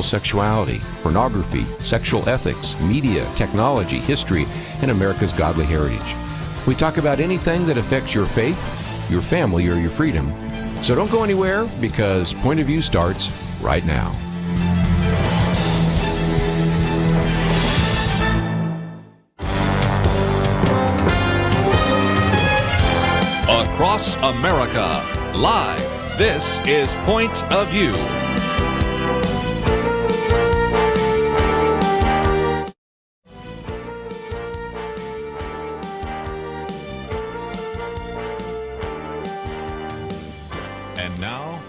Sexuality, pornography, sexual ethics, media, technology, history, and America's godly heritage. We talk about anything that affects your faith, your family, or your freedom. So don't go anywhere, because Point of View starts right now. Across America, live, this is Point of View. And now,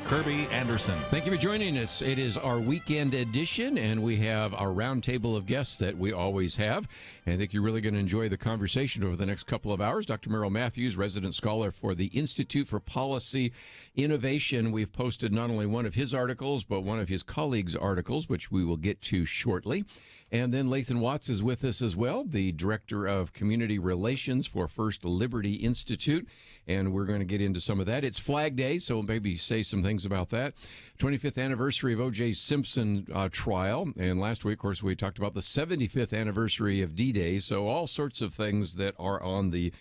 Kerby Anderson. Thank you for joining us. It is our weekend edition, and we have our round table of guests that we always have. And I think you're really going to enjoy the conversation over the next couple of hours. Dr. Merrill Matthews, resident scholar for the Institute for Policy Innovation. We've posted not only one of his articles, but one of his colleagues' articles, which we will get to shortly. And then Lathan Watts is with us as well, the Director of Community Relations for First Liberty Institute. And we're going to get into some of that. It's Flag Day, so maybe say some things about that. 25th anniversary of O.J. Simpson trial. And last week, of course, we talked about the 75th anniversary of D-Day. So all sorts of things that are on the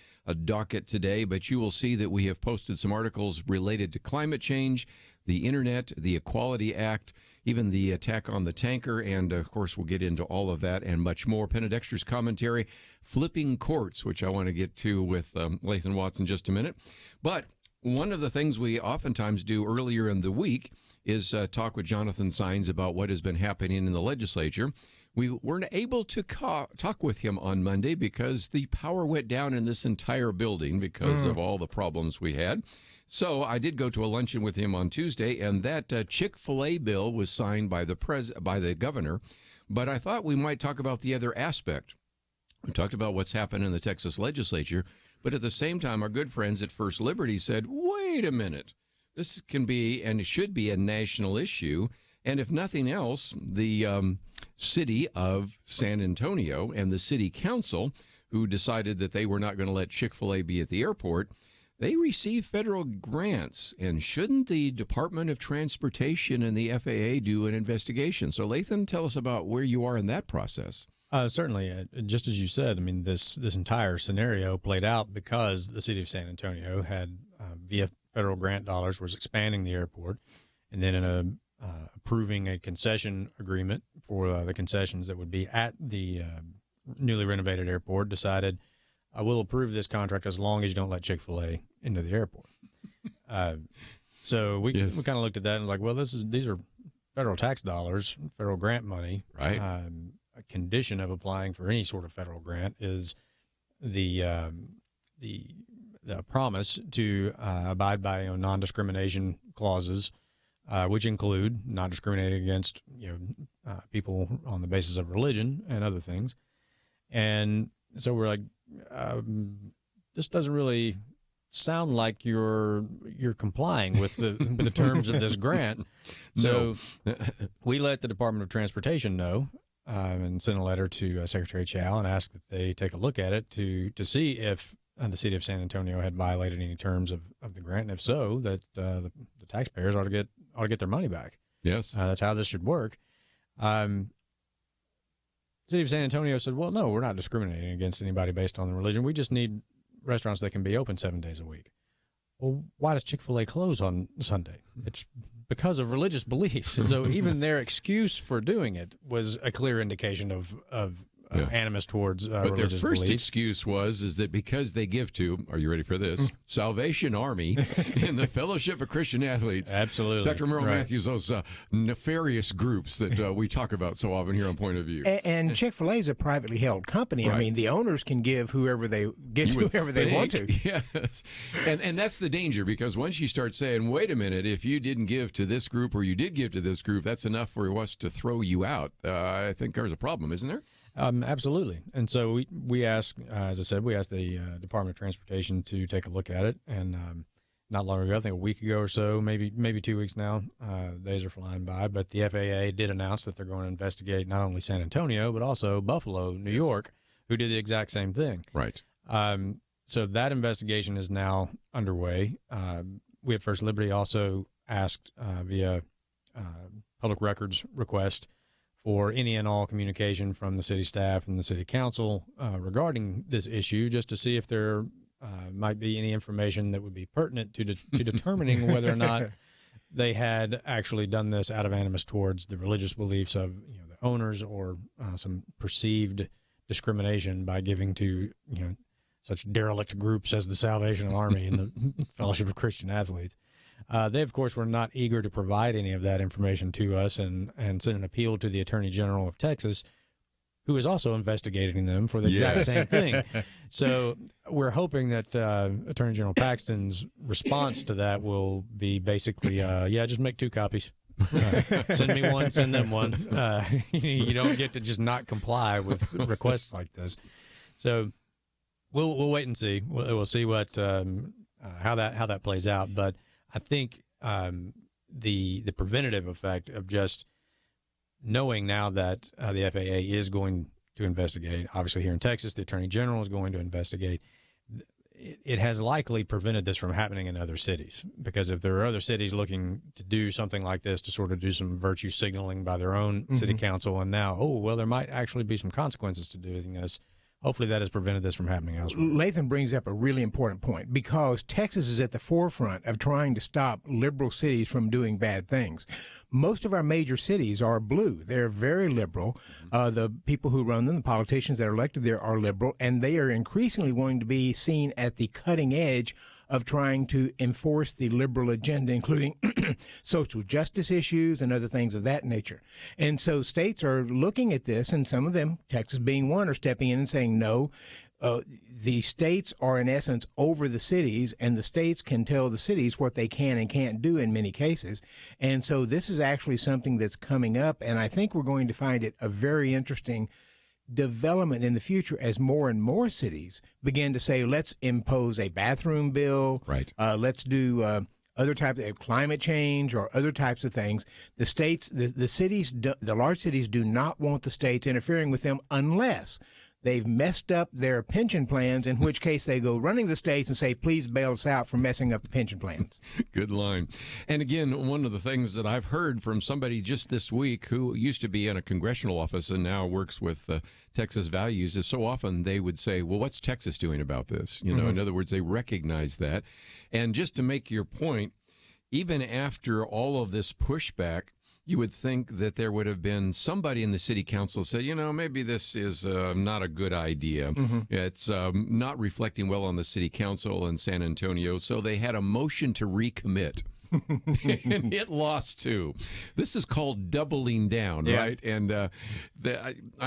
docket today. But you will see that we have posted some articles related to climate change, the Internet, the Equality Act, even the attack on the tanker, and of course we'll get into all of that and much more. Penna Dexter's commentary, Flipping Courts, which I want to get to with Lathan Watts in just a minute. But one of the things we oftentimes do earlier in the week is talk with Jonathan Saenz about what has been happening in the legislature. We weren't able to talk with him on Monday because the power went down in this entire building because of all the problems we had. So I did go to a luncheon with him on Tuesday, and that Chick-fil-A bill was signed by the governor. But I thought we might talk about the other aspect. We talked about what's happened in the Texas legislature, but at the same time, our good friends at First Liberty said, wait a minute, this can be and should be a national issue. And if nothing else, the city of San Antonio and the city council, who decided that they were not going to let Chick-fil-A be at the airport, they receive federal grants, and shouldn't the Department of Transportation and the FAA do an investigation? So, Lathan, tell us about where you are in that process. Certainly. Just as you said, I mean, this entire scenario played out because the city of San Antonio had, via federal grant dollars, was expanding the airport, and then approving a concession agreement for the concessions that would be at the newly renovated airport, decided, I will approve this contract as long as you don't let Chick-fil-A into the airport. So we kind of looked at that and like, well, these are federal tax dollars, federal grant money. Right. A condition of applying for any sort of federal grant is the promise to abide by non-discrimination clauses, which include not discriminating against people on the basis of religion and other things. And so we're like, this doesn't really sound like you're complying with the terms of this grant. So we let the Department of Transportation know and sent a letter to Secretary Chow and asked that they take a look at it to see if the city of San Antonio had violated any terms of the grant, and if so, that the taxpayers ought to get their money back. Yes, that's how this should work. City of San Antonio said, well, no, we're not discriminating against anybody based on the religion. We just need restaurants that can be open 7 days a week. Well, why does Chick-fil-A close on Sunday? It's because of religious beliefs. And so even their excuse for doing it was a clear indication of animus towards but religious their first beliefs. excuse is that because they give to, are you ready for this, Salvation Army and the Fellowship of Christian Athletes. Absolutely. Dr. Merrill Matthews, those nefarious groups that we talk about so often here on Point of View. And Chick-fil-A is a privately held company. Right. I mean, the owners can give whoever they want to. Yes. And that's the danger, because once you start saying, wait a minute, if you didn't give to this group or you did give to this group, that's enough for us to throw you out. I think there's a problem, isn't there? Absolutely. And so we asked, as I said, we asked the Department of Transportation to take a look at it. And not long ago, I think a week ago or so, maybe 2 weeks now, days are flying by, but the FAA did announce that they're going to investigate not only San Antonio, but also Buffalo, New York, who did the exact same thing. Right. So that investigation is now underway. We at First Liberty also asked via public records request for any and all communication from the city staff and the city council regarding this issue, just to see if there might be any information that would be pertinent to determining whether or not they had actually done this out of animus towards the religious beliefs of the owners, or some perceived discrimination by giving to such derelict groups as the Salvation Army and the Fellowship of Christian Athletes. They, of course, were not eager to provide any of that information to us, and sent an appeal to the Attorney General of Texas, who is also investigating them for the exact same thing. So we're hoping that Attorney General Paxton's response to that will be basically, just make 2 copies. Send me one, send them one. You don't get to just not comply with requests like this. So we'll wait and see. We'll see what how that plays out. But I think the preventative effect of just knowing now that the FAA is going to investigate, obviously here in Texas, the Attorney General is going to investigate. It has likely prevented this from happening in other cities, because if there are other cities looking to do something like this, to sort of do some virtue signaling by their own city council, and now, there might actually be some consequences to doing this. Hopefully that has prevented this from happening elsewhere. Lathan brings up a really important point, because Texas is at the forefront of trying to stop liberal cities from doing bad things. Most of our major cities are blue. They're very liberal. The people who run them, the politicians that are elected there, are liberal, and they are increasingly going to be seen at the cutting edge of trying to enforce the liberal agenda, including social justice issues and other things of that nature. And so states are looking at this, and some of them, Texas being one, are stepping in and saying, no, the states are in essence over the cities, and the states can tell the cities what they can and can't do in many cases. And so this is actually something that's coming up, and I think we're going to find it a very interesting development in the future as more and more cities begin to say, let's impose a bathroom bill. Right. Let's do other types of climate change or other types of things. The states, the cities, the large cities do not want the states interfering with them unless they've messed up their pension plans, in which case they go running to the states and say, please bail us out for messing up the pension plans. Good line. And again, one of the things that I've heard from somebody just this week who used to be in a congressional office and now works with Texas Values is, so often they would say, well, what's Texas doing about this? In other words, they recognize that. And just to make your point, even after all of this pushback, you would think that there would have been somebody in the city council say, maybe this is not a good idea. It's not reflecting well on the city council in San Antonio. So they had a motion to recommit. And it lost too. This is called doubling down, right? And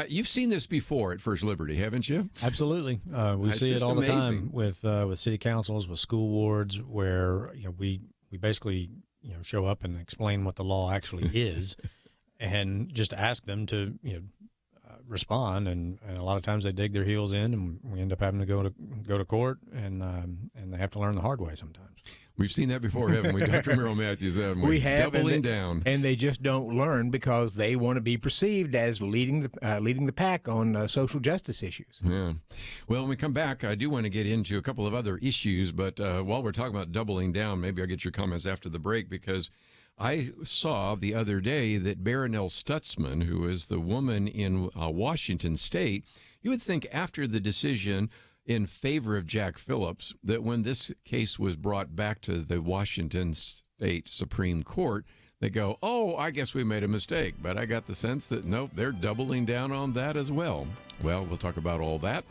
you've seen this before at First Liberty, haven't you? Absolutely. We see it all the time with city councils, with school boards, where we basically show up and explain what the law actually is, and just ask them to respond. And a lot of times they dig their heels in, and we end up having to go to court, and they have to learn the hard way sometimes. We've seen that before, haven't we, Dr. Merrill Matthews? We have, doubling down, and they just don't learn because they want to be perceived as leading the pack on social justice issues. Yeah. Well, when we come back, I do want to get into a couple of other issues, but while we're talking about doubling down, maybe I'll get your comments after the break, because I saw the other day that Baronelle Stutzman, who is the woman in Washington State, you would think after the decision in favor of Jack Phillips, that when this case was brought back to the Washington State Supreme Court, they go, I guess we made a mistake. But I got the sense that, nope, they're doubling down on that as well. Well, we'll talk about all that,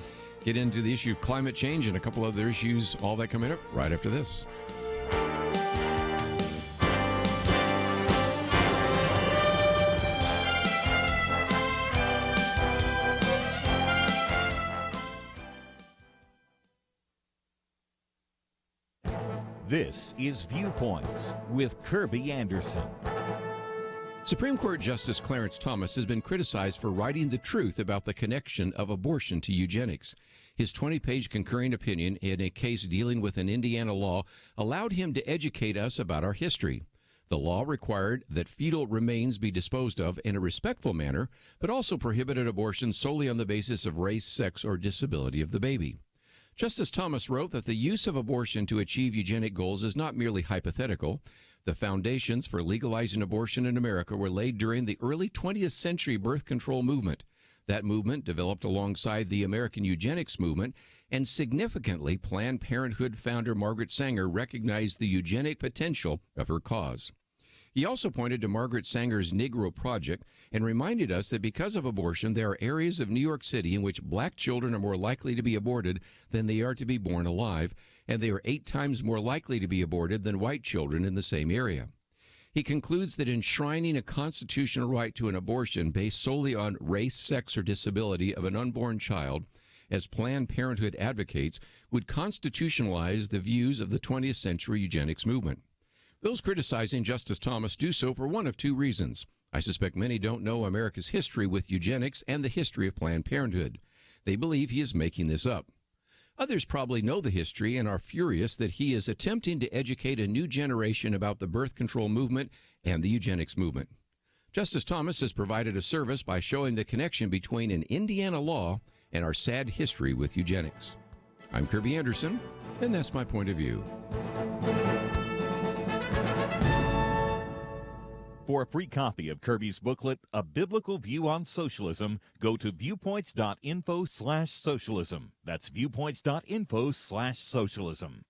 get into the issue of climate change and a couple other issues, all that coming up right after this. This is Viewpoints with Kerby Anderson. Supreme Court Justice Clarence Thomas has been criticized for writing the truth about the connection of abortion to eugenics. His 20-page concurring opinion in a case dealing with an Indiana law allowed him to educate us about our history. The law required that fetal remains be disposed of in a respectful manner, but also prohibited abortion solely on the basis of race, sex, or disability of the baby. Justice Thomas wrote that the use of abortion to achieve eugenic goals is not merely hypothetical. The foundations for legalizing abortion in America were laid during the early 20th century birth control movement. That movement developed alongside the American eugenics movement, and significantly, Planned Parenthood founder Margaret Sanger recognized the eugenic potential of her cause. He also pointed to Margaret Sanger's Negro Project and reminded us that because of abortion, there are areas of New York City in which black children are more likely to be aborted than they are to be born alive, and they are 8 times more likely to be aborted than white children in the same area. He concludes that enshrining a constitutional right to an abortion based solely on race, sex, or disability of an unborn child, as Planned Parenthood advocates, would constitutionalize the views of the 20th century eugenics movement. Those criticizing Justice Thomas do so for one of 2 reasons. I suspect many don't know America's history with eugenics and the history of Planned Parenthood. They believe he is making this up. Others probably know the history and are furious that he is attempting to educate a new generation about the birth control movement and the eugenics movement. Justice Thomas has provided a service by showing the connection between an Indiana law and our sad history with eugenics. I'm Kerby Anderson, and that's my point of view. For a free copy of Kerby's booklet, A Biblical View on Socialism, go to viewpoints.info/socialism. That's viewpoints.info/socialism.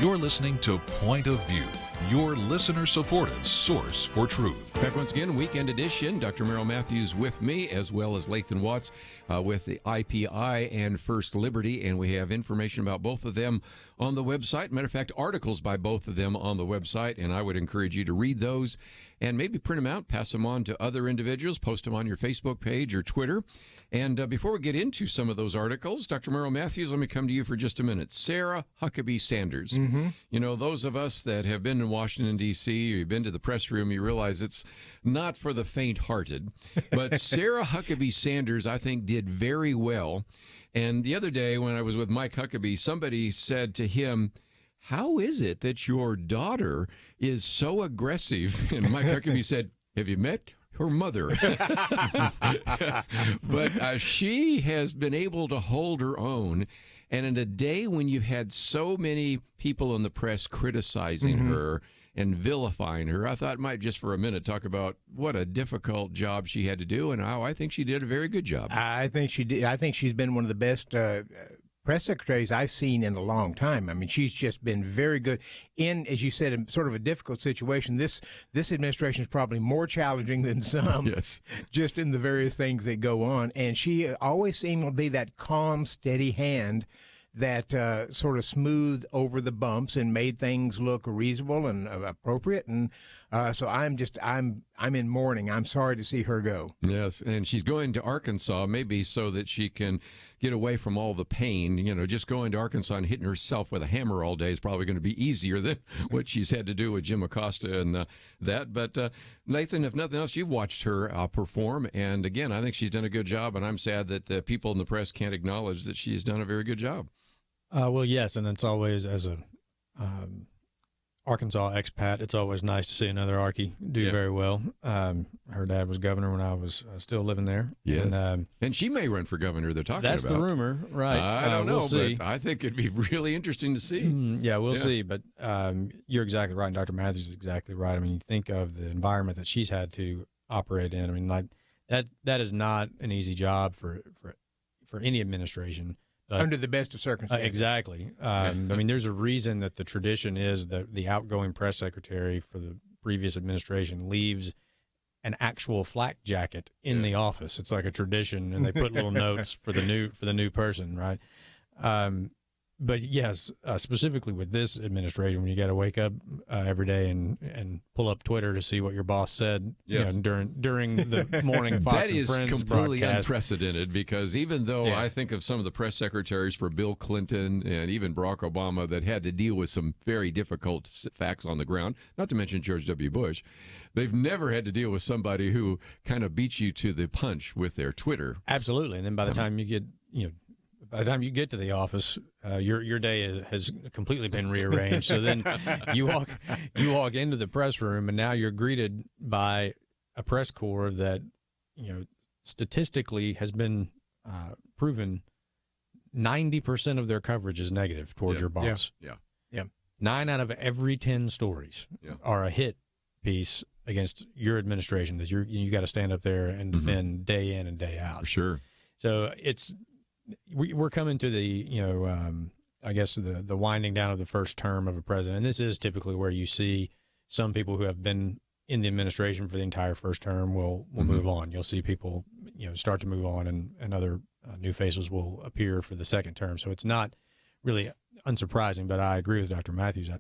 You're listening to Point of View, your listener-supported source for truth. Back once again, weekend edition. Dr. Merrill Matthews with me, as well as Lathan Watts with the IPI and First Liberty, and we have information about both of them on the website. Matter of fact, articles by both of them on the website, and I would encourage you to read those and maybe print them out, pass them on to other individuals, post them on your Facebook page or Twitter. And before we get into some of those articles, Dr. Merrill Matthews, let me come to you for just a minute. Sarah Huckabee Sanders. Mm-hmm. You know, those of us that have been in Washington, D.C., or you've been to the press room, you realize it's not for the faint-hearted. But Sarah Huckabee Sanders, I think, did very well. And the other day when I was with Mike Huckabee, somebody said to him, "How is it that your daughter is so aggressive?" And Mike Huckabee said, "Have you met her mother?" But she has been able to hold her own. And in a day when you've had so many people in the press criticizing her and vilifying her, I thought might just for a minute talk about what a difficult job she had to do and how I think she did a very good job. I think she did. I think she's been one of the best press secretaries I've seen in a long time. I mean, she's just been very good in, as you said, in sort of a difficult situation. This administration is probably more challenging than some, Yes. just in the various things that go on. And she always seemed to be that calm, steady hand that sort of smoothed over the bumps and made things look reasonable and appropriate. And so I'm in mourning. I'm sorry to see her go. Yes, and she's going to Arkansas maybe so that she can get away from all the pain. You know, just going to Arkansas and hitting herself with a hammer all day is probably going to be easier than what she's had to do with Jim Acosta and that. But Lathan, if nothing else, you've watched her perform. And again, I think she's done a good job. And I'm sad that the people in the press can't acknowledge that she's done a very good job. Well, yes, and it's always, as a Arkansas expat, it's always nice to see another Arkie do very well. Her dad was governor when I was still living there. Yes, and she may run for governor. They're talking that's about. That's the rumor, right? I don't know, we'll see. but I think it'd be really interesting to see. We'll see. But you're exactly right, and Dr. Matthews is exactly right. I mean, you think of the environment that she's had to operate in. I mean, like that is not an easy job for any administration. Under the best of circumstances. Exactly. I mean, there's a reason that the tradition is that the outgoing press secretary for the previous administration leaves an actual flak jacket in the office. It's like a tradition, and they put little notes for the new person, right? But yes, specifically with this administration, when you got to wake up every day and pull up Twitter to see what your boss said during the morning Fox and Friends that is completely broadcast. unprecedented, because even though I think of some of the press secretaries for Bill Clinton and even Barack Obama that had to deal with some very difficult facts on the ground, not to mention George W. Bush, they've never had to deal with somebody who kind of beats you to the punch with their Twitter. Absolutely, and then by the time you get to the office, your day has completely been rearranged. So then you walk into the press room, and now you're greeted by a press corps that, statistically has been proven 90% of their coverage is negative towards your boss. Yeah. 9 out of every 10 stories are a hit piece against your administration that you got to stand up there and defend day in and day out. For sure. So we're coming to the, I guess the winding down of the first term of a president. And this is typically where you see some people who have been in the administration for the entire first term will move on. You'll see people, start to move on, and other new faces will appear for the second term. So it's not really unsurprising, but I agree with Dr. Matthews.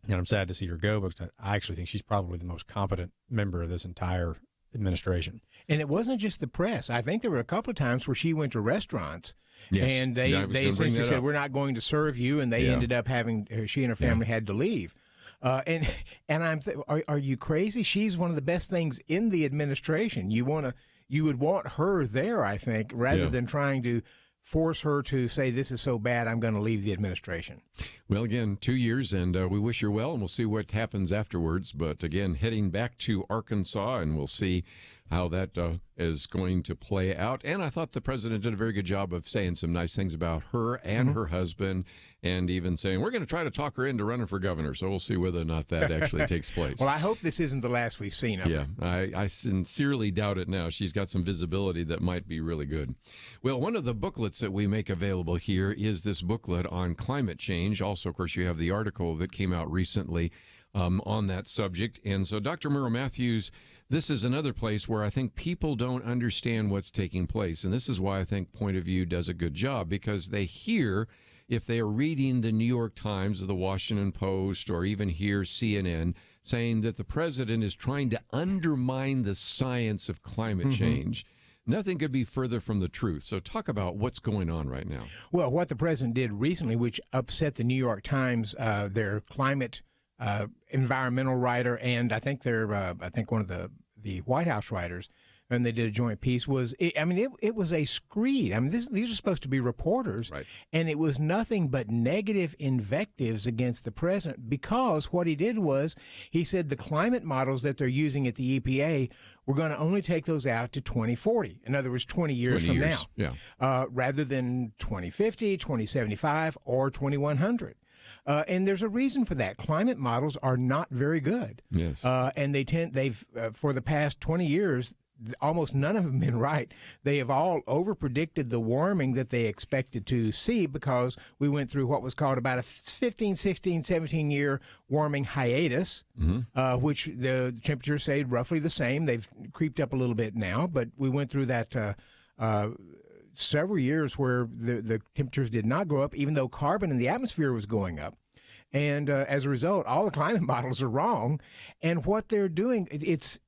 I'm sad to see her go, because I actually think she's probably the most competent member of this entire administration. And it wasn't just the press. I think there were a couple of times where she went to restaurants and they essentially said, we're not going to serve you. And they ended up having, she and her family had to leave. And are you crazy? She's one of the best things in the administration. You would want her there, I think, rather than trying to force her to say, this is so bad, I'm going to leave the administration. Well, again, 2 years, and we wish her well, and we'll see what happens afterwards. But again, heading back to Arkansas, and we'll see how that is going to play out. And I thought the president did a very good job of saying some nice things about her and her husband, and even saying, we're going to try to talk her into running for governor. So we'll see whether or not that actually takes place. Well, I hope this isn't the last we've seen of her. I sincerely doubt it now. She's got some visibility that might be really good. Well, one of the booklets that we make available here is this booklet on climate change. Also, of course, you have the article that came out recently on that subject. And so, Dr. Merle Matthews, this is another place where I think people don't understand what's taking place. And this is why I think Point of View does a good job, because they hear, if they are reading the New York Times or the Washington Post or even hear CNN, saying that the president is trying to undermine the science of climate change. Nothing could be further from the truth. So talk about what's going on right now. Well, what the president did recently, which upset the New York Times, their climate environmental writer, and I think one of the White House writers, and they did a joint piece, it was a screed. I mean, these are supposed to be reporters, right, and it was nothing but negative invectives against the president, because what he did was he said the climate models that they're using at the EPA, we're going to only take those out to 2040. In other words, 20 years from now, rather than 2050, 2075, or 2100. And there's a reason for that. Climate models are not very good. Yes. And they've for the past 20 years, almost none of them been right. They have all over-predicted the warming that they expected to see, because we went through what was called about a 15, 16, 17-year warming hiatus, which the temperatures stayed roughly the same. They've creeped up a little bit now, but we went through that several years where the temperatures did not go up, even though carbon in the atmosphere was going up. And as a result, all the climate models are wrong. And what they're doing,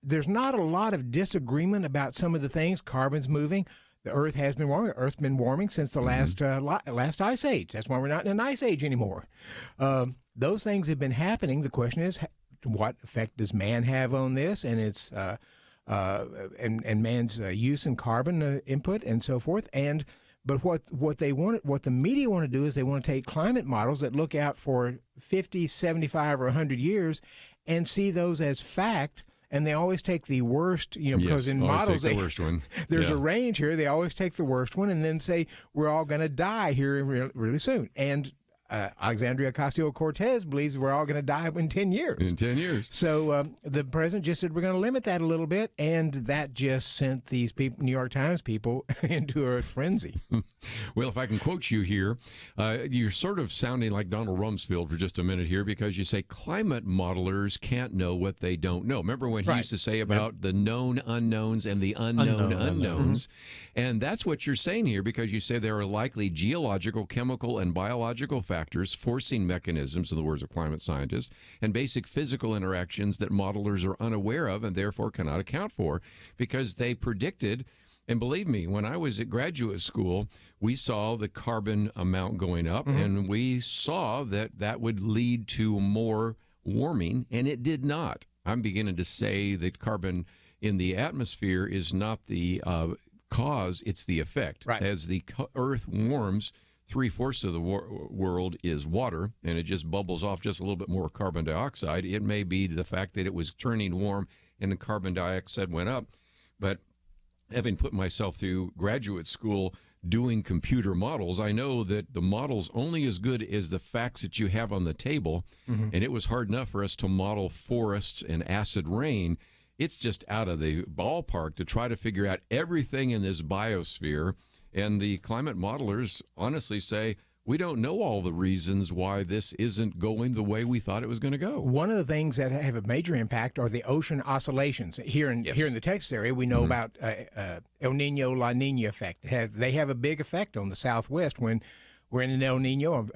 there's not a lot of disagreement about some of the things. Carbon's moving. The Earth has been warming. Earth's been warming since the last ice age. That's why we're not in an ice age anymore. Those things have been happening. The question is, what effect does man have on this? And it's and man's use in carbon input and so forth. But what the media want to do is they want to take climate models that look out for 50, 75, or 100 years and see those as fact. And they always take the worst, because in models, the worst one. There's a range here. They always take the worst one and then say, we're all going to die here really soon. And Alexandria Ocasio-Cortez believes we're all going to die in 10 years. In 10 years. So the president just said we're going to limit that a little bit, and that just sent these people, New York Times people into a frenzy. Well, if I can quote you here, you're sort of sounding like Donald Rumsfeld for just a minute here, because you say climate modelers can't know what they don't know. Remember when he used to say about the known unknowns and the unknown unknowns? And that's what you're saying here, because you say there are likely geological, chemical, and biological factors, forcing mechanisms, in the words of climate scientists, and basic physical interactions that modelers are unaware of and therefore cannot account for, because they predicted. And believe me, when I was at graduate school, we saw the carbon amount going up, and we saw that that would lead to more warming, and it did not. I'm beginning to say that carbon in the atmosphere is not the cause, it's the effect. Right. As the Earth warms, 3/4 of the world is water, and it just bubbles off just a little bit more carbon dioxide. It may be the fact that it was turning warm and the carbon dioxide went up, but having put myself through graduate school doing computer models, I know that the model's only as good as the facts that you have on the table, and it was hard enough for us to model forests and acid rain. It's just out of the ballpark to try to figure out everything in this biosphere, and the climate modelers honestly say, we don't know all the reasons why this isn't going the way we thought it was going to go. One of the things that have a major impact are the ocean oscillations. Here in the Texas area, we know about El Nino, La Nina effect. They have a big effect on the Southwest when we're in an El Nino,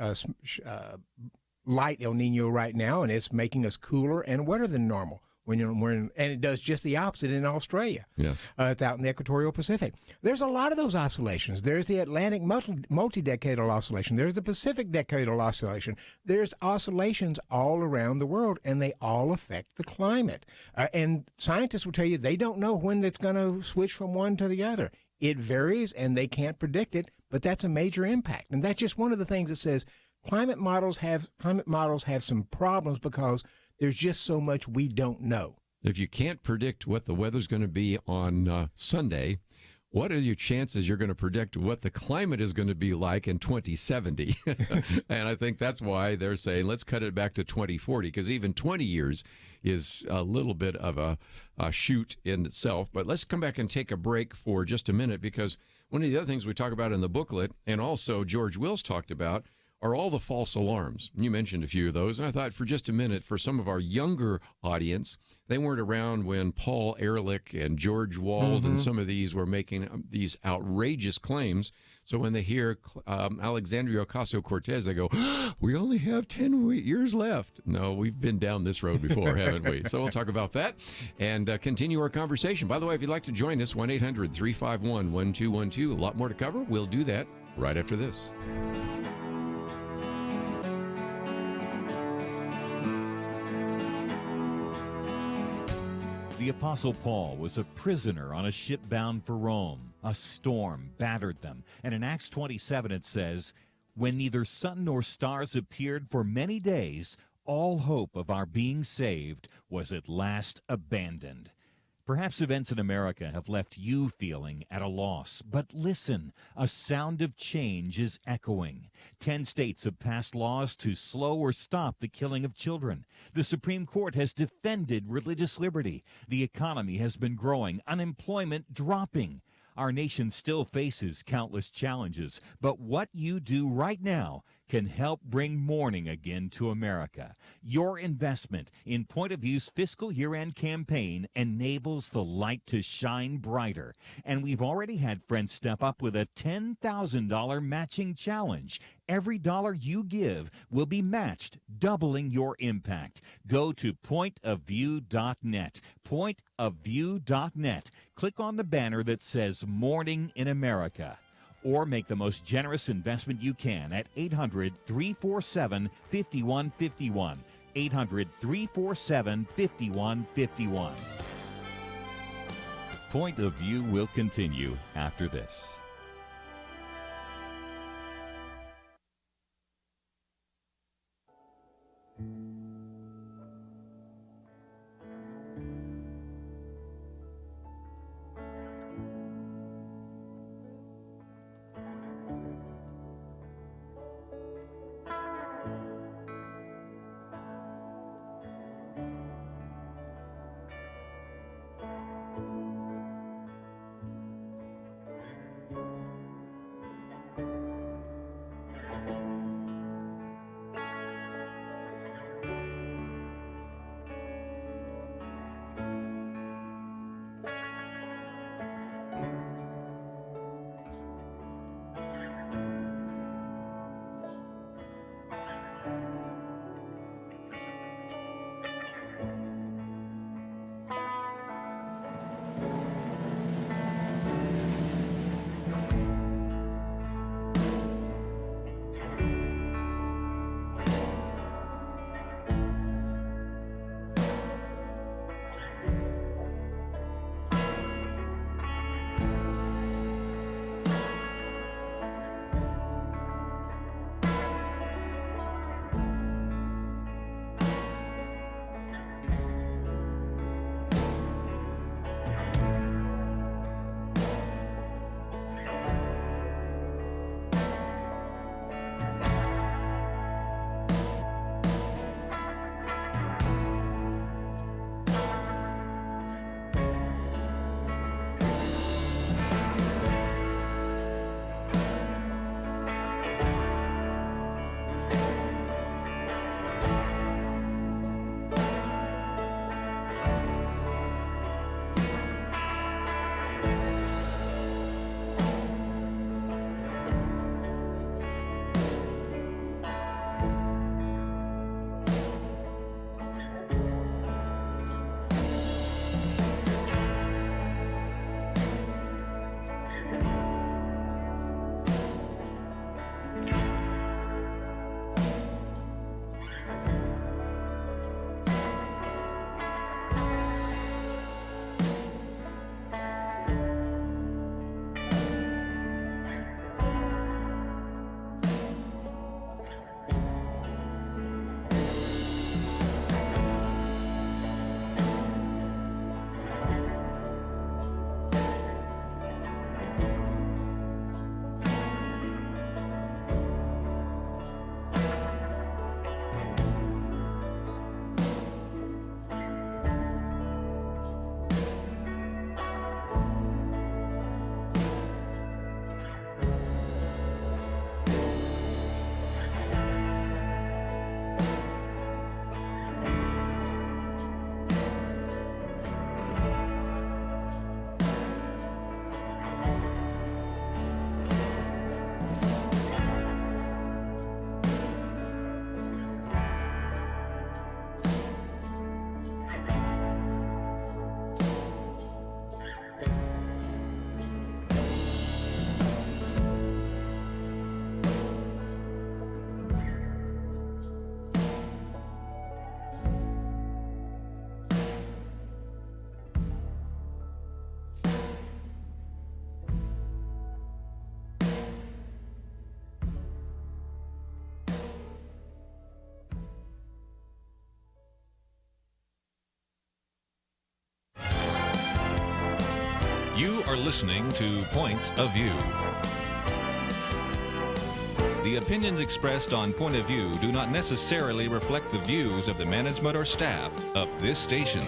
light El Nino right now, and it's making us cooler and wetter than normal. And it does just the opposite in Australia. Yes. It's out in the equatorial Pacific. There's a lot of those oscillations. There's the Atlantic multi-decadal oscillation. There's the Pacific decadal oscillation. There's oscillations all around the world, and they all affect the climate. And scientists will tell you they don't know when it's going to switch from one to the other. It varies, and they can't predict it, but that's a major impact. And that's just one of the things that says climate models have some problems because there's just so much we don't know. If you can't predict what the weather's going to be on Sunday, what are your chances you're going to predict what the climate is going to be like in 2070? And I think that's why they're saying, let's cut it back to 2040, because even 20 years is a little bit of a shoot in itself. But let's come back and take a break for just a minute, because one of the other things we talk about in the booklet, and also George Wills talked about, are all the false alarms. You mentioned a few of those, and I thought for just a minute, for some of our younger audience, they weren't around when Paul Ehrlich and George Wald and some of these were making these outrageous claims. So when they hear Alexandria Ocasio-Cortez, they go, we only have 10 years left. No, we've been down this road before, haven't we? So we'll talk about that and continue our conversation. By the way, if you'd like to join us, 1-800-351-1212. A lot more to cover. We'll do that right after this. The Apostle Paul was a prisoner on a ship bound for Rome. A storm battered them. And in Acts 27 it says, when neither sun nor stars appeared for many days, all hope of our being saved was at last abandoned. Perhaps events in America have left you feeling at a loss. But listen, a sound of change is echoing. 10 states have passed laws to slow or stop the killing of children. The Supreme Court has defended religious liberty. The economy has been growing, unemployment dropping. Our nation still faces countless challenges, but what you do right now can help bring morning again to America. Your investment in Point of View's fiscal year-end campaign enables the light to shine brighter. And we've already had friends step up with a $10,000 matching challenge. Every dollar you give will be matched, doubling your impact. Go to pointofview.net. Pointofview.net. Click on the banner that says Morning in America. Or make the most generous investment you can at 800-347-5151. 800-347-5151. Point of View will continue after this. You are listening to Point of View. The opinions expressed on Point of View do not necessarily reflect the views of the management or staff of this station.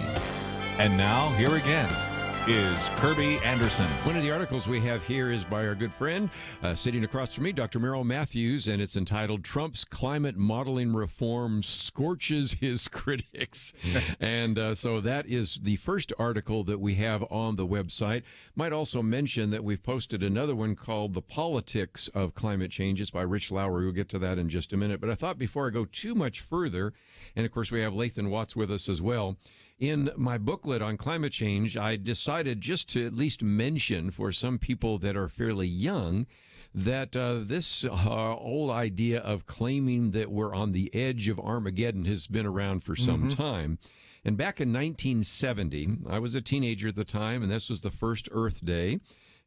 And now, here again is Kerby Anderson. One of the articles we have here is by our good friend sitting across from me, Dr. Merrill Matthews, and it's entitled Trump's Climate Modeling Reform Scorches His Critics. And so that is the first article that we have on the website. Might also mention that we've posted another one called The Politics of Climate Change. It's by Rich Lowry. We'll get to that in just a minute. But I thought before I go too much further, and of course we have Lathan Watts with us as well, in my booklet on climate change, I decided just to at least mention for some people that are fairly young that this old idea of claiming that we're on the edge of Armageddon has been around for some time. And back in 1970, I was a teenager at the time, and this was the first Earth Day.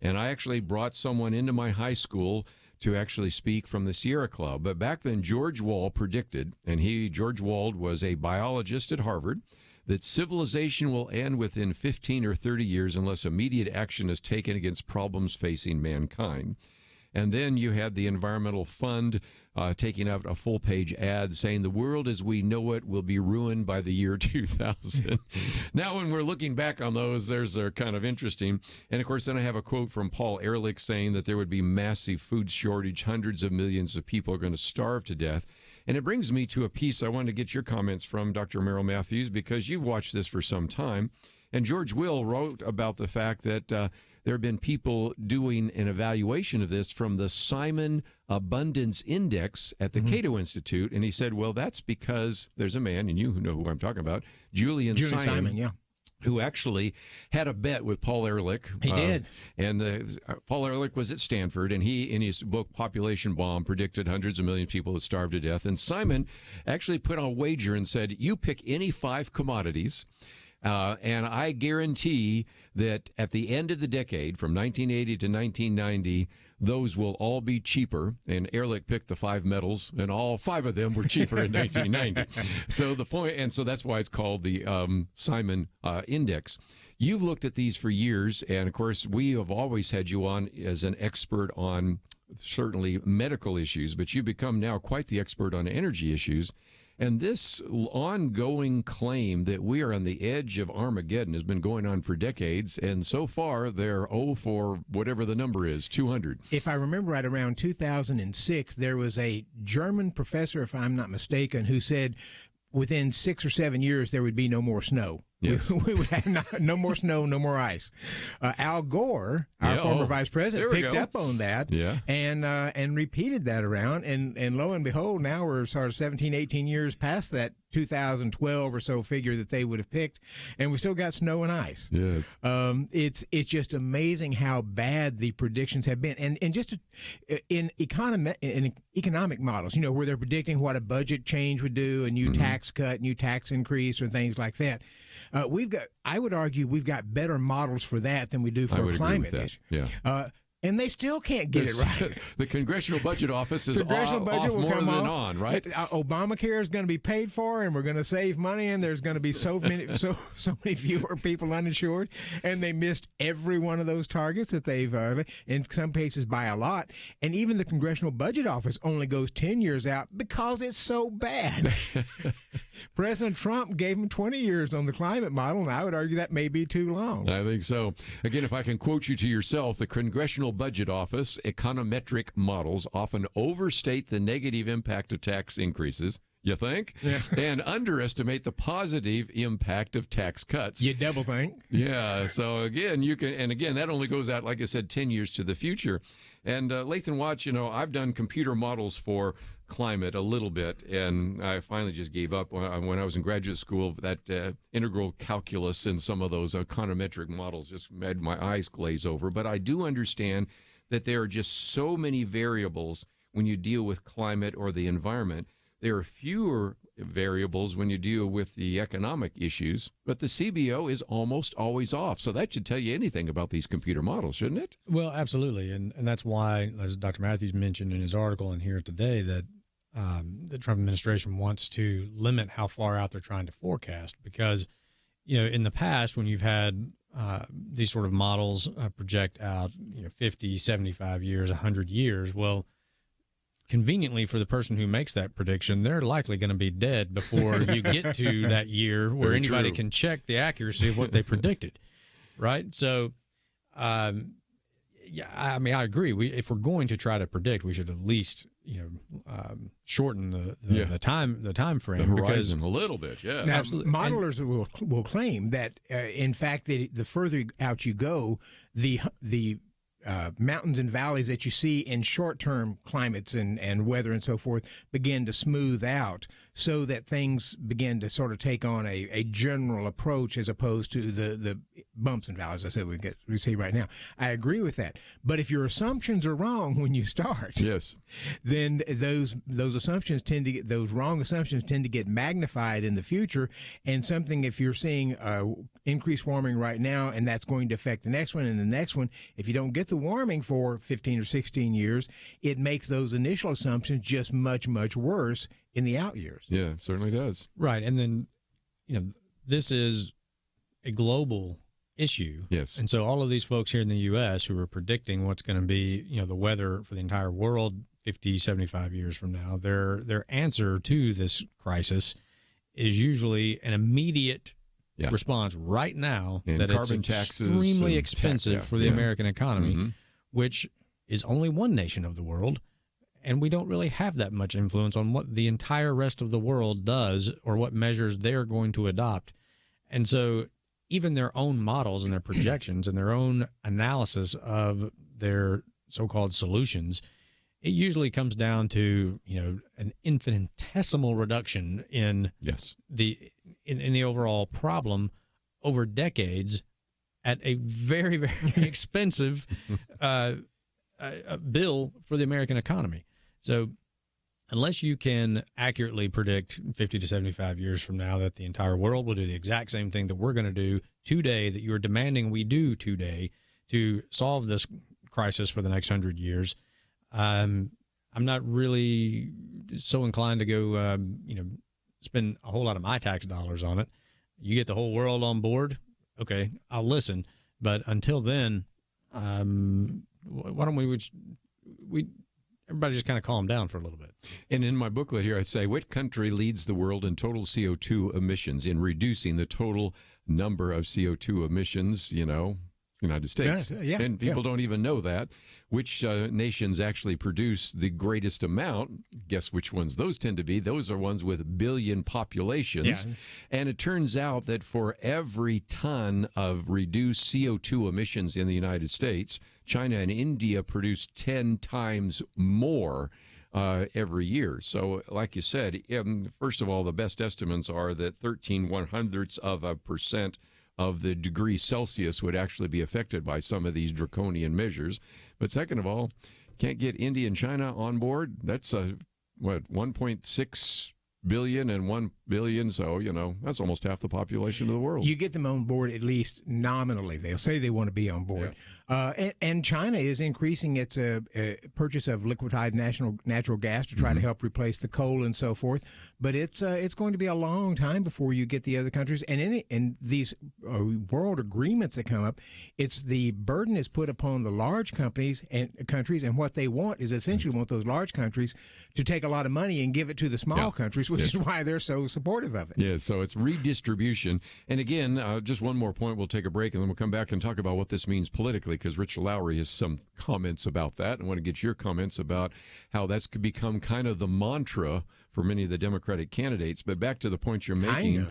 And I actually brought someone into my high school to actually speak from the Sierra Club. But back then, George Wald predicted, and George Wald was a biologist at Harvard, that civilization will end within 15 or 30 years unless immediate action is taken against problems facing mankind. And then you had the Environmental Fund taking out a full-page ad saying the world as we know it will be ruined by the year 2000. Now, when we're looking back on those, they're kind of interesting. And, of course, then I have a quote from Paul Ehrlich saying that there would be massive food shortage. Hundreds of millions of people are going to starve to death. And it brings me to a piece I wanted to get your comments from, Dr. Merrill Matthews, because you've watched this for some time. And George Will wrote about the fact that there have been people doing an evaluation of this from the Simon Abundance Index at the Cato Institute. And he said, well, that's because there's a man, and you know who I'm talking about, Julian Simon, yeah, who actually had a bet with Paul Ehrlich. He did. And Paul Ehrlich was at Stanford, and he, in his book Population Bomb, predicted hundreds of millions of people would starve to death. And Simon actually put on a wager and said, you pick any 5 commodities, and I guarantee that at the end of the decade, from 1980 to 1990, those will all be cheaper. And Ehrlich picked the 5 metals, and all 5 of them were cheaper in 1990. So the point, and so that's why it's called the Simon Index. You've looked at these for years, and of course, we have always had you on as an expert on certainly medical issues, but you've become now quite the expert on energy issues. And this ongoing claim that we are on the edge of Armageddon has been going on for decades, and so far they're for whatever the number is, 200. If I remember right, around 2006, there was a German professor, if I'm not mistaken, who said within 6 or 7 years there would be no more snow. Yes. We would have no more snow, no more ice. Al Gore, our former vice president, picked up on that and repeated that around. And lo and behold, now we're sort of 17, 18 years past that 2012 or so figure that they would have picked, and we still got snow and ice. Yes. It's just amazing how bad the predictions have been. And just in economic models, where they're predicting what a budget change would do, a new tax cut, new tax increase, or things like that. I would argue we've got better models for that than we do for climate issue. Yeah. And they still can't get it right. The Congressional Budget Office is off more than on, right? Obamacare is going to be paid for, and we're going to save money, and there's going to be so many fewer people uninsured, and they missed every one of those targets that they've, in some cases, by a lot. And even the Congressional Budget Office only goes 10 years out because it's so bad. President Trump gave him 20 years on the climate model, and I would argue that may be too long. I think so. Again, if I can quote you to yourself, the Congressional Budget Office econometric models often overstate the negative impact of tax increases, you think, and underestimate the positive impact of tax cuts. You double think. Yeah. So again, that only goes out, like I said, 10 years to the future. And Lathan Watts, I've done computer models for climate a little bit, and I finally just gave up when I was in graduate school. That integral calculus and some of those econometric models just made my eyes glaze over. But I do understand that there are just so many variables when you deal with climate or the environment. There are fewer variables when you deal with the economic issues, but the CBO is almost always off. So that should tell you anything about these computer models, shouldn't it? Well, absolutely. And that's why, as Dr. Matthews mentioned in his article in here today, that the Trump administration wants to limit how far out they're trying to forecast, because, in the past, when you've had these sort of models project out 50, 75 years, 100 years. Well, conveniently for the person who makes that prediction, they're likely going to be dead before you get to that year where Very anybody true. can check the accuracy of what they predicted, right? So, yeah, I mean, I agree. If we're going to try to predict, we should at least shorten the time frame, The horizon a little bit, yeah. Now, Absolutely. modelers will claim that, in fact, that the further out you go, the mountains and valleys that you see in short-term climates and weather and so forth begin to smooth out, so that things begin to sort of take on a general approach as opposed to the bumps and valleys. I said we see right now. I agree with that. But if your assumptions are wrong when you start, Yes. then those assumptions those wrong assumptions tend to get magnified in the future. And something, if you're seeing increased warming right now, and that's going to affect the next one and the next one, if you don't get the warming for 15 or 16 years, it makes those initial assumptions just much, much worse in the out years. Yeah, it certainly does. Right. And then, this is a global issue. Yes. And so all of these folks here in the U.S. who are predicting what's going to be, the weather for the entire world 50, 75 years from now, their answer to this crisis is usually an immediate response right now, and that carbon it's taxes extremely and expensive for the American economy, which is only one nation of the world. And we don't really have that much influence on what the entire rest of the world does or what measures they're going to adopt. And so even their own models and their projections and their own analysis of their so-called solutions, it usually comes down to, an infinitesimal reduction in the overall problem over decades at a very, very expensive bill for the American economy. So unless you can accurately predict 50 to 75 years from now that the entire world will do the exact same thing that we're going to do today, that you're demanding we do today to solve this crisis for the next 100 years, I'm not really so inclined to go, spend a whole lot of my tax dollars on it. You get the whole world on board, okay, I'll listen. But until then, why don't we everybody just kind of calm down for a little bit. And in my booklet here, I say, what country leads the world in total CO2 emissions, in reducing the total number of CO2 emissions, United States. Yeah, and people don't even know that. Which nations actually produce the greatest amount? Guess which ones those tend to be? Those are ones with billion populations. Yeah. And it turns out that for every ton of reduced CO2 emissions in the United States, China and India produce 10 times more every year. So like you said, first of all, the best estimates are that 0.13% of the degree Celsius would actually be affected by some of these draconian measures. But second of all, can't get India and China on board. That's 1.6 billion and 1 billion. So, that's almost half the population of the world. You get them on board at least nominally. They'll say they want to be on board. Yeah. And China is increasing its purchase of liquefied natural gas to try to help replace the coal and so forth. But it's going to be a long time before you get the other countries. And in these world agreements that come up, it's the burden is put upon the large countries, and what they want is essentially want those large countries to take a lot of money and give it to the small countries, which is why they're so supportive of it. Yeah, so it's redistribution. And again, just one more point. We'll take a break, and then we'll come back and talk about what this means politically, because Richard Lowry has some comments about that. I want to get your comments about how that's become kind of the mantra for many of the Democratic candidates. But back to the point you're making.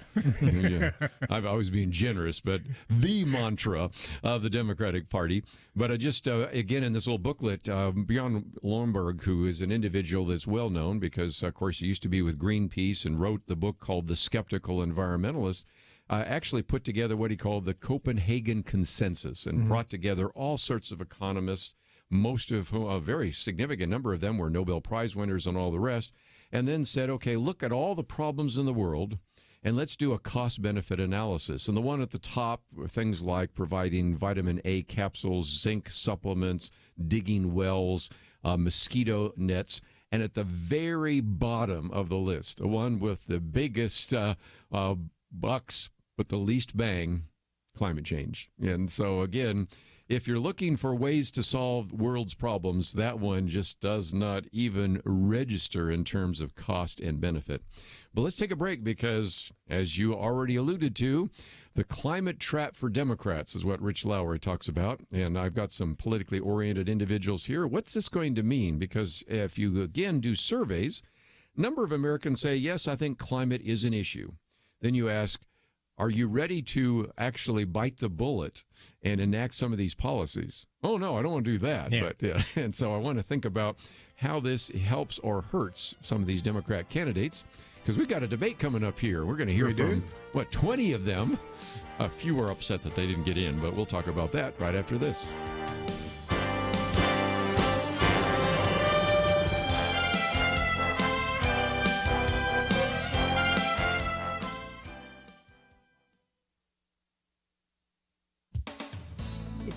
I'm always being generous, but the mantra of the Democratic Party. But I just, again, in this little booklet, Bjorn Lomborg, who is an individual that's well known because, of course, he used to be with Greenpeace and wrote the book called The Skeptical Environmentalist, actually put together what he called the Copenhagen Consensus and brought together all sorts of economists, most of whom, a very significant number of them were Nobel Prize winners and all the rest, and then said, okay, look at all the problems in the world, and let's do a cost-benefit analysis. And the one at the top were things like providing vitamin A capsules, zinc supplements, digging wells, mosquito nets. And at the very bottom of the list, the one with the biggest bucks but the least bang, climate change. And so, again, if you're looking for ways to solve world's problems, that one just does not even register in terms of cost and benefit. But let's take a break because, as you already alluded to, the climate trap for Democrats is what Rich Lowry talks about. And I've got some politically oriented individuals here. What's this going to mean? Because if you, again, do surveys, a number of Americans say, yes, I think climate is an issue. Then you ask, are you ready to actually bite the bullet and enact some of these policies? Oh, no, I don't want to do that. Yeah. But and so I want to think about how this helps or hurts some of these Democrat candidates, because we've got a debate coming up here. We're going to hear from, 20 of them. A few are upset that they didn't get in, but we'll talk about that right after this.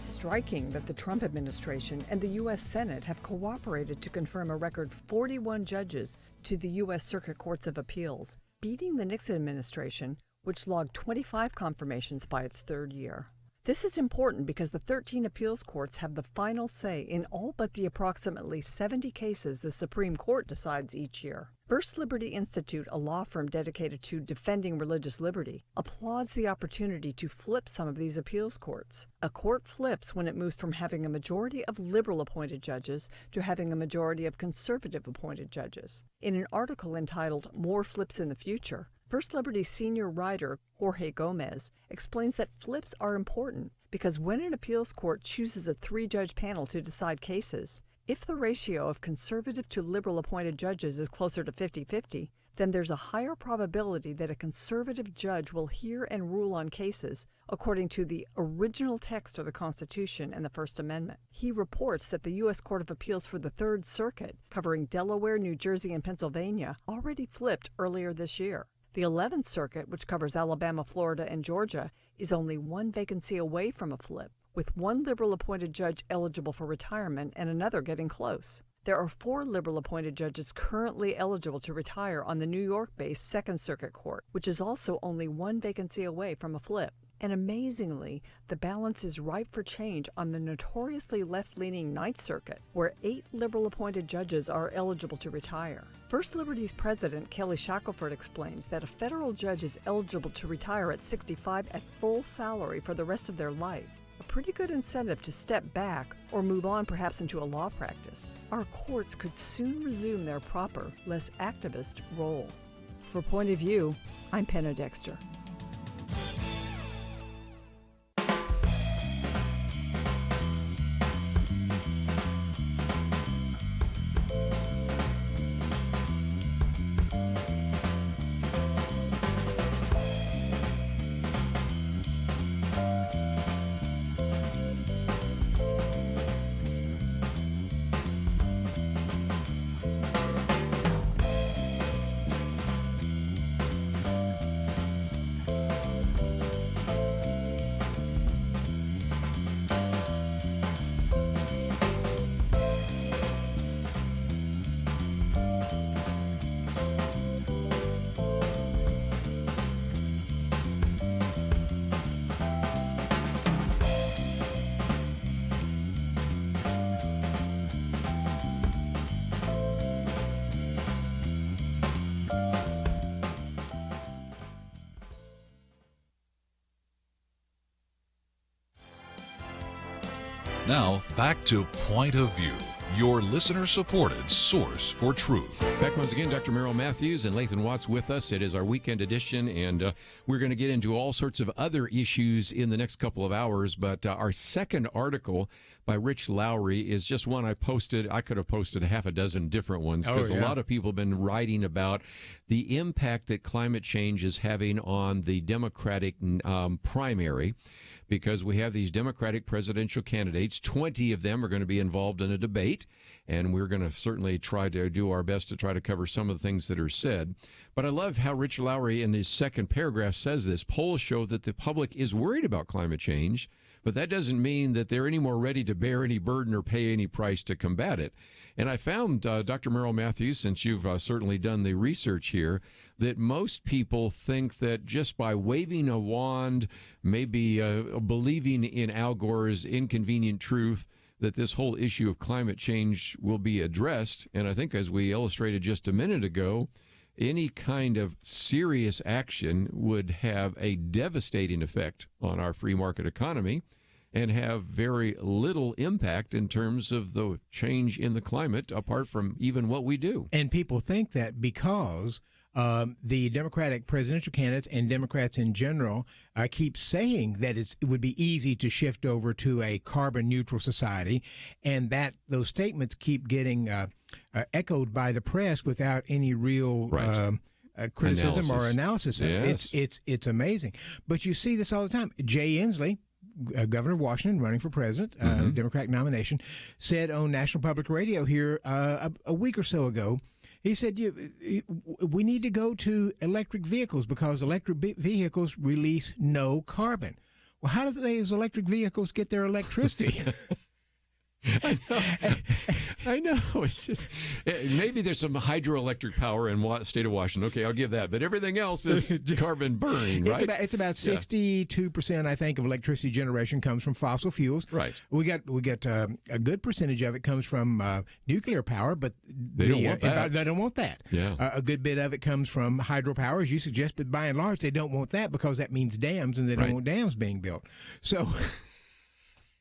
Striking that the Trump administration and the U.S. Senate have cooperated to confirm a record 41 judges to the U.S. Circuit Courts of Appeals, beating the Nixon administration, which logged 25 confirmations by its third year. This is important because the 13 appeals courts have the final say in all but the approximately 70 cases the Supreme Court decides each year. First Liberty Institute, a law firm dedicated to defending religious liberty, applauds the opportunity to flip some of these appeals courts. A court flips when it moves from having a majority of liberal-appointed judges to having a majority of conservative-appointed judges. In an article entitled "More Flips in the Future," First Liberty's senior writer, Jorge Gomez, explains that flips are important because when an appeals court chooses a 3-judge panel to decide cases, if the ratio of conservative to liberal-appointed judges is closer to 50-50, then there's a higher probability that a conservative judge will hear and rule on cases according to the original text of the Constitution and the First Amendment. He reports that the U.S. Court of Appeals for the Third Circuit, covering Delaware, New Jersey, and Pennsylvania, already flipped earlier this year. The 11th Circuit, which covers Alabama, Florida, and Georgia, is only one vacancy away from a flip, with one liberal-appointed judge eligible for retirement and another getting close. There are 4 liberal-appointed judges currently eligible to retire on the New York-based Second Circuit Court, which is also only one vacancy away from a flip. And amazingly, the balance is ripe for change on the notoriously left-leaning Ninth Circuit, where 8 liberal-appointed judges are eligible to retire. First Liberty's president, Kelly Shackelford, explains that a federal judge is eligible to retire at 65 at full salary for the rest of their life. A pretty good incentive to step back or move on perhaps into a law practice. Our courts could soon resume their proper, less activist role. For Point of View, I'm Penna Dexter. Now, back to Point of View, your listener-supported source for truth. Back once again, Dr. Merrill Matthews and Lathan Watts with us. It is our weekend edition, and we're going to get into all sorts of other issues in the next couple of hours. But our second article by Rich Lowry is just one I posted. I could have posted half a dozen different ones because a lot of people have been writing about the impact that climate change is having on the Democratic primary. Because we have these Democratic presidential candidates. 20 of them are going to be involved in a debate, and we're going to certainly try to do our best to try to cover some of the things that are said. But I love how Rich Lowry in his second paragraph says this. Polls show that the public is worried about climate change, but that doesn't mean that they're any more ready to bear any burden or pay any price to combat it. And I found, Dr. Merrill Matthews, since you've certainly done the research here, that most people think that just by waving a wand, maybe believing in Al Gore's inconvenient truth, that this whole issue of climate change will be addressed. And I think, as we illustrated just a minute ago, any kind of serious action would have a devastating effect on our free market economy and have very little impact in terms of the change in the climate, apart from even what we do. And people think that because the Democratic presidential candidates and Democrats in general keep saying that it would be easy to shift over to a carbon neutral society, and that those statements keep getting echoed by the press without any real criticism or analysis. Yes. It's amazing. But you see this all the time. Jay Inslee, governor of Washington, running for president, Democratic nomination, said on National Public Radio here a week or so ago, he said, we need to go to electric vehicles because electric vehicles release no carbon. Well, how do those electric vehicles get their electricity? I know. It's just, maybe there's some hydroelectric power in the state of Washington. Okay, I'll give that. But everything else is carbon burning, right? It's about 62%, I think, of electricity generation comes from fossil fuels. Right. We got a good percentage of it comes from nuclear power, but they don't want that. They don't want that. Yeah. A good bit of it comes from hydropower, as you suggest, but by and large, they don't want that because that means dams, and they don't want dams being built. So.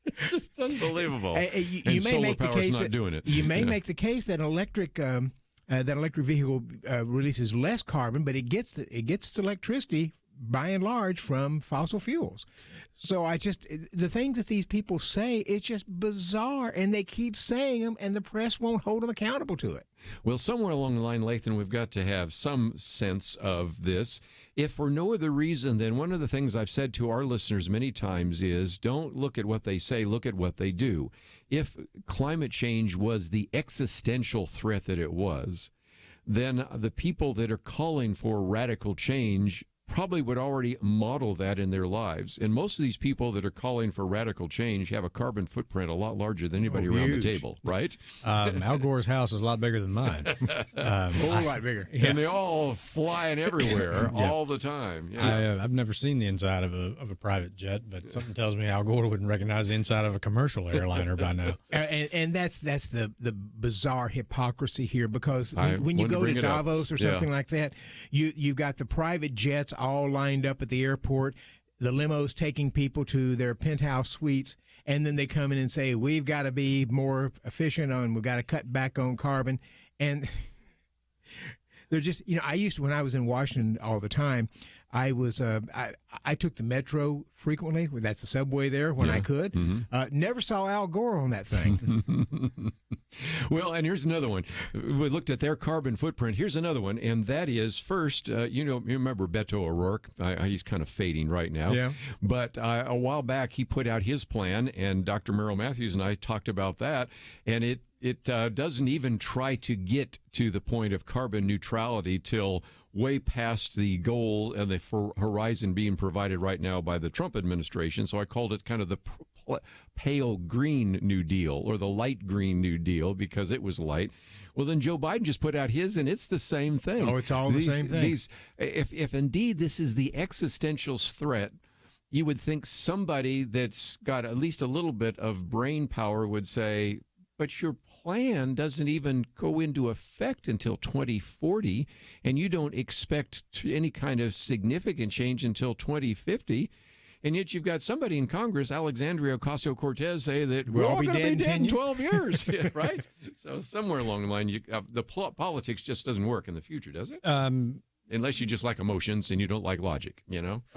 It's just unbelievable. You may make the case not doing it. You may make the case that electric vehicle releases less carbon, but it gets its electricity by and large from fossil fuels. So the things that these people say, it's just bizarre, and they keep saying them, and the press won't hold them accountable to it. Well, somewhere along the line, Lathan, we've got to have some sense of this. If for no other reason, then one of the things I've said to our listeners many times is don't look at what they say, look at what they do. If climate change was the existential threat that it was, then the people that are calling for radical change probably would already model that in their lives. And most of these people that are calling for radical change have a carbon footprint a lot larger than anybody around the table, right? Al Gore's house is a lot bigger than mine. A whole lot bigger. Yeah. And they're all flying everywhere all the time. Yeah. I've never seen the inside of a private jet, but something tells me Al Gore wouldn't recognize the inside of a commercial airliner by now. And that's the bizarre hypocrisy here, because when you go to Davos or something like that, you've got the private jets all lined up at the airport, the limos taking people to their penthouse suites, and then they come in and say, we've got to be more efficient and we've got to cut back on carbon. And they're just, when I was in Washington all the time, I took the metro frequently. That's the subway there when I could. Never saw Al Gore on that thing. Well, and here's another one. We looked at their carbon footprint. Here's another one, and that is first, you remember Beto O'Rourke? He's kind of fading right now. Yeah. But a while back, he put out his plan, and Dr. Merrill Matthews and I talked about that, and it doesn't even try to get to the point of carbon neutrality till way past the goal and the horizon being provided right now by the Trump administration. So I called it kind of the pale green New Deal, or the light green New Deal, because it was light. Well, then Joe Biden just put out his, and it's the same thing. Oh, it's all the same thing. If indeed this is the existential threat, you would think somebody that's got at least a little bit of brain power would say, but your plan doesn't even go into effect until 2040, and you don't expect any kind of significant change until 2050. And yet you've got somebody in Congress, Alexandria Ocasio-Cortez, say that we're all going to be dead in 12 years, right? So somewhere along the line, the politics just doesn't work in the future, does it? Unless you just like emotions and you don't like logic,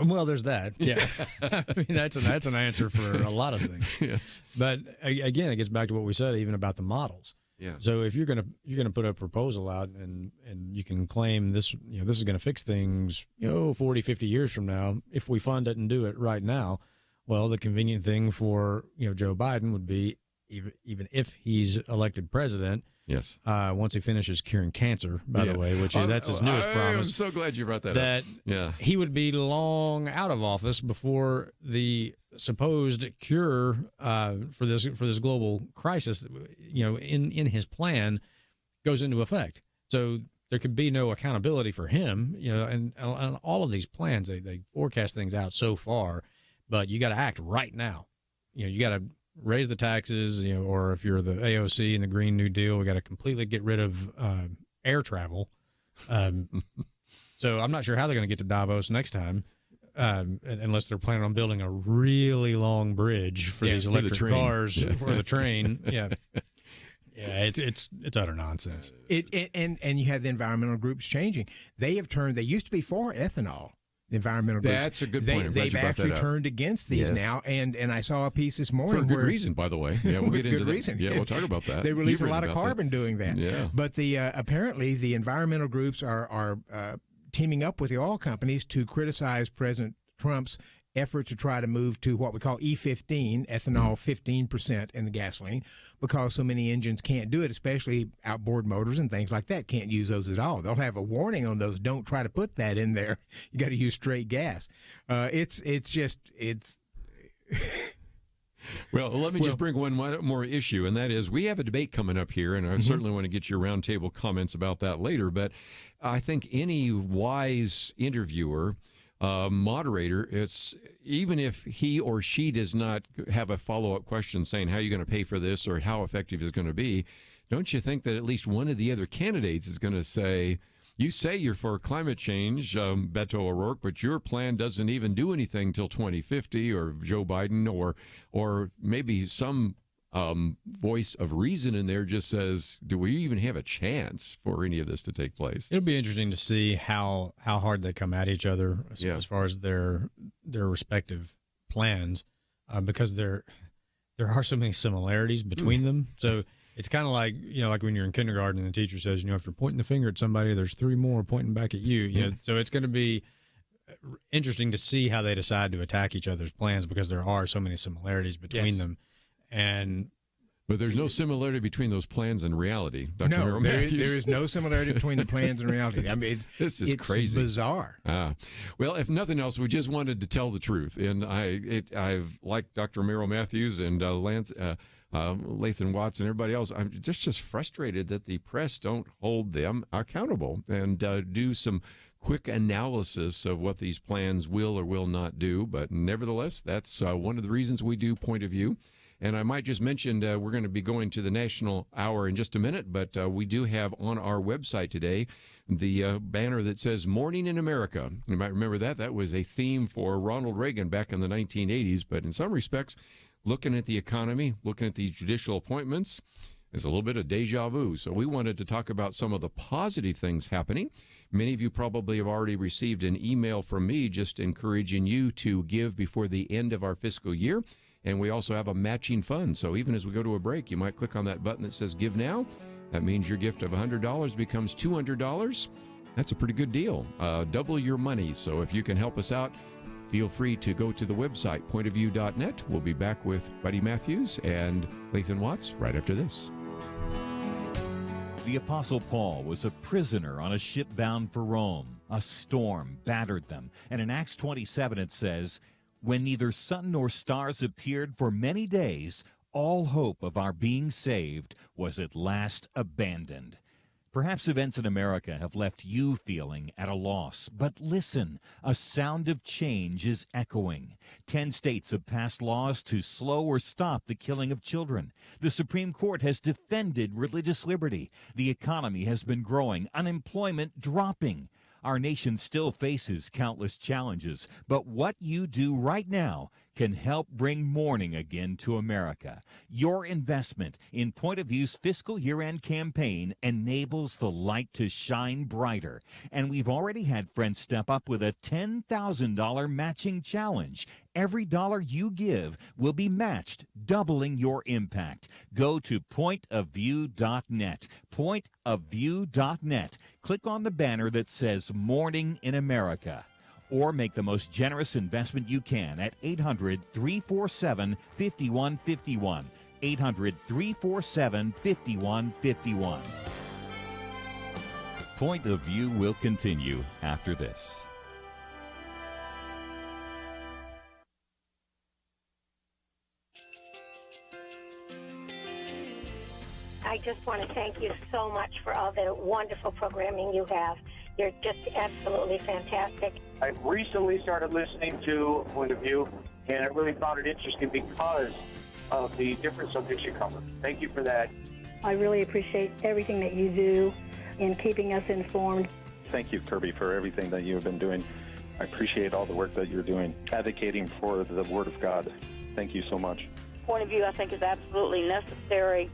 Well, there's that. Yeah, I mean that's an answer for a lot of things. Yes, but again, it gets back to what we said even about the models. Yeah. So if you're gonna put a proposal out and you can claim this is gonna fix things 40, 50 years from now, if we fund it and do it right now, well, the convenient thing for Joe Biden would be, even if he's elected president, Yes. Once he finishes curing cancer, by the way, which that's his newest promise. I'm so glad you brought that that up. Yeah. he would be long out of office before the supposed cure for this global crisis, in his plan, goes into effect. So there could be no accountability for him, and all of these plans, they forecast things out so far, but you got to act right now. You got to raise the taxes, or if you're the AOC and the Green New Deal, we got to completely get rid of air travel. So I'm not sure how they're going to get to Davos next time, unless they're planning on building a really long bridge for these electric cars for the train. Yeah. Yeah, it's utter nonsense. And you have the environmental groups changing. They used to be for ethanol. The environmental groups. That's a good point. They've actually turned against these now, and I saw a piece this morning for a good reason, by the way. Yeah, we'll get into that. Reason. Yeah, we'll talk about that. They release a lot of carbon doing that. Yeah. But apparently the environmental groups are teaming up with the oil companies to criticize President Trump's effort to try to move to what we call E15, ethanol 15% in the gasoline, because so many engines can't do it, especially outboard motors and things like that can't use those at all. They'll have a warning on those. Don't try to put that in there. You got to use straight gas. It's Well, let me just bring one more issue, and that is we have a debate coming up here, and I certainly want to get your roundtable comments about that later, but I think any wise interviewer, moderator, it's even if he or she does not have a follow-up question saying how are you going to pay for this or how effective it's going to be, don't you think that at least one of the other candidates is going to say, you say you're for climate change, Beto O'Rourke, but your plan doesn't even do anything till 2050, or Joe Biden, or maybe some voice of reason in there just says, do we even have a chance for any of this to take place? It'll be interesting to see how hard they come at each other as far as their respective plans, because there are so many similarities between them. So it's kind of like, like when you're in kindergarten and the teacher says, if you're pointing the finger at somebody, there's three more pointing back at you. So it's going to be interesting to see how they decide to attack each other's plans, because there are so many similarities between them. But there's no similarity between those plans and reality, Dr. No, Merrill there Matthews. is no similarity between the plans and reality. I mean, this is it's crazy. Bizarre. Well, if nothing else, we just wanted to tell the truth. And I've like Dr. Merrill Matthews and Lathan Watts and everybody else, I'm just frustrated that the press don't hold them accountable and do some quick analysis of what these plans will or will not do. But nevertheless, that's one of the reasons we do Point of View. And I might just mention we're going to be going to the National Hour in just a minute, but we do have on our website today the banner that says Morning in America. You might remember that. That was a theme for Ronald Reagan back in the 1980s. But in some respects, looking at the economy, looking at these judicial appointments, is a little bit of deja vu. So we wanted to talk about some of the positive things happening. Many of you probably have already received an email from me just encouraging you to give before the end of our fiscal year. And we also have a matching fund. So even as we go to a break, you might click on that button that says Give Now. That means your gift of $100 becomes $200. That's a pretty good deal. Double your money. So if you can help us out, feel free to go to the website, pointofview.net. We'll be back with Buddy Matthews and Lathan Watts right after this. The Apostle Paul was a prisoner on a ship bound for Rome. A storm battered them. And in Acts 27 it says, when neither sun nor stars appeared for many days, all hope of our being saved was at last abandoned. Perhaps events in America have left you feeling at a loss. But listen, a sound of change is echoing. 10 states have passed laws to slow or stop the killing of children. The Supreme Court has defended religious liberty. The economy has been growing, unemployment dropping. Our nation still faces countless challenges, but what you do right now can help bring morning again to America. Your investment in Point of View's fiscal year-end campaign enables the light to shine brighter. And we've already had friends step up with a $10,000 matching challenge. Every dollar you give will be matched, doubling your impact. Go to pointofview.net. Pointofview.net. Click on the banner that says Morning in America. Or make the most generous investment you can at 800-347-5151. 800-347-5151. Point of View will continue after this. I just want to thank you so much for all the wonderful programming you have. You're just absolutely fantastic. I recently started listening to Point of View, and I really found it interesting because of the different subjects you cover. Thank you for that. I really appreciate everything that you do in keeping us informed. Thank you, Kerby, for everything that you have been doing. I appreciate all the work that you're doing, advocating for the Word of God. Thank you so much. Point of View, I think, is absolutely necessary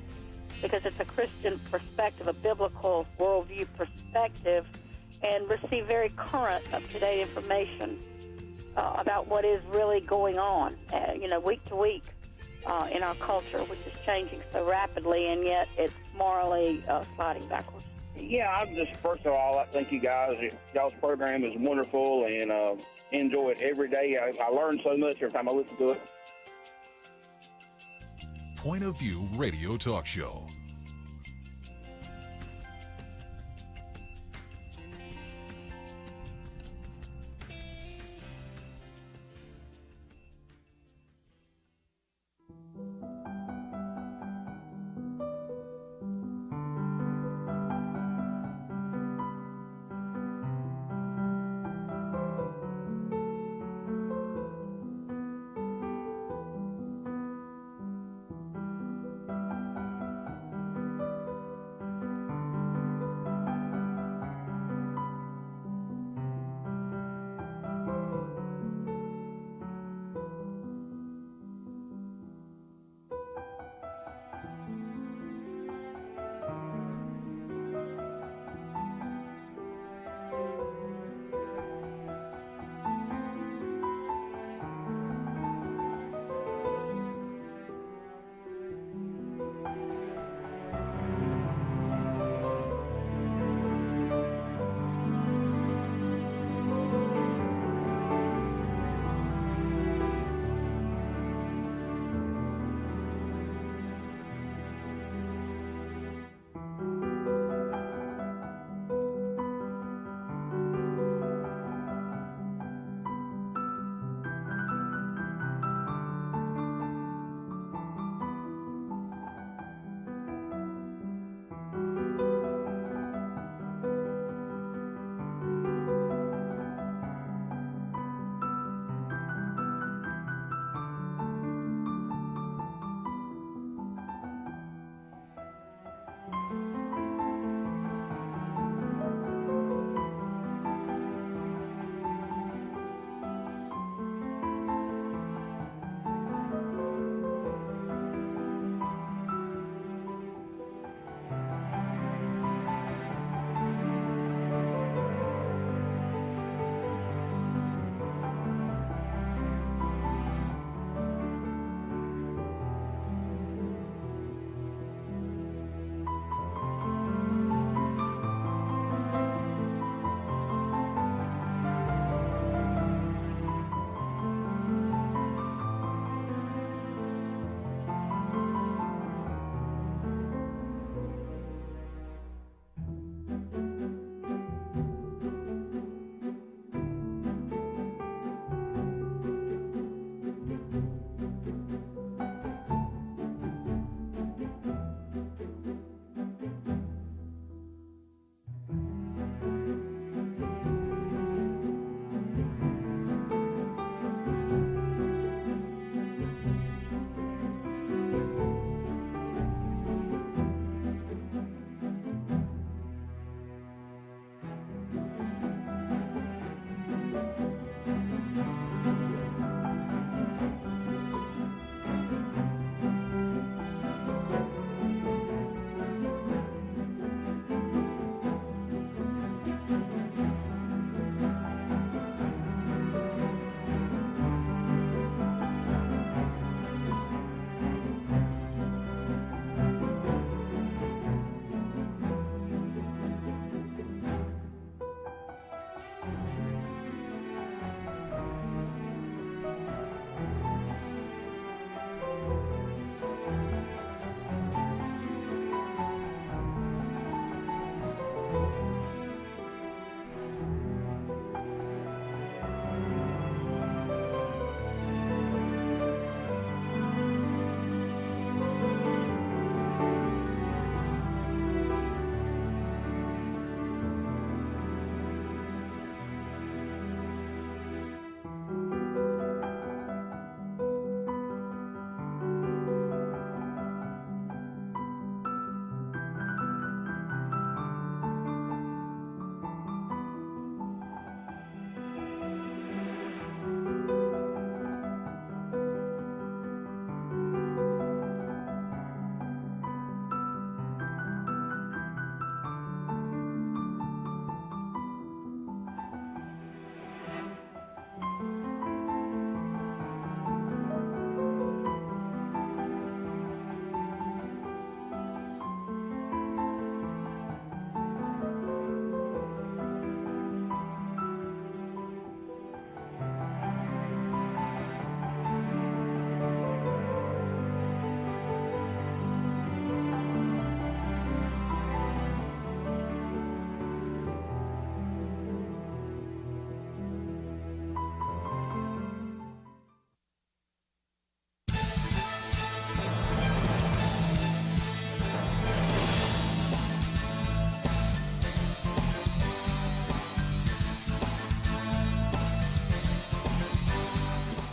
because it's a Christian perspective, a biblical worldview perspective, and receive very current, up-to-date information about what is really going on, week to week in our culture, which is changing so rapidly, and yet it's morally sliding backwards. Yeah, I'm just, first of all, I thank you guys. Y'all's program is wonderful, and enjoy it every day. I learn so much every time I listen to it. Point of View Radio Talk Show.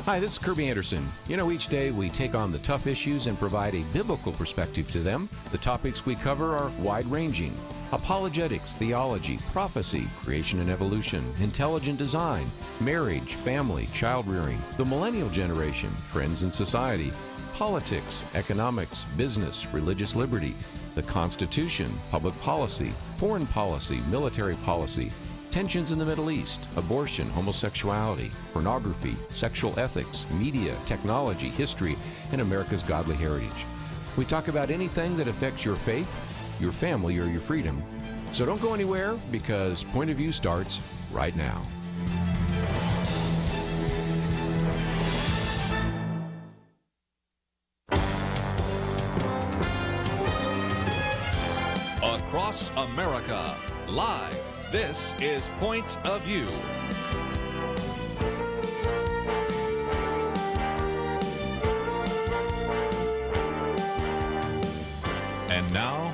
Hi, this is Kerby Anderson. You know, each day we take on the tough issues and provide a biblical perspective to them. The topics we cover are wide-ranging: apologetics, theology, prophecy, creation and evolution, intelligent design, marriage, family, child-rearing, the millennial generation, trends in society, politics, economics, business, religious liberty, the Constitution, public policy, foreign policy, military policy, tensions in the Middle East, abortion, homosexuality, pornography, sexual ethics, media, technology, history, and America's godly heritage. We talk about anything that affects your faith, your family, or your freedom. So don't go anywhere, because Point of View starts right now. Across America, live. This is Point of View. And now,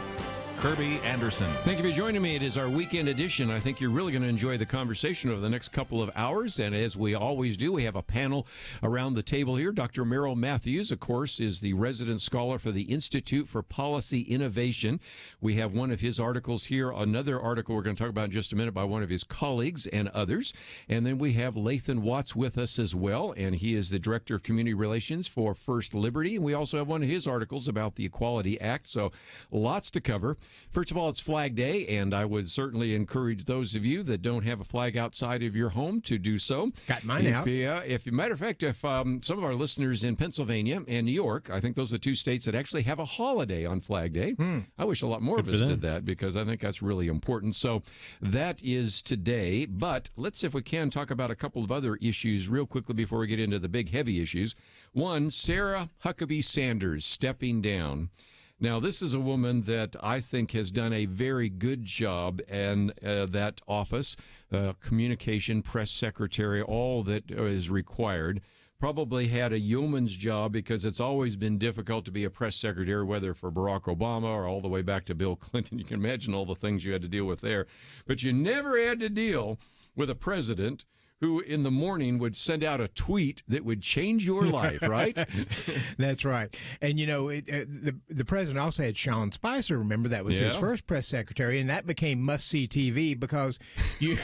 Kerby Anderson. Thank you for joining me. It is our weekend edition. I think you're really going to enjoy the conversation over the next couple of hours. And as we always do, we have a panel around the table here. Dr. Merrill Matthews, of course, is the resident scholar for the Institute for Policy Innovation. We have one of his articles here, another article we're going to talk about in just a minute by one of his colleagues and others. And then we have Lathan Watts with us as well, and he is the Director of Community Relations for First Liberty. And we also have one of his articles about the Equality Act. So lots to cover. First of all, it's Flag Day, and I would certainly encourage those of you that don't have a flag outside of your home to do so. Got mine out. Matter of fact, if some of our listeners in Pennsylvania and New York, I think those are the two states that actually have a holiday on Flag Day. I wish a lot more of us did that, because I think that's really important. So that is today, but let's, if we can, talk about a couple of other issues real quickly before we get into the big heavy issues. One, Sarah Huckabee Sanders stepping down. Now, this is a woman that I think has done a very good job in that office, communication, press secretary, all that is required. Probably had a yeoman's job, because it's always been difficult to be a press secretary, whether for Barack Obama or all the way back to Bill Clinton. You can imagine all the things you had to deal with there. But you never had to deal with a president who in the morning would send out a tweet that would change your life, right? That's right. And, you know, the president also had Sean Spicer, remember? That was his first press secretary, and that became must-see TV, because you...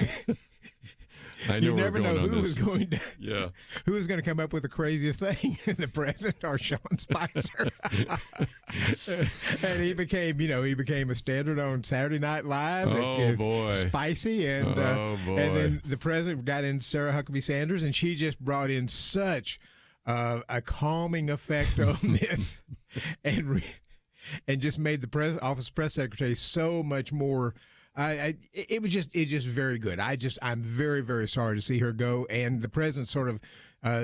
You never know who was going to come up with the craziest thing, the president or Sean Spicer. And he became a standard on Saturday Night Live. Oh, boy. Spicy. And then the president got in Sarah Huckabee Sanders, and she just brought in such a calming effect on this, and just made the office press secretary so much more. It was just very good. I'm very, very sorry to see her go, and the president sort of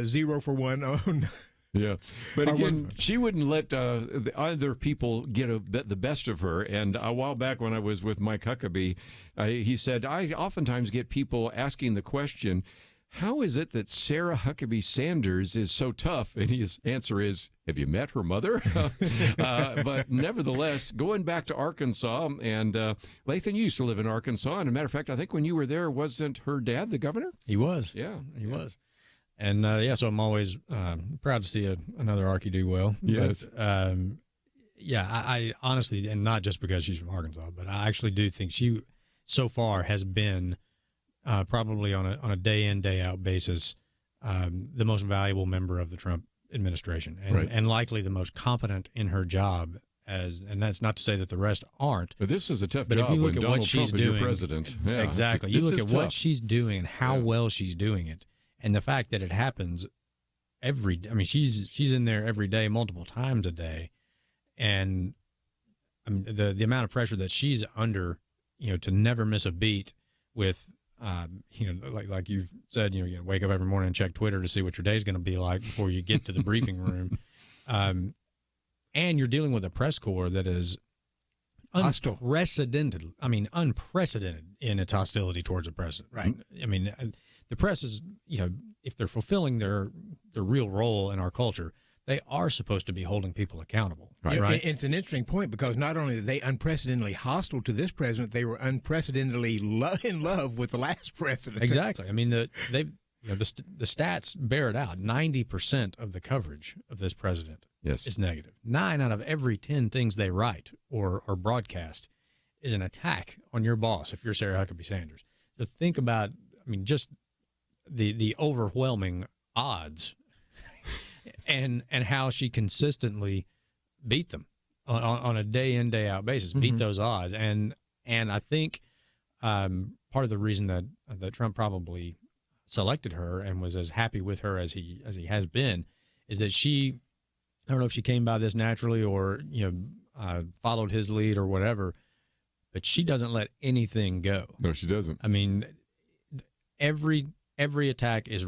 0 for 1 on. Yeah, but again, she wouldn't let the other people get the best of her. And a while back when I was with Mike Huckabee, he said, I oftentimes get people asking the question, how is it that Sarah Huckabee Sanders is so tough? And his answer is, have you met her mother? But nevertheless, going back to Arkansas, and Lathan, you used to live in Arkansas. And as a matter of fact, I think when you were there, wasn't her dad the governor? He was. Yeah. He was. And, so I'm always proud to see another Arkie do well. Yes. But, I honestly, and not just because she's from Arkansas, but I actually do think she, so far, has been probably on a day in, day out basis, the most valuable member of the Trump administration, and likely the most competent in her job. And that's not to say that the rest aren't. But this is a tough job. If you look at what she's doing, your president. Yeah, exactly. You look at what she's doing and how well she's doing it, and the fact that it happens she's in there every day, multiple times a day, and the amount of pressure that she's under, to never miss a beat with. Like you said, you wake up every morning and check Twitter to see what your day's going to be like before you get to the briefing room. And you're dealing with a press corps that is unprecedented. Unprecedented in its hostility towards the president. Right. The press is, if they're fulfilling their real role in our culture, they are supposed to be holding people accountable. Right. It's an interesting point, because not only are they unprecedentedly hostile to this president, they were unprecedentedly in love with the last president. Exactly. the stats bear it out. 90% of the coverage of this president is negative. 9 out of every 10 things they write or broadcast is an attack on your boss if you're Sarah Huckabee Sanders. So think about, just the overwhelming odds and how she consistently beat them on a day in, day out basis, beat those odds. And I think part of the reason that Trump probably selected her and was as happy with her as he has been is that I don't know if she came by this naturally or followed his lead or whatever, but she doesn't let anything go. No, she doesn't. Every attack is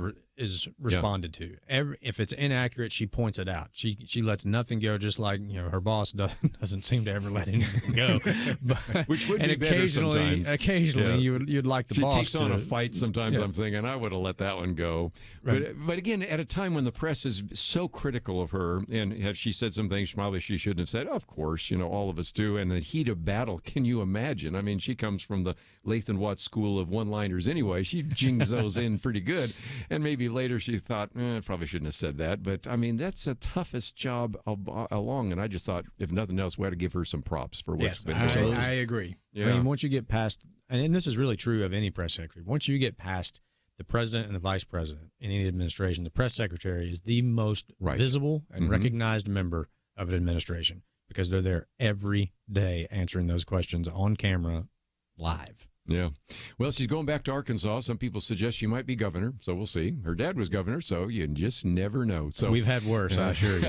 responded to. If it's inaccurate, she points it out. She lets nothing go, just like her boss doesn't seem to ever let anything go. But, which would be better sometimes. Occasionally, you'd like the boss to. She takes on a fight sometimes. I'm thinking I would have let that one go. Right. But again, at a time when the press is so critical of her, and have she said some things probably she shouldn't have said? Of course, all of us do. And the heat of battle, can you imagine? She comes from the Lathan Watts school of one-liners anyway. She jings those in pretty good. And maybe later she thought, probably shouldn't have said that. But, that's the toughest job along. And I just thought, if nothing else, we had to give her some props for what's been going on. I agree. Yeah. Once you get past, and this is really true of any press secretary, once you get past the president and the vice president in any administration, the press secretary is the most visible and recognized member of an administration because they're there every day answering those questions on camera live. Yeah. Well, she's going back to Arkansas. Some people suggest she might be governor, so we'll see. Her dad was governor, so you just never know. So we've had worse, I assure you.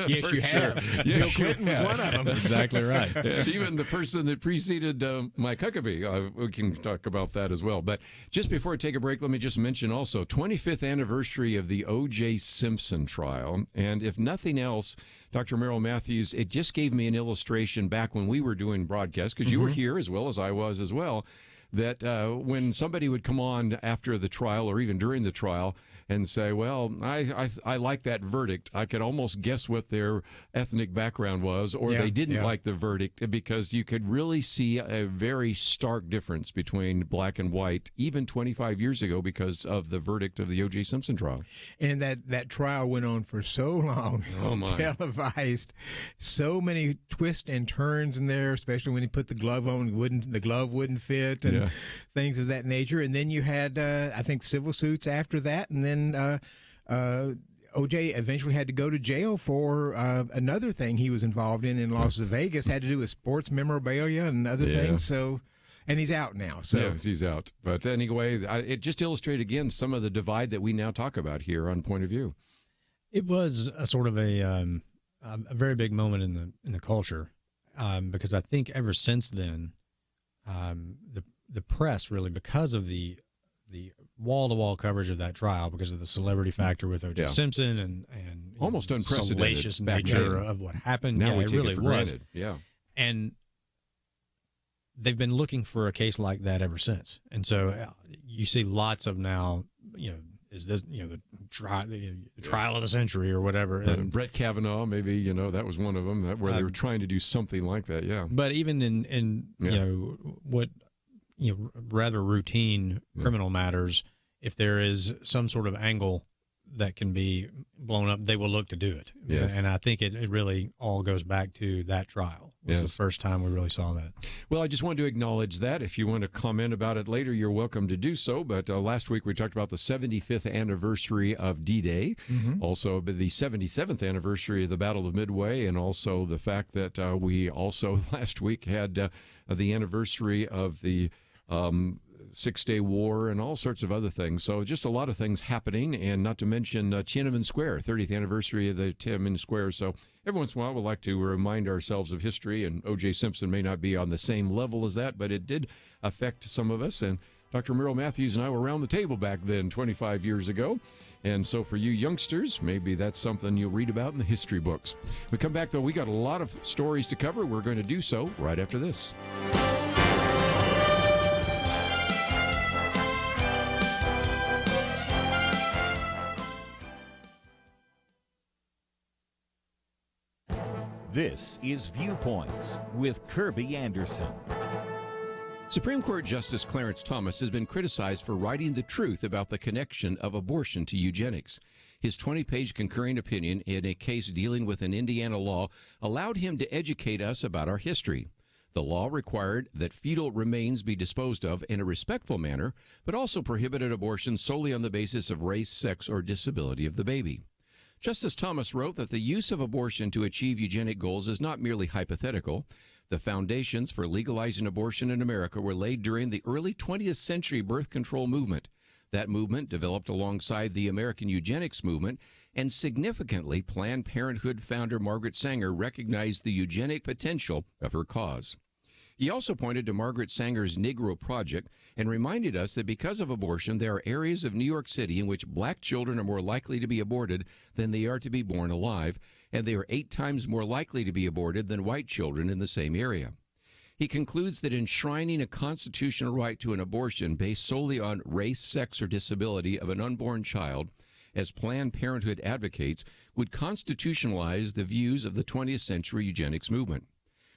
Yes, you have. Yes, Bill Clinton was one of them. Exactly right. And even the person that preceded Mike Huckabee, we can talk about that as well. But just before I take a break, let me just mention also 25th anniversary of the O.J. Simpson trial. And if nothing else, Dr. Merrill Matthews, it just gave me an illustration back when we were doing broadcasts, because you were here as well as I was as well, that when somebody would come on after the trial or even during the trial and say, well, I like that verdict, I could almost guess what their ethnic background was, or they didn't like the verdict, because you could really see a very stark difference between black and white, even 25 years ago, because of the verdict of the O.J. Simpson trial. And that trial went on for so long, televised, so many twists and turns in there, especially when he put the glove on, the glove wouldn't fit, and things of that nature. And then you had, I think, civil suits after that, and then O.J. eventually had to go to jail for another thing he was involved in Las Vegas, had to do with sports memorabilia and other things. So, and he's out now. So yes, he's out. But anyway, it just illustrated again some of the divide that we now talk about here on Point of View. It was a sort of a very big moment in the culture, because I think ever since then, the press really, because of the wall-to-wall coverage of that trial, because of the celebrity factor with O.J. Simpson and almost unprecedented salacious nature of what happened. Now we it take really it for was. granted. Yeah, and they've been looking for a case like that ever since. And so you see lots of now, is this the trial of the century or whatever? And Brett Kavanaugh, maybe that was one of them where they were trying to do something like that. Yeah, but even in what. Rather routine criminal matters, if there is some sort of angle that can be blown up, they will look to do it. Yes. And I think it really all goes back to that trial. It was the first time we really saw that. Well, I just wanted to acknowledge that. If you want to comment about it later, you're welcome to do so. But last week we talked about the 75th anniversary of D-Day, also the 77th anniversary of the Battle of Midway, and also the fact that we also last week had the anniversary of the Six-Day War and all sorts of other things. So just a lot of things happening, and not to mention Tiananmen Square, 30th anniversary of the Tiananmen Square. So every once in a while, we like to remind ourselves of history, and O.J. Simpson may not be on the same level as that, but it did affect some of us. And Dr. Merrill Matthews and I were around the table back then 25 years ago. And so for you youngsters, maybe that's something you'll read about in the history books. We come back, though, we got a lot of stories to cover. We're going to do so right after this. This is Viewpoints with Kerby Anderson. Supreme Court Justice Clarence Thomas has been criticized for writing the truth about the connection of abortion to eugenics. His 20-page concurring opinion in a case dealing with an Indiana law allowed him to educate us about our history. The law required that fetal remains be disposed of in a respectful manner, but also prohibited abortion solely on the basis of race, sex, or disability of the baby. Justice Thomas wrote that the use of abortion to achieve eugenic goals is not merely hypothetical. The foundations for legalizing abortion in America were laid during the early 20th century birth control movement. That movement developed alongside the American eugenics movement, and significantly, Planned Parenthood founder Margaret Sanger recognized the eugenic potential of her cause. He also pointed to Margaret Sanger's Negro Project and reminded us that because of abortion, there are areas of New York City in which black children are more likely to be aborted than they are to be born alive, and they are 8 times more likely to be aborted than white children in the same area. He concludes that enshrining a constitutional right to an abortion based solely on race, sex, or disability of an unborn child, as Planned Parenthood advocates, would constitutionalize the views of the 20th century eugenics movement.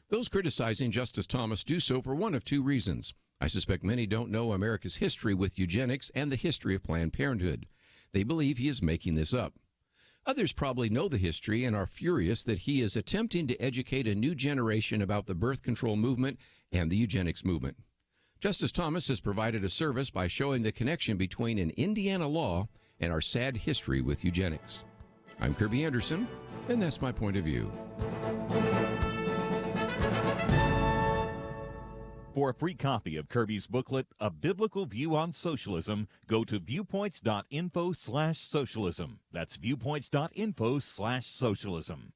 Those criticizing Justice Thomas do so for one of 2 reasons. I suspect many don't know America's history with eugenics and the history of Planned Parenthood. They believe he is making this up. Others probably know the history and are furious that he is attempting to educate a new generation about the birth control movement and the eugenics movement. Justice Thomas has provided a service by showing the connection between an Indiana law and our sad history with eugenics. I'm Kerby Anderson, and that's my point of view. For a free copy of Kerby's booklet, A Biblical View on Socialism, go to viewpoints.info/socialism. That's viewpoints.info/socialism.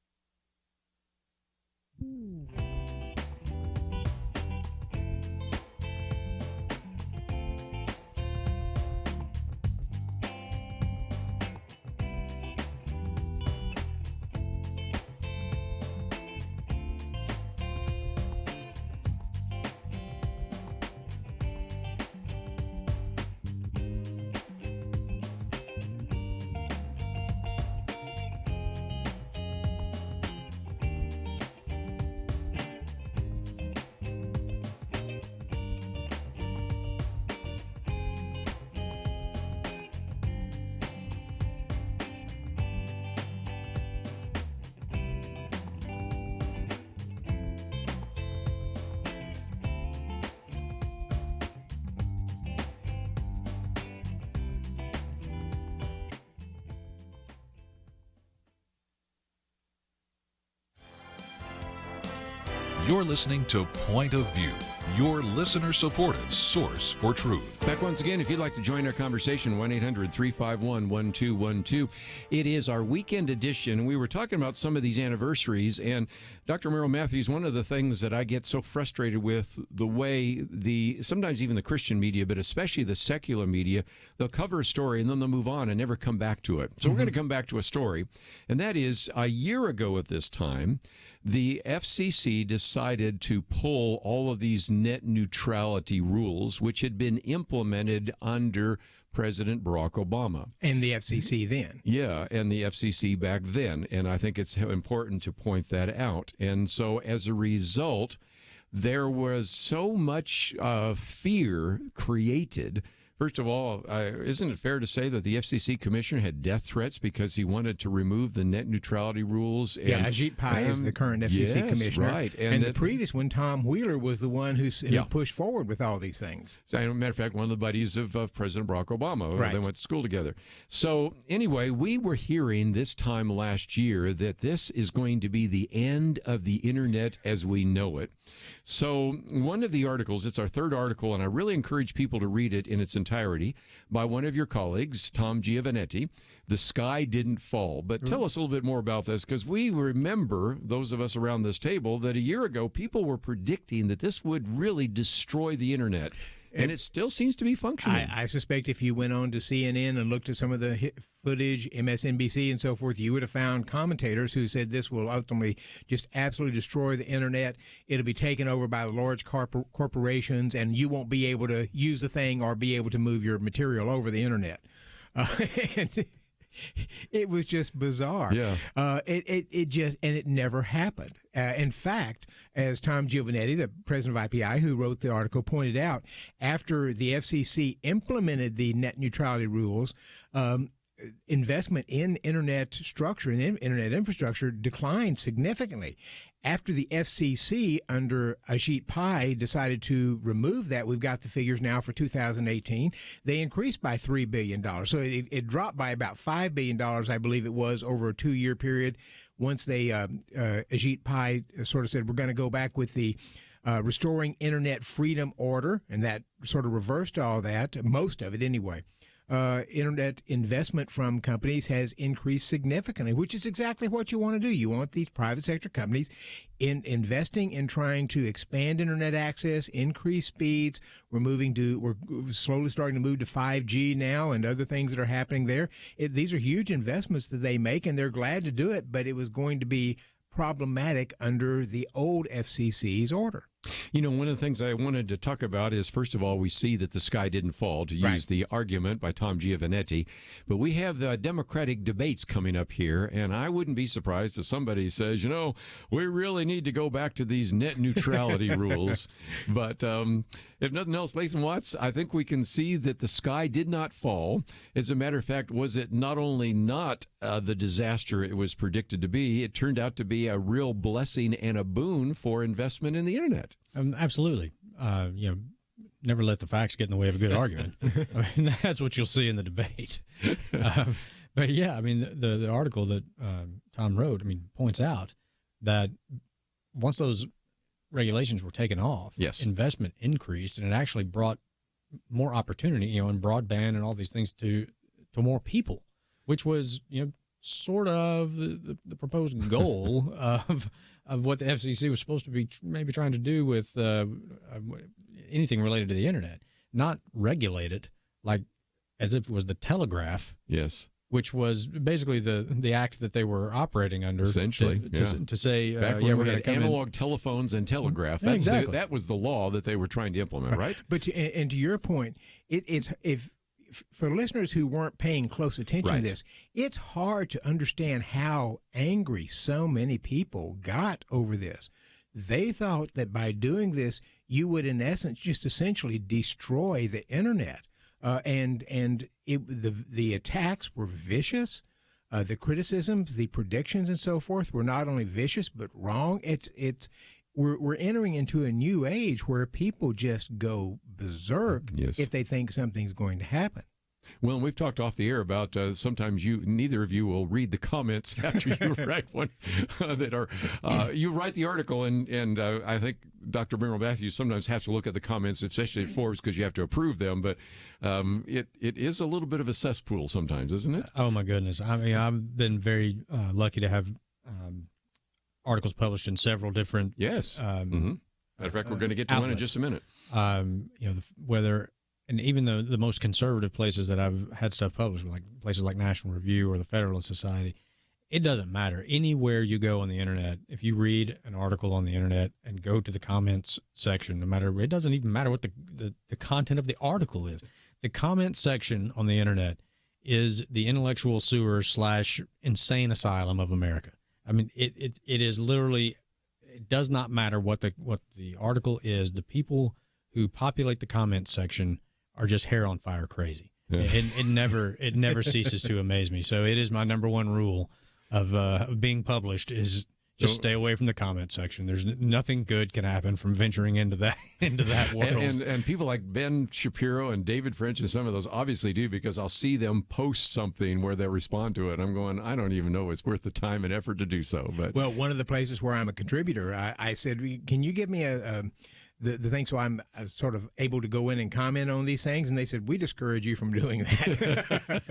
You're listening to Point of View, your listener-supported source for truth. Back once again, if you'd like to join our conversation, 1-800-351-1212. It is our weekend edition. We were talking about some of these anniversaries, and Dr. Merrill Matthews, one of the things that I get so frustrated with the way sometimes even the Christian media, but especially the secular media, they'll cover a story and then they'll move on and never come back to it. So we're going to come back to a story, and that is a year ago at this time, the FCC decided to pull all of these net neutrality rules, which had been implemented under President Barack Obama. And the FCC then. Yeah, and the FCC back then. And I think it's important to point that out. And so as a result, there was so much fear created. First of all, isn't it fair to say that the FCC commissioner had death threats because he wanted to remove the net neutrality rules? And, Ajit Pai is the current FCC commissioner. Right. And the previous one, Tom Wheeler, was the one who pushed forward with all these things. So, as a matter of fact, one of the buddies of President Barack Obama. Right. They went to school together. So anyway, we were hearing this time last year that this is going to be the end of the Internet as we know it. So one of the articles, it's our third article, and I really encourage people to read it in its entirety, by one of your colleagues, Tom Giovanetti, The Sky Didn't Fall. But tell us a little bit more about this, because we remember, those of us around this table, that a year ago people were predicting that this would really destroy the Internet. And it still seems to be functioning. I suspect if you went on to CNN and looked at some of the footage, MSNBC and so forth, you would have found commentators who said this will ultimately just absolutely destroy the Internet. It'll be taken over by the large corporations, and you won't be able to use the thing or be able to move your material over the Internet. It was just bizarre. Yeah. It never happened. In fact, as Tom Giovannetti, the president of IPI, who wrote the article, pointed out, after the FCC implemented the net neutrality rules, investment in internet structure and internet infrastructure declined significantly. After the FCC under Ajit Pai decided to remove that, we've got the figures now for 2018. They increased by $3 billion. So it dropped by about $5 billion, I believe it was, over a 2-year period. Once they, Ajit Pai sort of said, we're going to go back with the Restoring Internet Freedom Order, and that sort of reversed all that, most of it anyway. Internet investment from companies has increased significantly, which is exactly what you want to do. You want these private sector companies investing in trying to expand internet access, increase speeds. We're slowly starting to move to 5G now and other things that are happening there. These are huge investments that they make, and they're glad to do it, but it was going to be problematic under the old FCC's order. You know, one of the things I wanted to talk about is, first of all, we see that the sky didn't fall, to use the argument by Tom Giovannetti. But we have the Democratic debates coming up here, and I wouldn't be surprised if somebody says, you know, we really need to go back to these net neutrality rules. But if nothing else, Lathan Watts, I think we can see that the sky did not fall. As a matter of fact, was it not only not the disaster it was predicted to be, it turned out to be a real blessing and a boon for investment in the internet. Absolutely. Never let the facts get in the way of a good argument. I mean, that's what you'll see in the debate. But yeah, I mean, the article that Tom wrote, points out that once those regulations were taken off, investment increased, and it actually brought more opportunity, in broadband and all these things to more people, which was, sort of the proposed goal of what the FCC was supposed to be maybe trying to do with anything related to the internet, not regulate it like as if it was the telegraph. Yes. Which was basically the act that they were operating under, essentially, to say, back when we had analog telephones and telegraph. That's exactly. That was the law that they were trying to implement, right? But and to your point, it's for listeners who weren't paying close attention to this, it's hard to understand how angry so many people got over this. They thought that by doing this, you would, in essence, just essentially destroy the internet. The attacks were vicious. The criticisms, the predictions, and so forth were not only vicious but wrong. We're entering into a new age where people just go berserk if they think something's going to happen. Well, we've talked off the air about sometimes neither of you will read the comments after you write one that are you write the article, and I think Dr. Merrill Matthews sometimes has to look at the comments, especially at Forbes, because you have to approve them. But it is a little bit of a cesspool sometimes, isn't it? Oh my goodness! I mean, I've been very lucky to have articles published in several different. Yes. Matter of fact, we're going to get to outlets. one in just a minute. And even the most conservative places that I've had stuff published, like places like National Review or the Federalist Society, it doesn't matter. Anywhere you go on the internet, if you read an article on the internet and go to the comments section, it doesn't even matter what the content of the article is. The comment section on the internet is the intellectual sewer / insane asylum of America. I mean, it is literally, it does not matter what the article is. The people who populate the comment section are just hair on fire crazy. Yeah. It never ceases to amaze me. So it is my number one rule of being published is just stay away from the comment section. There's nothing good can happen from venturing into that world. And people like Ben Shapiro and David French and some of those obviously do, because I'll see them post something where they respond to it. I'm going, I don't even know it's worth the time and effort to do so. But well, one of the places where I'm a contributor, I said, can you give me the thing so I'm sort of able to go in and comment on these things? And they said, we discourage you from doing that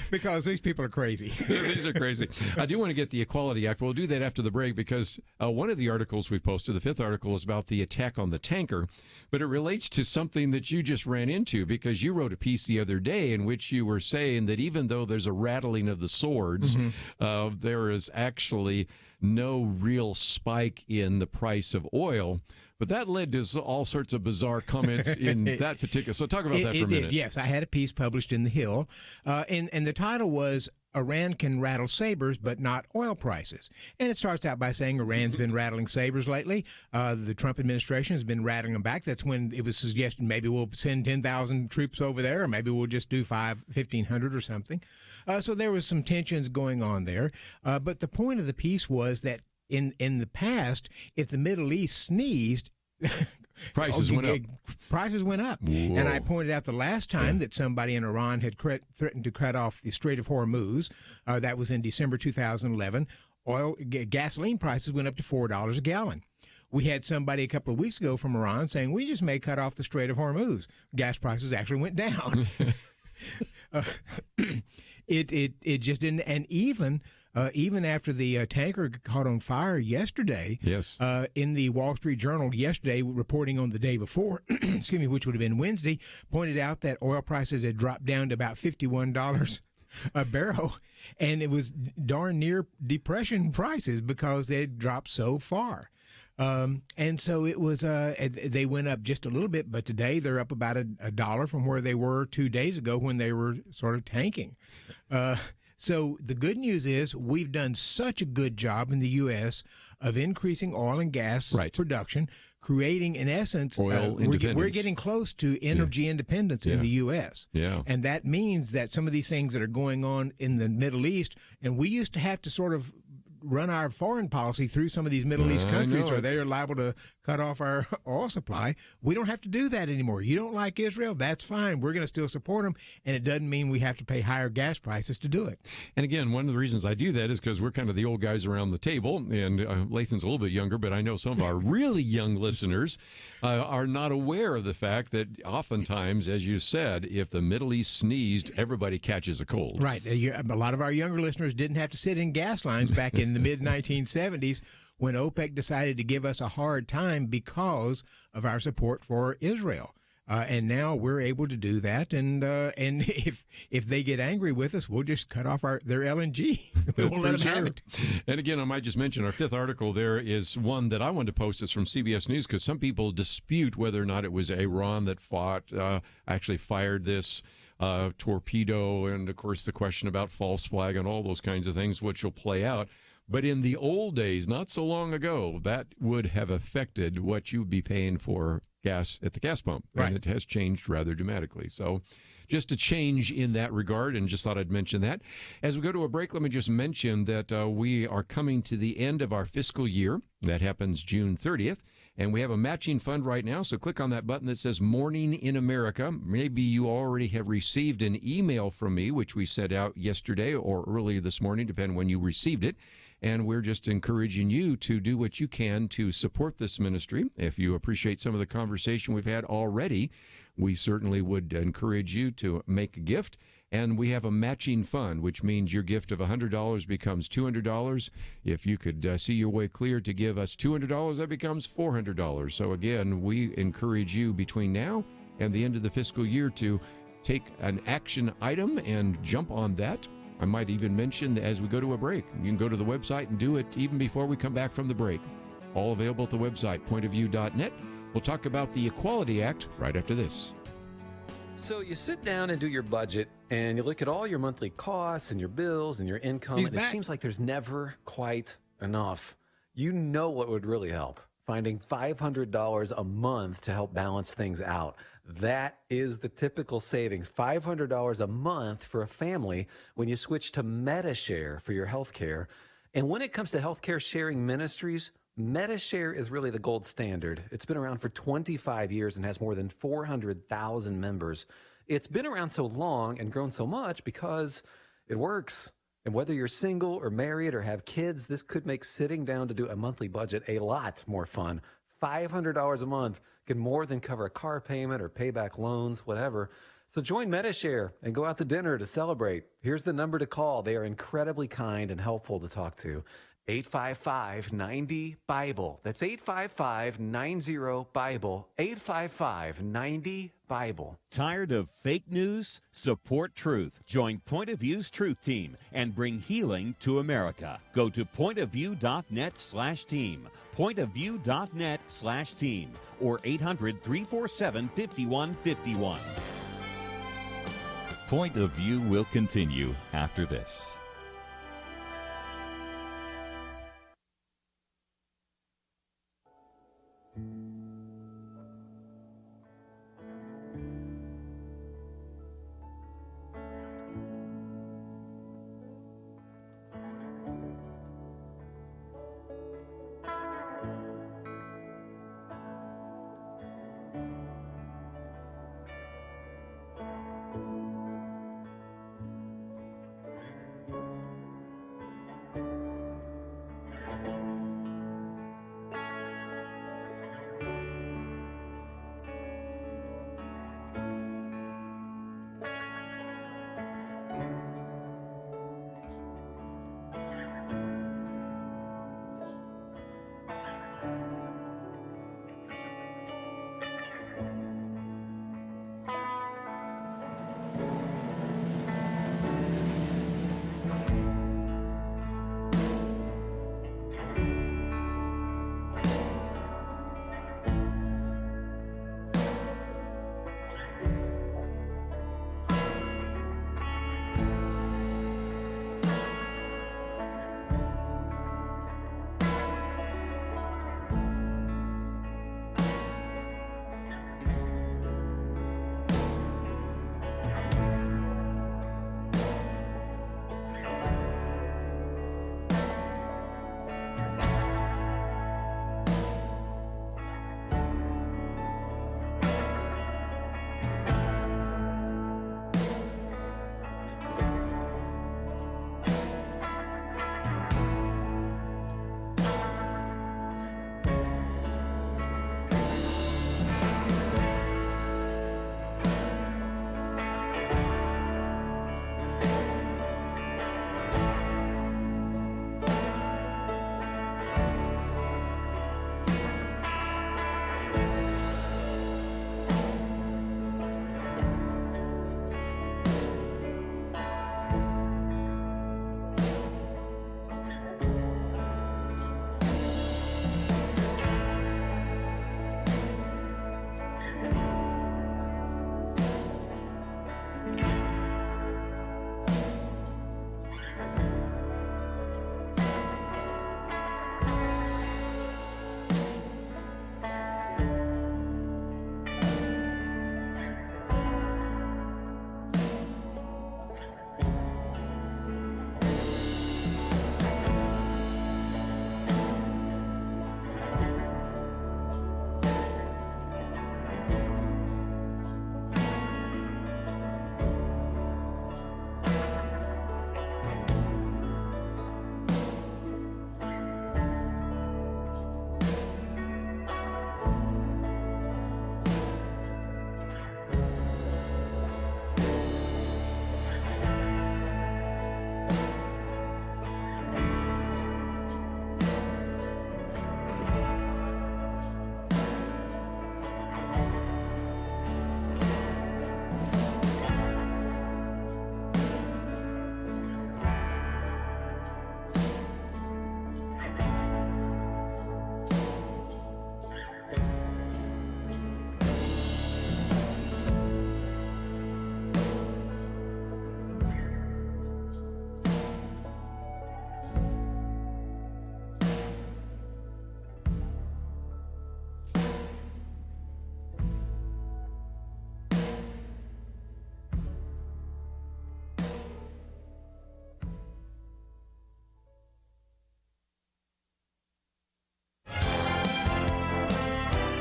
because these people are crazy. These are crazy. I do want to get the Equality Act. We'll do that after the break, because one of the articles we posted, the 5th article, is about the attack on the tanker, but it relates to something that you just ran into, because you wrote a piece the other day in which you were saying that even though there's a rattling of the swords, there is actually no real spike in the price of oil. But that led to all sorts of bizarre comments in that particular. So talk about that for a minute. Yes, I had a piece published in The Hill, and the title was Iran can rattle sabers, but not oil prices. And it starts out by saying Iran's been rattling sabers lately. The Trump administration has been rattling them back. That's when it was suggested maybe we'll send 10,000 troops over there, or maybe we'll just do 1,500 or something. So there was some tensions going on there. But the point of the piece was that in the past, if the Middle East sneezed, prices went up. Prices went up. Whoa. And I pointed out the last time that somebody in Iran had threatened to cut off the Strait of Hormuz. That was in December 2011. Gasoline prices went up to $4 a gallon. We had somebody a couple of weeks ago from Iran saying we just may cut off the Strait of Hormuz. Gas prices actually went down. It just didn't. And even after the tanker caught on fire yesterday, yes, in the Wall Street Journal yesterday, reporting on the day before, excuse me, which would have been Wednesday, pointed out that oil prices had dropped down to about $51 a barrel, and it was darn near depression prices because they had dropped so far. And so it was, they went up just a little bit, but today they're up about $1 from where they were 2 days ago when they were sort of tanking. So the good news is we've done such a good job in the U.S. of increasing oil and gas production, creating, in essence, we're getting close to energy independence in the U.S. Yeah. And that means that some of these things that are going on in the Middle East, and we used to have to sort of run our foreign policy through some of these Middle East countries or they are liable to cut off our oil supply. We don't have to do that anymore. You don't like Israel? That's fine. We're going to still support them, and it doesn't mean we have to pay higher gas prices to do it. And again, one of the reasons I do that is because we're kind of the old guys around the table, and Lathan's a little bit younger, but I know some of our really young listeners are not aware of the fact that oftentimes, as you said, if the Middle East sneezed, everybody catches a cold. Right. A lot of our younger listeners didn't have to sit in gas lines back in the mid-1970s when OPEC decided to give us a hard time because of our support for Israel. And now we're able to do that, and if they get angry with us, we'll just cut off their LNG. We won't let them have it. And again, I might just mention our fifth article there is one that I wanted to post. It's from CBS News because some people dispute whether or not it was Iran that actually fired this torpedo, and of course the question about false flag and all those kinds of things, which will play out. But in the old days, not so long ago, that would have affected what you would be paying for gas at the gas pump. Right. And it has changed rather dramatically. So just a change in that regard, and just thought I'd mention that. As we go to a break, let me just mention that we are coming to the end of our fiscal year. That happens June 30th. And we have a matching fund right now, so click on that button that says Morning in America. Maybe you already have received an email from me, which we sent out yesterday or earlier this morning, depending when you received it. And we're just encouraging you to do what you can to support this ministry. If you appreciate some of the conversation we've had already, we certainly would encourage you to make a gift. And we have a matching fund, which means your gift of $100 becomes $200. If you could see your way clear to give us $200, that becomes $400. So again, we encourage you between now and the end of the fiscal year to take an action item and jump on that. I might even mention that as we go to a break, you can go to the website and do it even before we come back from the break. All available at the website, pointofview.net. We'll talk about the Equality Act right after this. So you sit down and do your budget, and you look at all your monthly costs and your bills and your income, and it seems like there's never quite enough. You know what would really help? Finding $500 a month to help balance things out. That is the typical savings, $500 a month for a family when you switch to MediShare for your health care. And when it comes to healthcare sharing ministries, MediShare is really the gold standard. It's been around for 25 years and has more than 400,000 members. It's been around so long and grown so much because it works. And whether you're single or married or have kids, this could make sitting down to do a monthly budget a lot more fun. $500 a month can more than cover a car payment or pay back loans, whatever. So join MediShare and go out to dinner to celebrate. Here's the number to call. They are incredibly kind and helpful to talk to. 855-90-BIBLE. That's 855-90-BIBLE. 855-90-BIBLE. Tired of fake news? Support truth. Join Point of View's Truth Team and bring healing to America. Go to pointofview.net/team. pointofview.net/team or 800-347-5151. Point of View will continue after this.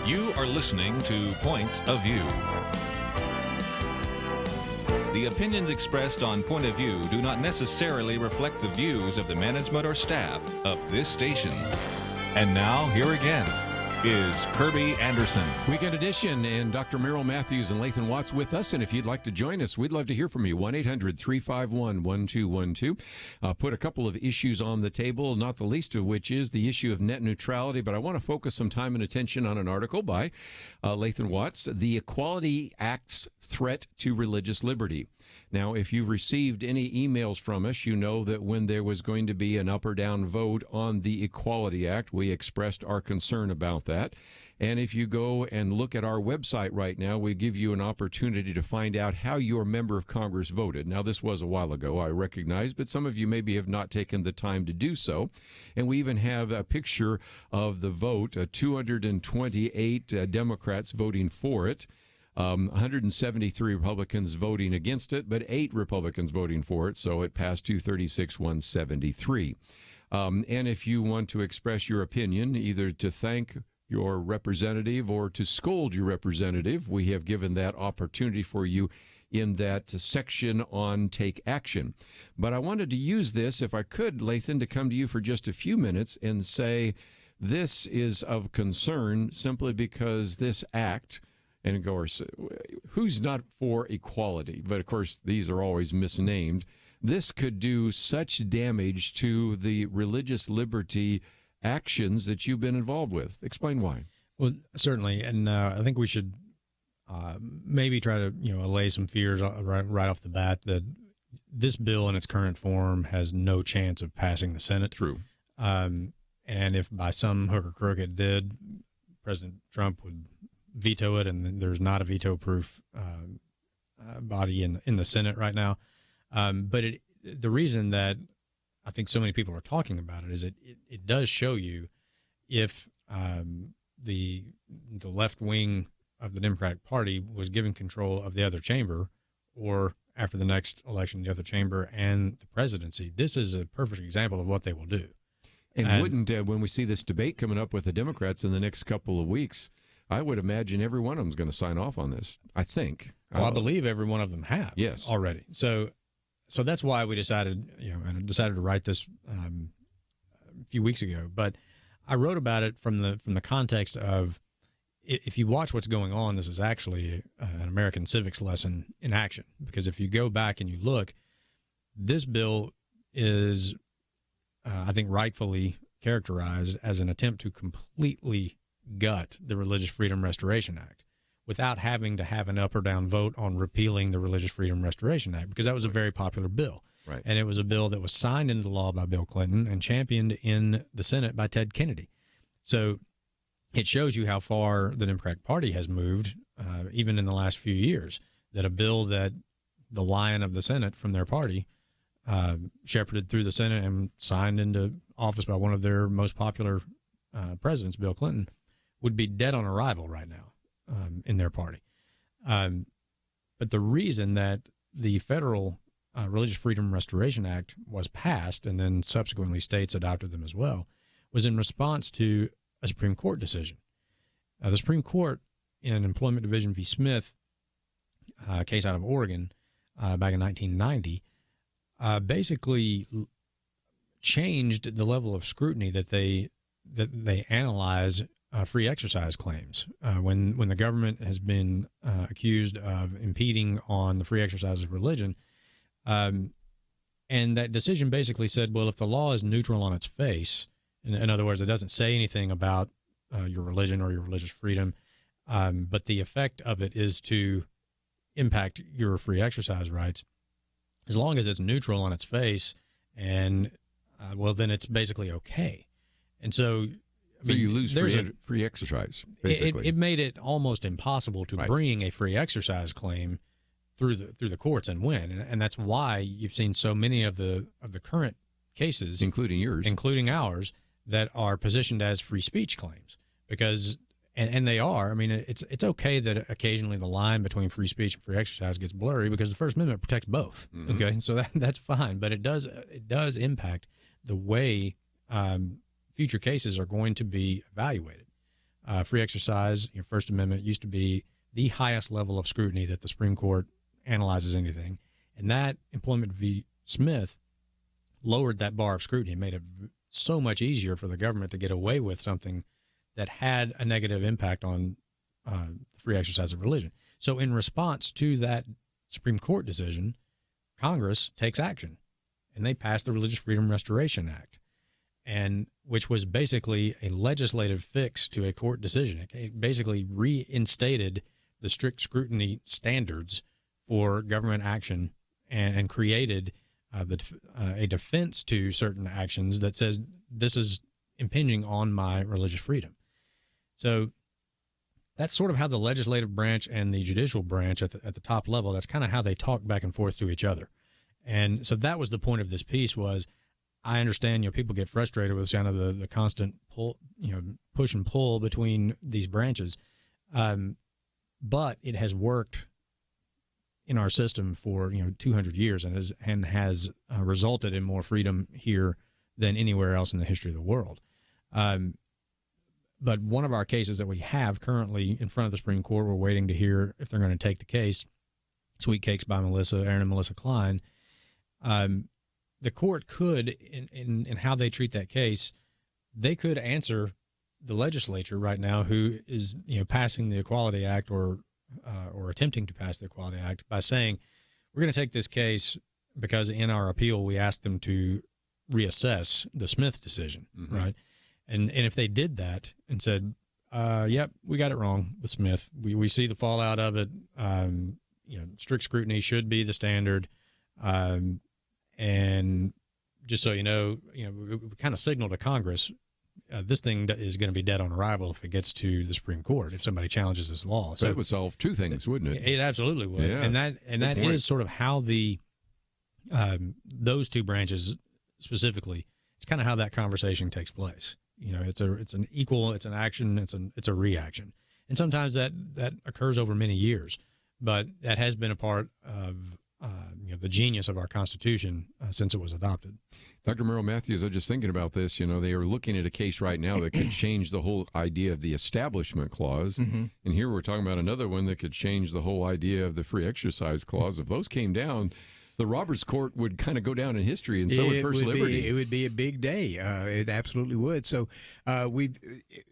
You are listening to Point of View. The opinions expressed on Point of View do not necessarily reflect the views of the management or staff of this station. And now, here again is Kerby Anderson. Weekend edition, and Dr. Merrill Matthews and Lathan Watts with us. And if you'd like to join us, we'd love to hear from you. 1-800-351-1212. Put a couple of issues on the table, not the least of which is the issue of net neutrality. But I want to focus some time and attention on an article by Lathan Watts, The Equality Act's Threat to Religious Liberty. Now, if you've received any emails from us, you know that when there was going to be an up or down vote on the Equality Act, we expressed our concern about that. And if you go and look at our website right now, we give you an opportunity to find out how your member of Congress voted. Now, this was a while ago, I recognize, but some of you maybe have not taken the time to do so. And we even have a picture of the vote, 228 Democrats voting for it. 173 Republicans voting against it, but 8 Republicans voting for it, so it passed 236-173. And if you want to express your opinion, either to thank your representative or to scold your representative, we have given that opportunity for you in that section on Take Action. But I wanted to use this, if I could, Lathan, to come to you for just a few minutes and say this is of concern simply because this act, and of course, who's not for equality? But of course, these are always misnamed. This could do such damage to the religious liberty actions that you've been involved with. Explain why. Well, certainly, and I think we should maybe try to allay some fears right off the bat that this bill in its current form has no chance of passing the Senate. True. And if by some hook or crook it did, President Trump would veto it, and there's not a veto-proof body in the Senate right now. But the reason that I think so many people are talking about it is it does show you if the left wing of the Democratic Party was given control of the other chamber, or after the next election, the other chamber and the presidency. This is a perfect example of what they will do. And wouldn't, when we see this debate coming up with the Democrats in the next couple of weeks, I would imagine every one of them is going to sign off on this, I think. Well, I believe every one of them have. Yes. Already. So that's why we decided to write this a few weeks ago. But I wrote about it from the context of, if you watch what's going on, this is actually an American civics lesson in action. Because if you go back and you look, this bill is, I think, rightfully characterized as an attempt to completely gut the Religious Freedom Restoration Act without having to have an up or down vote on repealing the Religious Freedom Restoration Act, because that was a very popular bill. Right. And it was a bill that was signed into law by Bill Clinton and championed in the Senate by Ted Kennedy. So it shows you how far the Democratic Party has moved, even in the last few years, that a bill that the lion of the Senate from their party shepherded through the Senate and signed into office by one of their most popular presidents, Bill Clinton, would be dead on arrival right now in their party. But the reason that the federal Religious Freedom Restoration Act was passed, and then subsequently states adopted them as well, was in response to a Supreme Court decision. The Supreme Court in Employment Division v. Smith, a case out of Oregon back in 1990, basically changed the level of scrutiny that they analyze free exercise claims. When the government has been accused of impeding on the free exercise of religion, and that decision basically said, well, if the law is neutral on its face, in other words, it doesn't say anything about your religion or your religious freedom, but the effect of it is to impact your free exercise rights, as long as it's neutral on its face, and well, then it's basically okay. And so, you lose free exercise, basically. It made it almost impossible to bring a free exercise claim through the courts and win, and that's why you've seen so many of the current cases, including ours, that are positioned as free speech claims, because and they are. I mean, it's okay that occasionally the line between free speech and free exercise gets blurry, because the First Amendment protects both. Mm-hmm. Okay, so that's fine, but it does impact the way future cases are going to be evaluated. Free exercise, First Amendment used to be the highest level of scrutiny that the Supreme Court analyzes anything, and that Employment v. Smith lowered that bar of scrutiny and made it so much easier for the government to get away with something that had a negative impact on free exercise of religion. So in response to that Supreme Court decision, Congress takes action, and they passed the Religious Freedom Restoration Act, and which was basically a legislative fix to a court decision. It basically reinstated the strict scrutiny standards for government action and created a defense to certain actions that says this is impinging on my religious freedom. So that's sort of how the legislative branch and the judicial branch at the top level, that's kind of how they talk back and forth to each other. And so that was the point of this piece was, I understand, people get frustrated with kind of the constant pull, push and pull between these branches. But it has worked in our system for 200 years and has resulted in more freedom here than anywhere else in the history of the world. But one of our cases that we have currently in front of the Supreme Court, we're waiting to hear if they're going to take the case, Sweet Cakes by Aaron and Melissa Klein. The court could, in how they treat that case, they could answer the legislature right now, who is passing the Equality Act or attempting to pass the Equality Act, by saying, we're going to take this case because in our appeal we asked them to reassess the Smith decision, right? And if they did that and said, yep, we got it wrong with Smith, we see the fallout of it, strict scrutiny should be the standard, and just so you know, we kind of signal to Congress, this thing is going to be dead on arrival if it gets to the Supreme Court, if somebody challenges this law. So that would solve two things, wouldn't it? It absolutely would. Yes. And that is sort of how the those two branches specifically, it's kind of how that conversation takes place. It's an action, it's a reaction. And sometimes that occurs over many years, but that has been a part of the genius of our Constitution since it was adopted. Dr. Merrill Matthews, I was just thinking about this. They are looking at a case right now that could change the whole idea of the Establishment Clause. And here we're talking about another one that could change the whole idea of the Free Exercise Clause. If those came down, the Roberts Court would kind of go down in history, and so would First Liberty. It would be a big day. It absolutely would. So I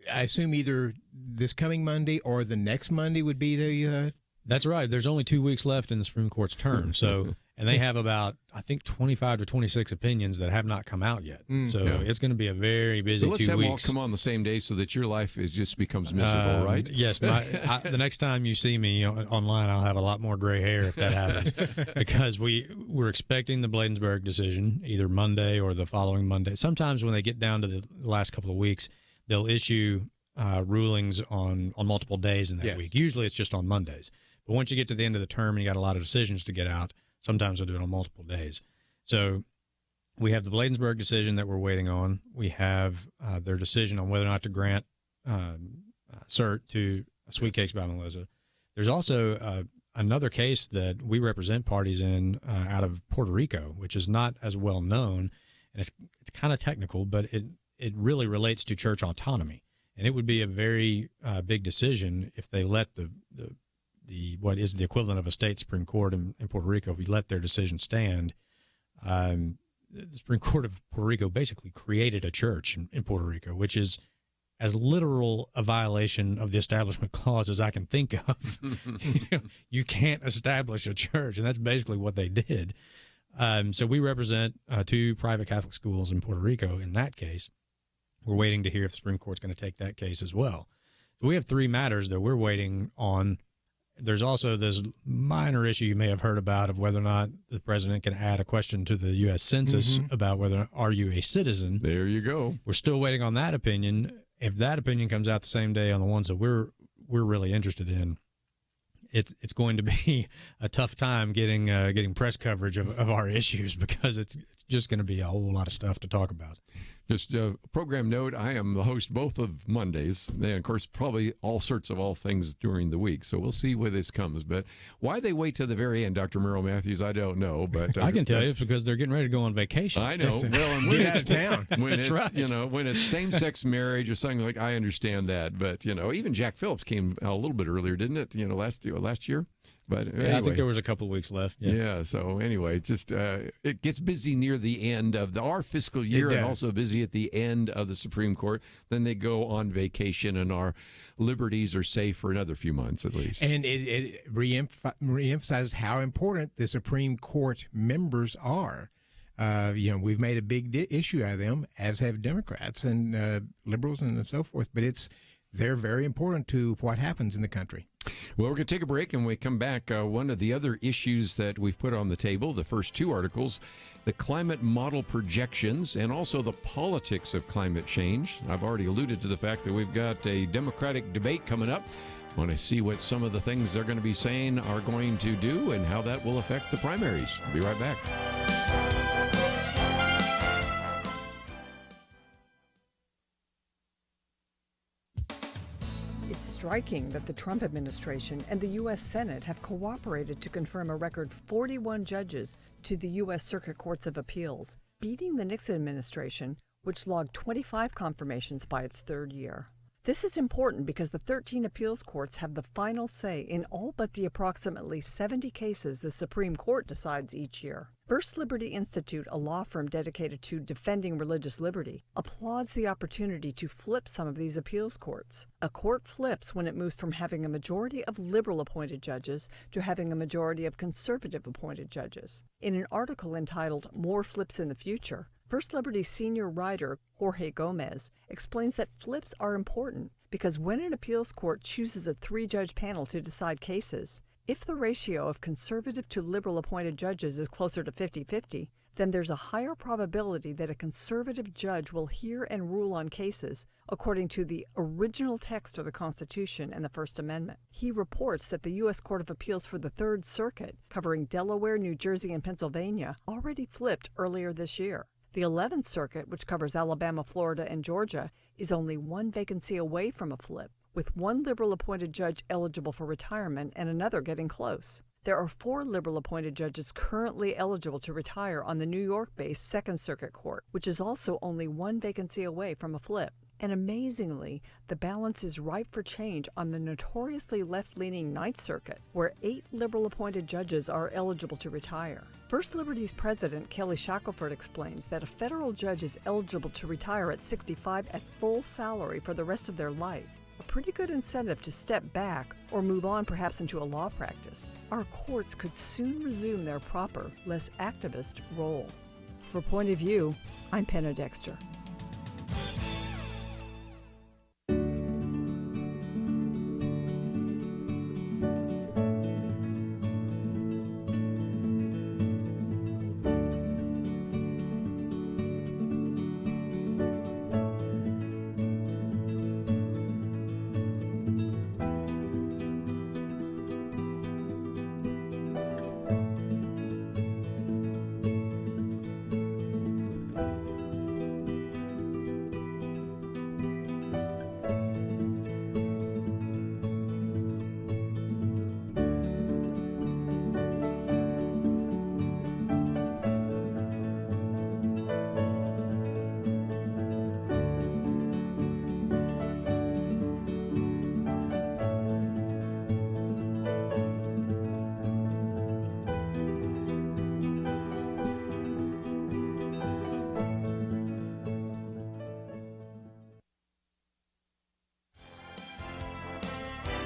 assume either this coming Monday or the next Monday would be the... That's right. There's only 2 weeks left in the Supreme Court's term. So, and they have about, I think, 25 to 26 opinions that have not come out yet. So it's going to be a very busy 2 weeks. So let's have them all come on the same day so that your life just becomes miserable, right? Yes. The next time you see me online, I'll have a lot more gray hair if that happens, because we're expecting the Bladensburg decision either Monday or the following Monday. Sometimes when they get down to the last couple of weeks, they'll issue rulings on multiple days in that week. Usually it's just on Mondays. But once you get to the end of the term and you got a lot of decisions to get out, sometimes they'll do it on multiple days. So we have the Bladensburg decision that we're waiting on. We have their decision on whether or not to grant cert to Sweet Cakes by Melissa. There's also another case that we represent parties in out of Puerto Rico, which is not as well known, and it's kind of technical, but it really relates to church autonomy. And it would be a very big decision if they let the what is the equivalent of a state Supreme Court in Puerto Rico, if we let their decision stand. The Supreme Court of Puerto Rico basically created a church in Puerto Rico, which is as literal a violation of the Establishment Clause as I can think of. You can't establish a church, and that's basically what they did. So we represent 2 private Catholic schools in Puerto Rico in that case. We're waiting to hear if the Supreme Court's going to take that case as well. So we have 3 matters that we're waiting on. There's also this minor issue you may have heard about of whether or not the president can add a question to the U.S. Census about whether are you a citizen. There you go. We're still waiting on that opinion. If that opinion comes out the same day on the ones that we're really interested in, it's going to be a tough time getting press coverage of our issues, because it's just going to be a whole lot of stuff to talk about. Just a program note, I am the host both of Mondays, and of course probably all things during the week, so we'll see where this comes. But why they wait to the very end, Dr. Merrill Matthews, I don't know. But I can tell you it's because they're getting ready to go on vacation. I know. Well, and when it's town. That's right. When it's same-sex marriage or something like, I understand that. But even Jack Phillips came a little bit earlier, didn't it? Last year. But anyway. I think there was a couple of weeks left. Yeah. So anyway, just it gets busy near the end of our fiscal year, and also busy at the end of the Supreme Court. Then they go on vacation, and our liberties are safe for another few months at least. And it reemphasizes how important the Supreme Court members are. We've made a big issue out of them, as have Democrats and liberals and so forth. But they're very important to what happens in the country. Well, we're going to take a break, and when we come back, one of the other issues that we've put on the table, the first 2 articles, the climate model projections and also the politics of climate change. I've already alluded to the fact that we've got a Democratic debate coming up Want to see what some of the things they're going to be saying are going to do and how that will affect the primaries. Be right back. It's striking that the Trump administration and the U.S. Senate have cooperated to confirm a record 41 judges to the U.S. Circuit Courts of Appeals, beating the Nixon administration, which logged 25 confirmations by its third year. This is important because the 13 appeals courts have the final say in all but the approximately 70 cases the Supreme Court decides each year. First Liberty Institute, a law firm dedicated to defending religious liberty, applauds the opportunity to flip some of these appeals courts. A court flips when it moves from having a majority of liberal-appointed judges to having a majority of conservative-appointed judges. In an article entitled "More Flips in the Future," First Liberty's senior writer, Jorge Gomez, explains that flips are important because when an appeals court chooses a 3-judge panel to decide cases, if the ratio of conservative to liberal appointed judges is closer to 50-50, then there's a higher probability that a conservative judge will hear and rule on cases according to the original text of the Constitution and the First Amendment. He reports that the U.S. Court of Appeals for the Third Circuit, covering Delaware, New Jersey, and Pennsylvania, already flipped earlier this year. The 11th Circuit, which covers Alabama, Florida, and Georgia, is only one vacancy away from a flip, with one liberal-appointed judge eligible for retirement and another getting close. There are 4 liberal-appointed judges currently eligible to retire on the New York-based Second Circuit Court, which is also only one vacancy away from a flip. And amazingly, the balance is ripe for change on the notoriously left-leaning Ninth Circuit, where 8 liberal-appointed judges are eligible to retire. First Liberty's president, Kelly Shackelford, explains that a federal judge is eligible to retire at 65 at full salary for the rest of their life. A pretty good incentive to step back or move on perhaps into a law practice. Our courts could soon resume their proper, less activist role. For Point of View, I'm Penna Dexter.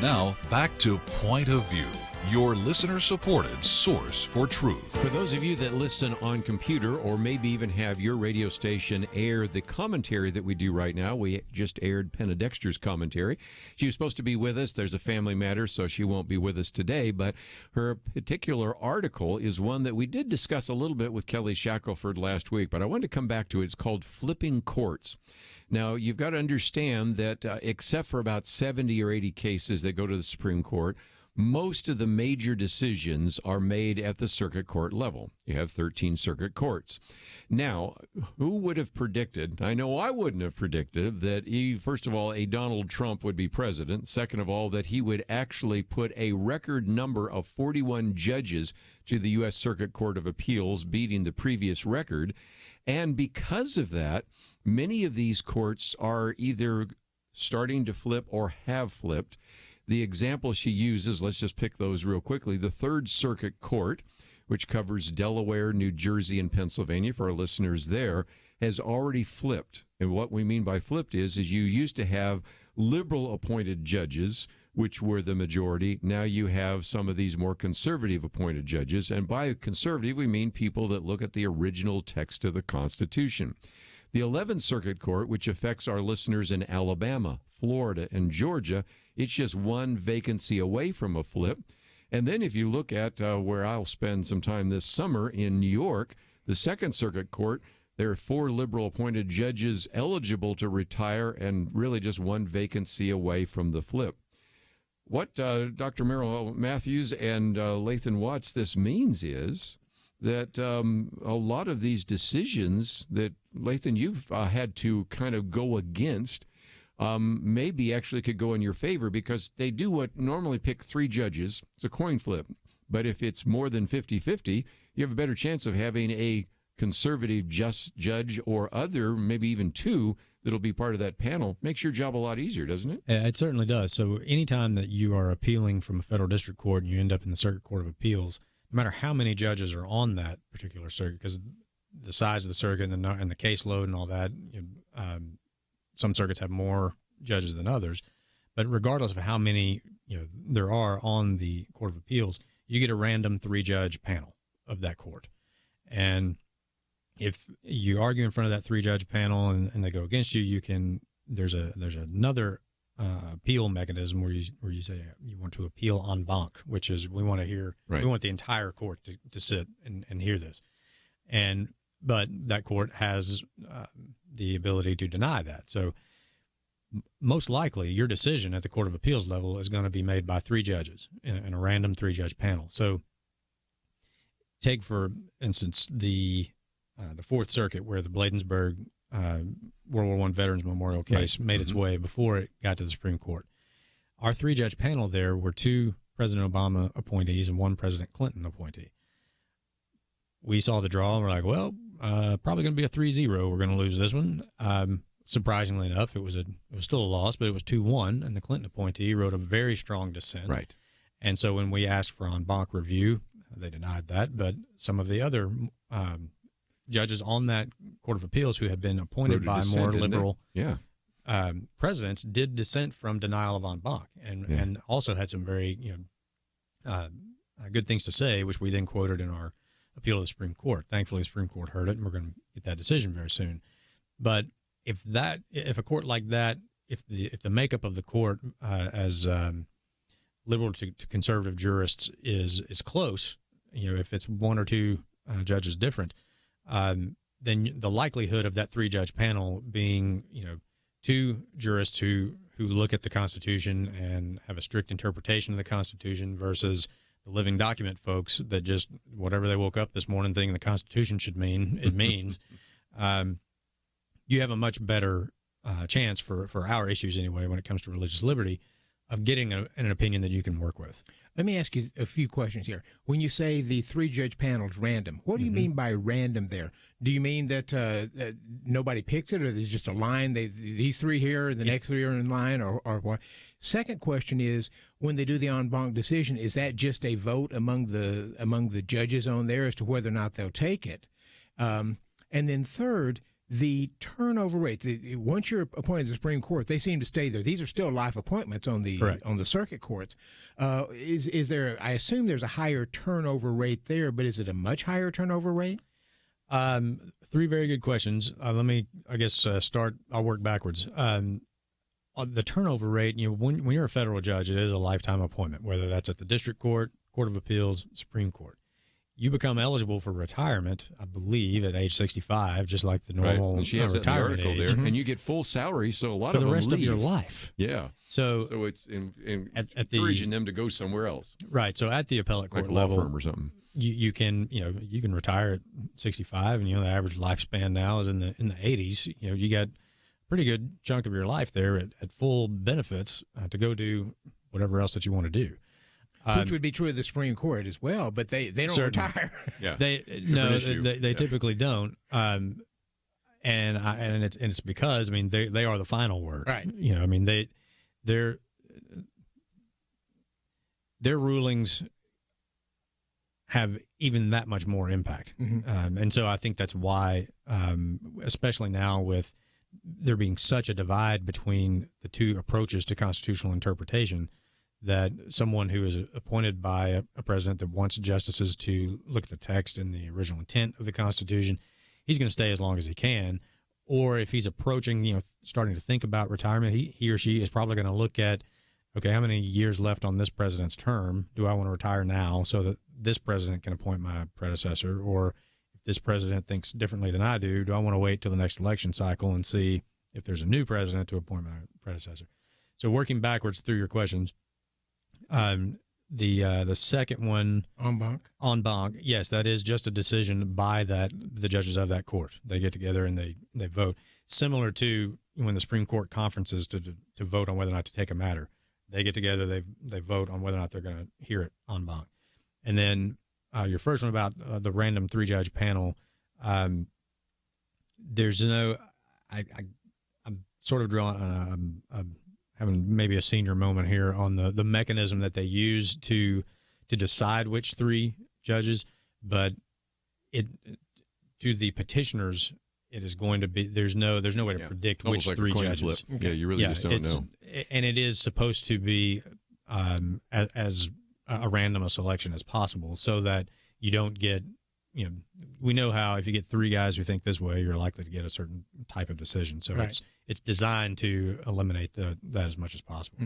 Now, back to Point of View, your listener-supported source for truth. For those of you that listen on computer or maybe even have your radio station air the commentary that we do right now, we just aired Penna Dexter's commentary. She was supposed to be with us. There's a family matter, so she won't be with us today, but her particular article is one that we did discuss a little bit with Kelly Shackelford last week, but I wanted to come back to it. It's called Flipping Courts. Now, you've got to understand that except for about 70 or 80 cases that go to the Supreme Court, most of the major decisions are made at the circuit court level. You have 13 circuit courts. Now, who would have predicted, I know I wouldn't have predicted, that first of all, a Donald Trump would be president. Second of all, that he would actually put a record number of 41 judges to the U.S. Circuit Court of Appeals, beating the previous record. And because of that, many of these courts are either starting to flip or have flipped. The example she uses, let's just pick those real quickly. The Third Circuit Court, which covers Delaware, New Jersey, and Pennsylvania, for our listeners there, has already flipped. And what we mean by flipped is you used to have liberal-appointed judges, which were the majority. Now you have some of these more conservative-appointed judges. And by conservative, we mean people that look at the original text of the Constitution. The 11th Circuit Court, which affects our listeners in Alabama, Florida, and Georgia, it's just one vacancy away from a flip. And then if you look at where I'll spend some time this summer in New York, the Second Circuit Court, there are 4 liberal-appointed judges eligible to retire and really just one vacancy away from the flip. what Dr. Merrill Matthews and Lathan Watts, this means is that a lot of these decisions that, Lathan, you've had to kind of go against maybe actually could go in your favor, because they do what normally pick 3 judges. It's a coin flip. But if it's more than 50-50, you have a better chance of having a conservative just judge or other, maybe even 2, that'll be part of that panel. Makes your job a lot easier, doesn't it? Yeah, it certainly does. So anytime that you are appealing from a federal district court and you end up in the Circuit Court of Appeals, no matter how many judges are on that particular circuit, because the size of the circuit and the caseload and all that, some circuits have more judges than others. But regardless of how many there are on the Court of Appeals, you get a random 3-judge panel of that court. And if you argue in front of that 3-judge panel and they go against you, there's another appeal mechanism where you say you want to appeal en banc, which is we want the entire court to sit and hear this. But that court has the ability to deny that. So most likely your decision at the Court of Appeals level is going to be made by 3 judges in a random 3-judge panel. So take, for instance, the Fourth Circuit, where the Bladensburg World War I Veterans Memorial case made its way before it got to the Supreme Court. Our 3-judge panel there were 2 President Obama appointees and 1 President Clinton appointee. We saw the draw and we're like, well, probably going to be a 3-0. We're going to lose this one. Surprisingly enough, it was still a loss, but it was 2-1, and the Clinton appointee wrote a very strong dissent. Right. And so when we asked for en banc review, they denied that. But some of the other judges on that Court of Appeals who had been appointed by more liberal presidents did dissent from denial of en banc, and also had some very good things to say, which we then quoted in our appeal to the Supreme Court. Thankfully, the Supreme Court heard it, and we're going to get that decision very soon. But if a court like that, if the makeup of the court as liberal to conservative jurists is close, if it's 1 or 2 judges different, then the likelihood of that 3-judge panel being 2 jurists who look at the Constitution and have a strict interpretation of the Constitution versus the living document folks that just whatever they woke up this morning thinking the Constitution should mean, it means. You have a much better chance for our issues anyway when it comes to religious liberty of getting an opinion that you can work with. Let me ask you a few questions here. When you say the 3-judge panel is random, what do you mean by random there? Do you mean that nobody picks it, or there's just a line, these 3 here and the next 3 are in line, or what? Second question is, when they do the en banc decision, is that just a vote among the judges on there as to whether or not they'll take it? And then third, the turnover rate. Once you're appointed to the Supreme Court, they seem to stay there. These are still life appointments on the circuit courts. Is there? I assume there's a higher turnover rate there, but is it a much higher turnover rate? 3 very good questions. Let me, start. I'll work backwards. On the turnover rate, when you're a federal judge, it is a lifetime appointment, whether that's at the district court, Court of Appeals, Supreme Court. You become eligible for retirement, I believe, at age 65, just like the normal and she has retirement that in the age. article there, and you get full salary, so a lot for of the them rest leave. of your life. Yeah. So it's encouraging them to go somewhere else. Right. So at the appellate court like a law level, firm or something. You can retire at 65, and the average lifespan now is in the 80s. You got a pretty good chunk of your life there at full benefits to go do whatever else that you want to do. Which would be true of the Supreme Court as well, but they don't retire. Yeah, they typically don't, and it's because they are the final word, right? Their rulings have even that much more impact, and so I think that's why, especially now with there being such a divide between the 2 approaches to constitutional interpretation, that someone who is appointed by a president that wants justices to look at the text and the original intent of the Constitution, he's going to stay as long as he can. Or if he's approaching, starting to think about retirement, he or she is probably going to look at, okay, how many years left on this president's term? Do I want to retire now so that this president can appoint my predecessor? Or if this president thinks differently than I do I want to wait till the next election cycle and see if there's a new president to appoint my predecessor? So working backwards through your questions, The second one, en banc. Yes, that is just a decision by the judges of that court. They get together and they vote, similar to when the Supreme Court conferences to vote on whether or not to take a matter. They get together, they vote on whether or not they're going to hear it en banc. And then your first one about the random 3-judge panel, there's no. I'm sort of drawing. I'm having maybe a senior moment here on the mechanism that they use to decide which 3 judges, but to the petitioners, it is going to be there's no way to predict which like 3 a coin judges. flip. Yeah, you really just don't know. And it is supposed to be as a random a selection as possible, so that you don't get. We know how if you get 3 guys who think this way, you're likely to get a certain type of decision. So right. It's designed to eliminate that as much as possible.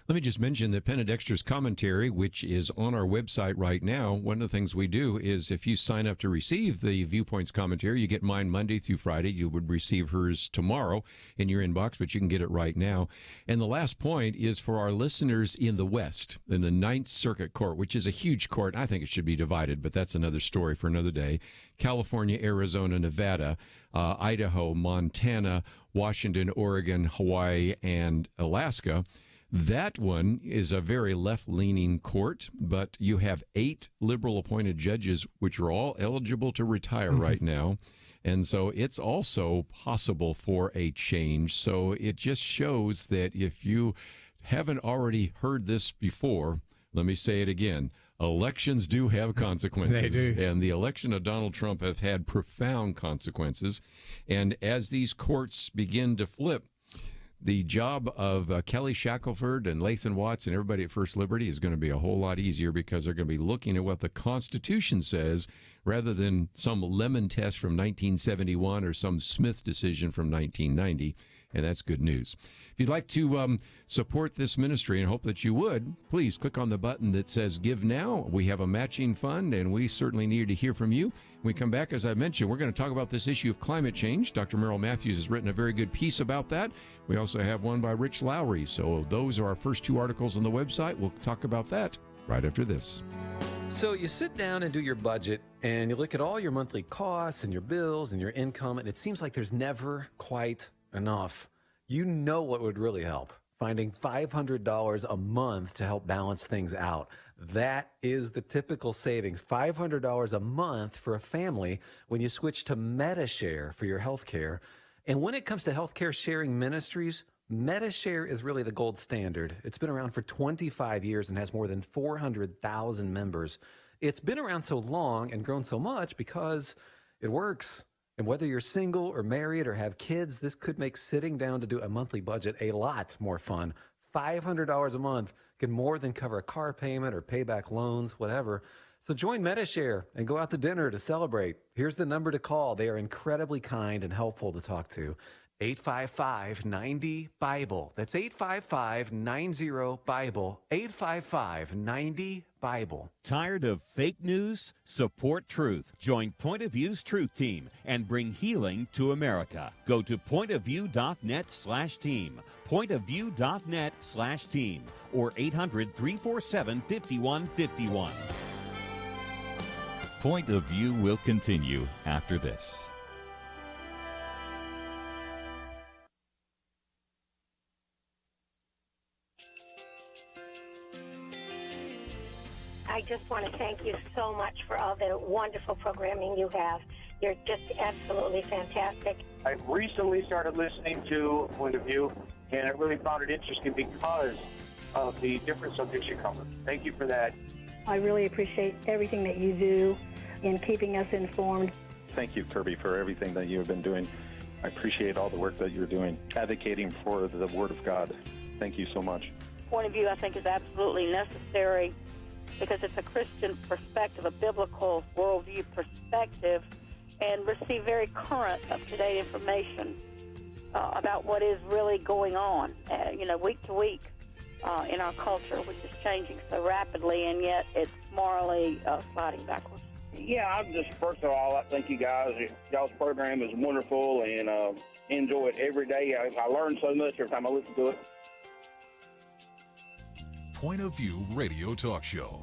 Let me just mention that Penn and Dexter's commentary, which is on our website right now, one of the things we do is if you sign up to receive the Viewpoints commentary, you get mine Monday through Friday. You would receive hers tomorrow in your inbox, but you can get it right now. And the last point is for our listeners in the West, in the Ninth Circuit Court, which is a huge court. I think it should be divided, but that's another story for another day. California, Arizona, Nevada, Idaho, Montana, Washington, Oregon, Hawaii, and Alaska. That one is a very left-leaning court, but you have 8 liberal-appointed judges, which are all eligible to retire right now. And so it's also possible for a change. So it just shows that if you haven't already heard this before, let me say it again. Elections do have consequences. They do. And the election of Donald Trump has had profound consequences. And as these courts begin to flip, the job of Kelly Shackelford and Lathan Watts and everybody at First Liberty is going to be a whole lot easier because they're going to be looking at what the Constitution says rather than some lemon test from 1971 or some Smith decision from 1990. And that's good news. If you'd like to support this ministry and hope that you would, please click on the button that says Give Now. We have a matching fund, and we certainly need to hear from you. When we come back, as I mentioned, we're going to talk about this issue of climate change. Dr. Merrill Matthews has written a very good piece about that. We also have one by Rich Lowry. So those are our first 2 articles on the website. We'll talk about that right after this. So you sit down and do your budget, and you look at all your monthly costs and your bills and your income, and it seems like there's never quite enough. You know what would really help? Finding $500 a month to help balance things out. That is the typical savings, $500 a month for a family when you switch to MediShare for your health care. And when it comes to healthcare sharing ministries, MediShare is really the gold standard. It's been around for 25 years and has more than 400,000 members. It's been around so long and grown so much because it works. And whether you're single or married or have kids, this could make sitting down to do a monthly budget a lot more fun. $500 a month can more than cover a car payment or pay back loans, whatever. So join MediShare and go out to dinner to celebrate. Here's the number to call. They are incredibly kind and helpful to talk to. 855-90-BIBLE. That's 855-90-BIBLE. 855-90-BIBLE. Tired of fake news? Support truth. Join Point of View's Truth Team and bring healing to America. Go to pointofview.net/team. Pointofview.net/team or 800-347-5151. Point of View will continue after this. I just want to thank you so much for all the wonderful programming you have. You're just absolutely fantastic. I recently started listening to Point of View, and I really found it interesting because of the different subjects you cover. Thank you for that. I really appreciate everything that you do in keeping us informed. Thank you, Kerby, for everything that you have been doing. I appreciate all the work that you're doing, advocating for the Word of God. Thank you so much. Point of View, I think, is absolutely necessary because it's a Christian perspective, a biblical worldview perspective, and receive very current, up-to-date information about what is really going on, week to week in our culture, which is changing so rapidly, and yet it's morally sliding backwards. Yeah, I'm just, first of all, I thank you guys. Y'all's program is wonderful, and enjoy it every day. I learn so much every time I listen to it. Point of View radio talk show.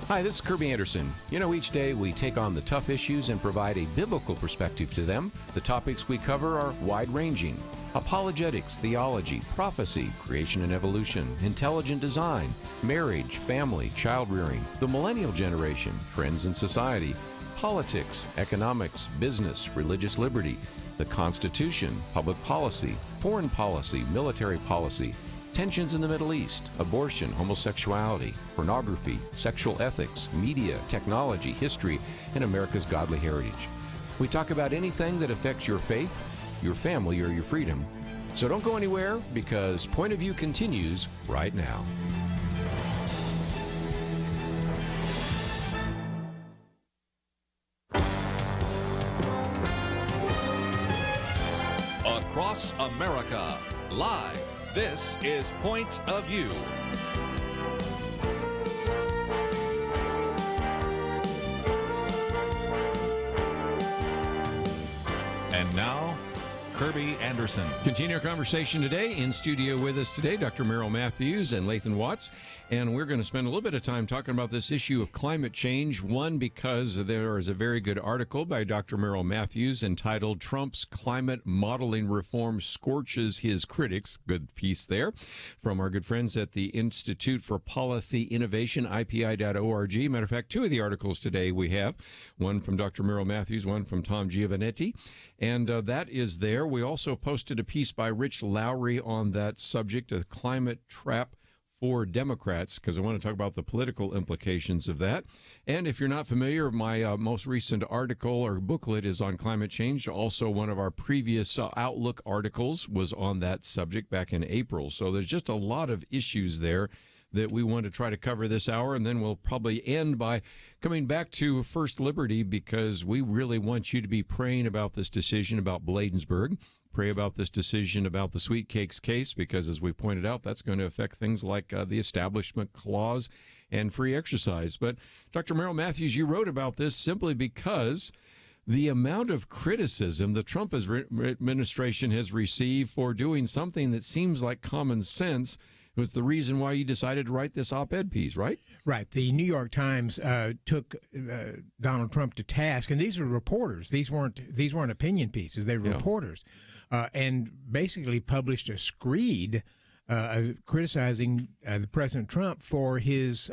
Hi, this is Kerby Anderson. You know, each day we take on the tough issues and provide a biblical perspective to them. The topics we cover are wide-ranging. Apologetics, theology, prophecy, creation and evolution, intelligent design, marriage, family, child-rearing, the millennial generation, trends in society, politics, economics, business, religious liberty, the Constitution, public policy, foreign policy, military policy, tensions in the Middle East, abortion, homosexuality, pornography, sexual ethics, media, technology, history, and America's godly heritage. We talk about anything that affects your faith, your family, or your freedom. So don't go anywhere, because Point of View continues right now. Across America, live. This is Point of View. And now, Kerby Anderson. Continue our conversation today. In studio with us today, Dr. Merrill Matthews and Lathan Watts. And we're going to spend a little bit of time talking about this issue of climate change. One, because there is a very good article by Dr. Merrill Matthews entitled "Trump's Climate Modeling Reform Scorches His Critics." Good piece there from our good friends at the Institute for Policy Innovation, IPI.org. Matter of fact, two of the articles today we have, one from Dr. Merrill Matthews, one from Tom Giovannetti. And that is there. We also posted a piece by Rich Lowry on that subject, a climate trap for Democrats, because I want to talk about the political implications of that. And if you're not familiar, my most recent article or booklet is on climate change. Also, one of our previous Outlook articles was on that subject back in April. So there's just a lot of issues there that we want to try to cover this hour, and then we'll probably end by coming back to First Liberty, because we really want you to be praying about this decision about Bladensburg. Pray about this decision about the Sweet Cakes case, because as we pointed out, that's going to affect things like the Establishment Clause and free exercise. But Dr. Merrill Matthews, you wrote about this simply because the amount of criticism the Trump administration has received for doing something that seems like common sense was the reason why you decided to write this op-ed piece, right? Right. The New York Times took Donald Trump to task, and these are reporters. These weren't opinion pieces. They were reporters, and basically published a screed criticizing the President Trump for his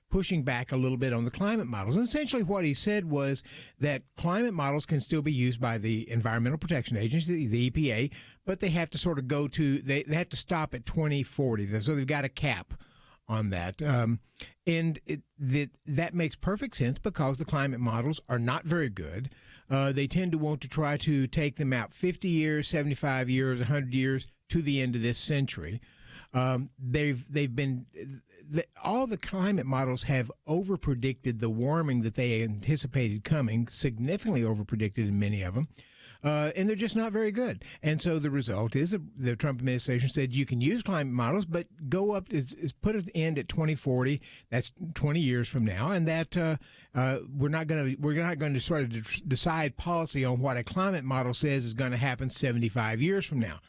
pushing back a little bit on the climate models. And essentially what he said was that climate models can still be used by the Environmental Protection Agency, the EPA, but they have to sort of they have to stop at 2040. So they've got a cap on that. And that makes perfect sense, because the climate models are not very good. They tend to want to try to take them out 50 years, 75 years, 100 years to the end of this century. All the climate models have overpredicted the warming that they anticipated coming, significantly overpredicted in many of them, and they're just not very good. And so the result is the Trump administration said you can use climate models, but go up is put an end at 2040. That's 20 years from now, and that we're not going to sort of decide policy on what a climate model says is going to happen 75 years from now.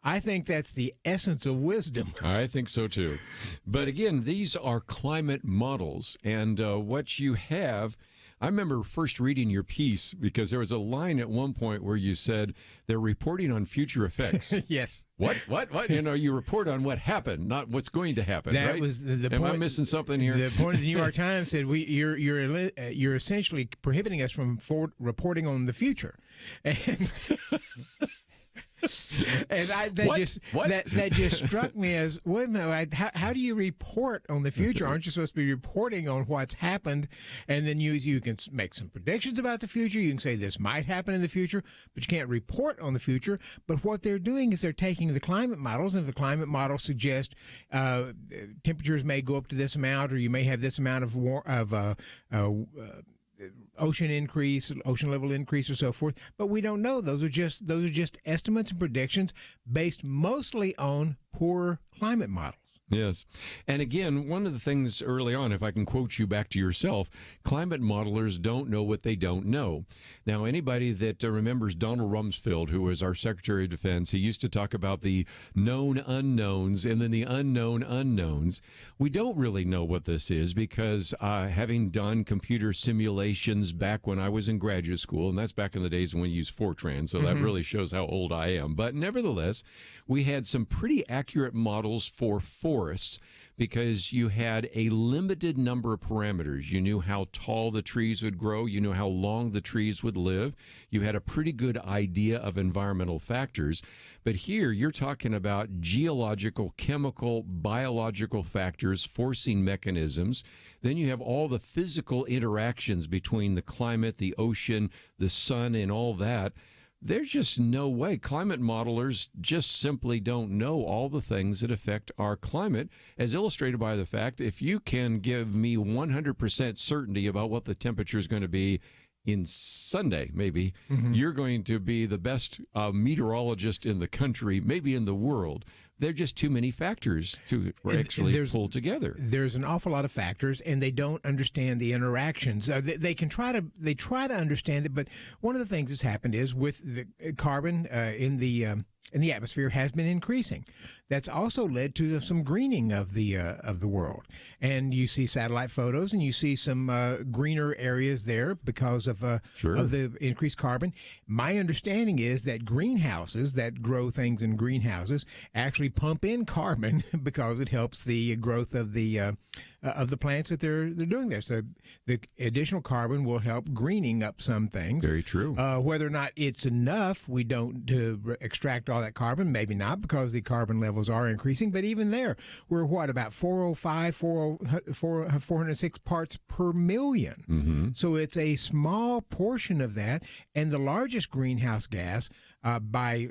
I think that's the essence of wisdom. I think so, too. But again, these are climate models. And what you have, I remember first reading your piece, because there was a line at one point where you said they're reporting on future effects. Yes. What? You report on what happened, not what's going to happen. That right? was the Am point. I missing something here? The point of the New York Times said you're essentially prohibiting us from reporting on the future. And that just struck me as, wait a minute, how do you report on the future? Aren't you supposed to be reporting on what's happened? And then you can make some predictions about the future. You can say this might happen in the future, but you can't report on the future. But what they're doing is they're taking the climate models, and the climate models suggest temperatures may go up to this amount, or you may have this amount of ocean level increase, or so forth, but we don't know. Those are just estimates and predictions based mostly on poor climate models. Yes. And again, one of the things early on, if I can quote you back to yourself, climate modelers don't know what they don't know. Now, anybody that remembers Donald Rumsfeld, who was our Secretary of Defense, he used to talk about the known unknowns and then the unknown unknowns. We don't really know what this is because having done computer simulations back when I was in graduate school, and that's back in the days when we used Fortran, so that really shows how old I am. But nevertheless, we had some pretty accurate models for forests because you had a limited number of parameters. You knew how tall the trees would grow. You knew how long the trees would live. You had a pretty good idea of environmental factors. But here you're talking about geological, chemical, biological factors, forcing mechanisms. Then you have all the physical interactions between the climate, the ocean, the sun, and all that. There's just no way. Climate modelers just simply don't know all the things that affect our climate, as illustrated by the fact if you can give me 100% certainty about what the temperature is going to be in Sunday, maybe, you're going to be the best meteorologist in the country, maybe in the world. There are just too many factors to actually pull together. There's an awful lot of factors, and they don't understand the interactions. They try to understand it, but one of the things that's happened is with the carbon in the atmosphere has been increasing. That's also led to some greening of the world, and you see satellite photos, and you see some greener areas there because of the increased carbon. My understanding is that greenhouses that grow things in greenhouses actually pump in carbon because it helps the growth of the plants that they're doing there. So the additional carbon will help greening up some things. Very true. Whether or not it's enough, we don't to extract all that carbon. Maybe not, because the carbon levels are increasing. But even there, we're about 406 parts per million. So it's a small portion of that, and the largest greenhouse gas by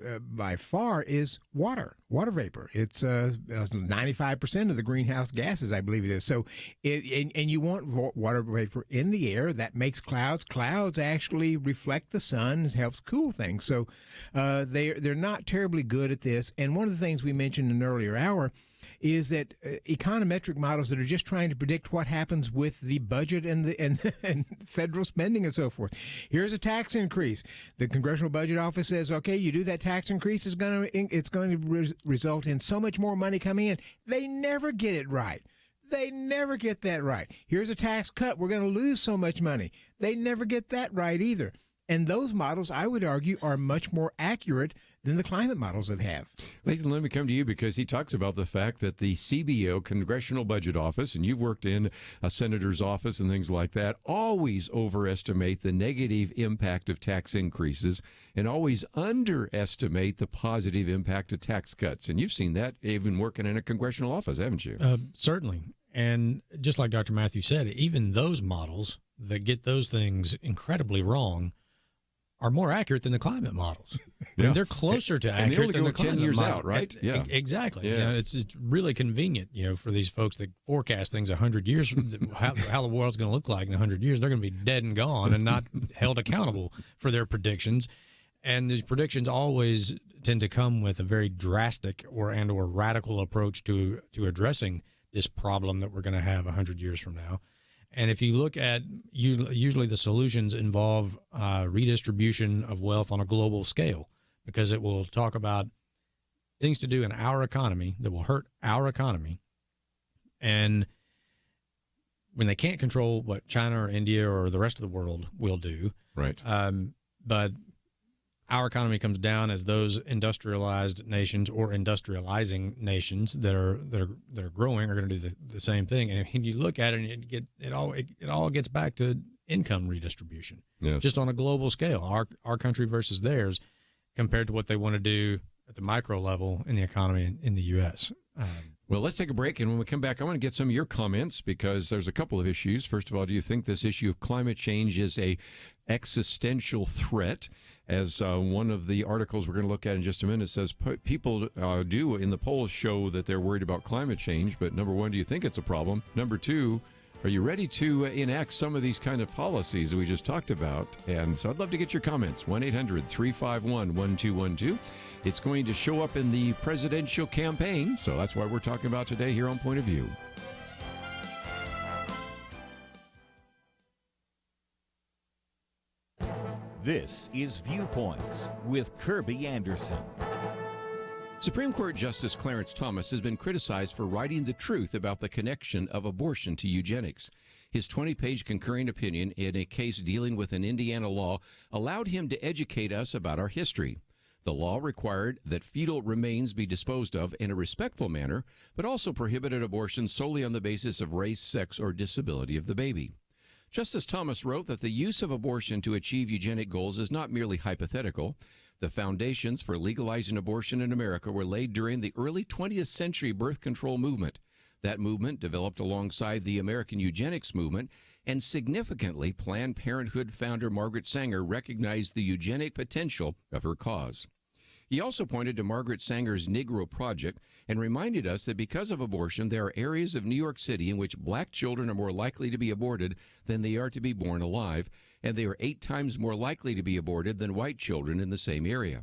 far is water vapor. It's 95% of the greenhouse gases, I believe it is. So, and you want water vapor in the air. That makes clouds. Clouds actually reflect the sun, helps cool things. So they're not terribly good at this. And one of the things we mentioned in an earlier hour is that econometric models that are just trying to predict what happens with the budget and federal spending and so forth. Here's a tax increase. The Congressional Budget Office says, okay, you do that tax increase, it's going to result in so much more money coming in. They never get it right. They never get that right. Here's a tax cut. We're going to lose so much money. They never get that right either. And those models, I would argue, are much more accurate than the climate models that have. Lathan, let me come to you because he talks about the fact that the CBO, Congressional Budget Office, and you've worked in a senator's office and things like that, always overestimate the negative impact of tax increases and always underestimate the positive impact of tax cuts. And you've seen that even working in a congressional office, haven't you? Certainly. And just like Dr. Matthew said, even those models that get those things incredibly wrong are more accurate than the climate models. I mean, they're closer to accurate than the climate 10 years models. out, right? Yeah, exactly. Yes. You know, it's really convenient, for these folks that forecast things 100 years, how the world's going to look like in 100 years. They're going to be dead and gone and not held accountable for their predictions. And these predictions always tend to come with a very drastic or radical approach to addressing this problem that we're going to have 100 years from now. And if you look at usually the solutions involve redistribution of wealth on a global scale, because it will talk about things to do in our economy that will hurt our economy. And when they can't control what China or India or the rest of the world will do, right? But our economy comes down as those industrialized nations or industrializing nations that are growing are going to do the same thing. And if you look at it, it all gets back to income redistribution, just on a global scale. Our country versus theirs, compared to what they want to do at the micro level in the economy in the U.S. Well, let's take a break, and when we come back, I want to get some of your comments because there's a couple of issues. First of all, do you think this issue of climate change is a existential threat? As one of the articles we're going to look at in just a minute says, people do in the polls show that they're worried about climate change. But number one, do you think it's a problem? Number two, Are you ready to enact some of these kind of policies we just talked about? And so I'd love to get your comments. 1-800-351-1212. It's going to show up in the presidential campaign, so that's why we're talking about today here on Point of View. This is Viewpoints with Kerby Anderson. Supreme Court Justice Clarence Thomas has been criticized for writing the truth about the connection of abortion to eugenics. His 20-page concurring opinion in a case dealing with an Indiana law allowed him to educate us about our history. The law required that fetal remains be disposed of in a respectful manner, but also prohibited abortion solely on the basis of race, sex, or disability of the baby. Justice Thomas wrote that the use of abortion to achieve eugenic goals is not merely hypothetical. The foundations for legalizing abortion in America were laid during the early 20th century birth control movement. That movement developed alongside the American eugenics movement, and significantly, Planned Parenthood founder Margaret Sanger recognized the eugenic potential of her cause. He also pointed to Margaret Sanger's Negro Project and reminded us that because of abortion, there are areas of New York City in which black children are more likely to be aborted than they are to be born alive, and they are 8 times more likely to be aborted than white children in the same area.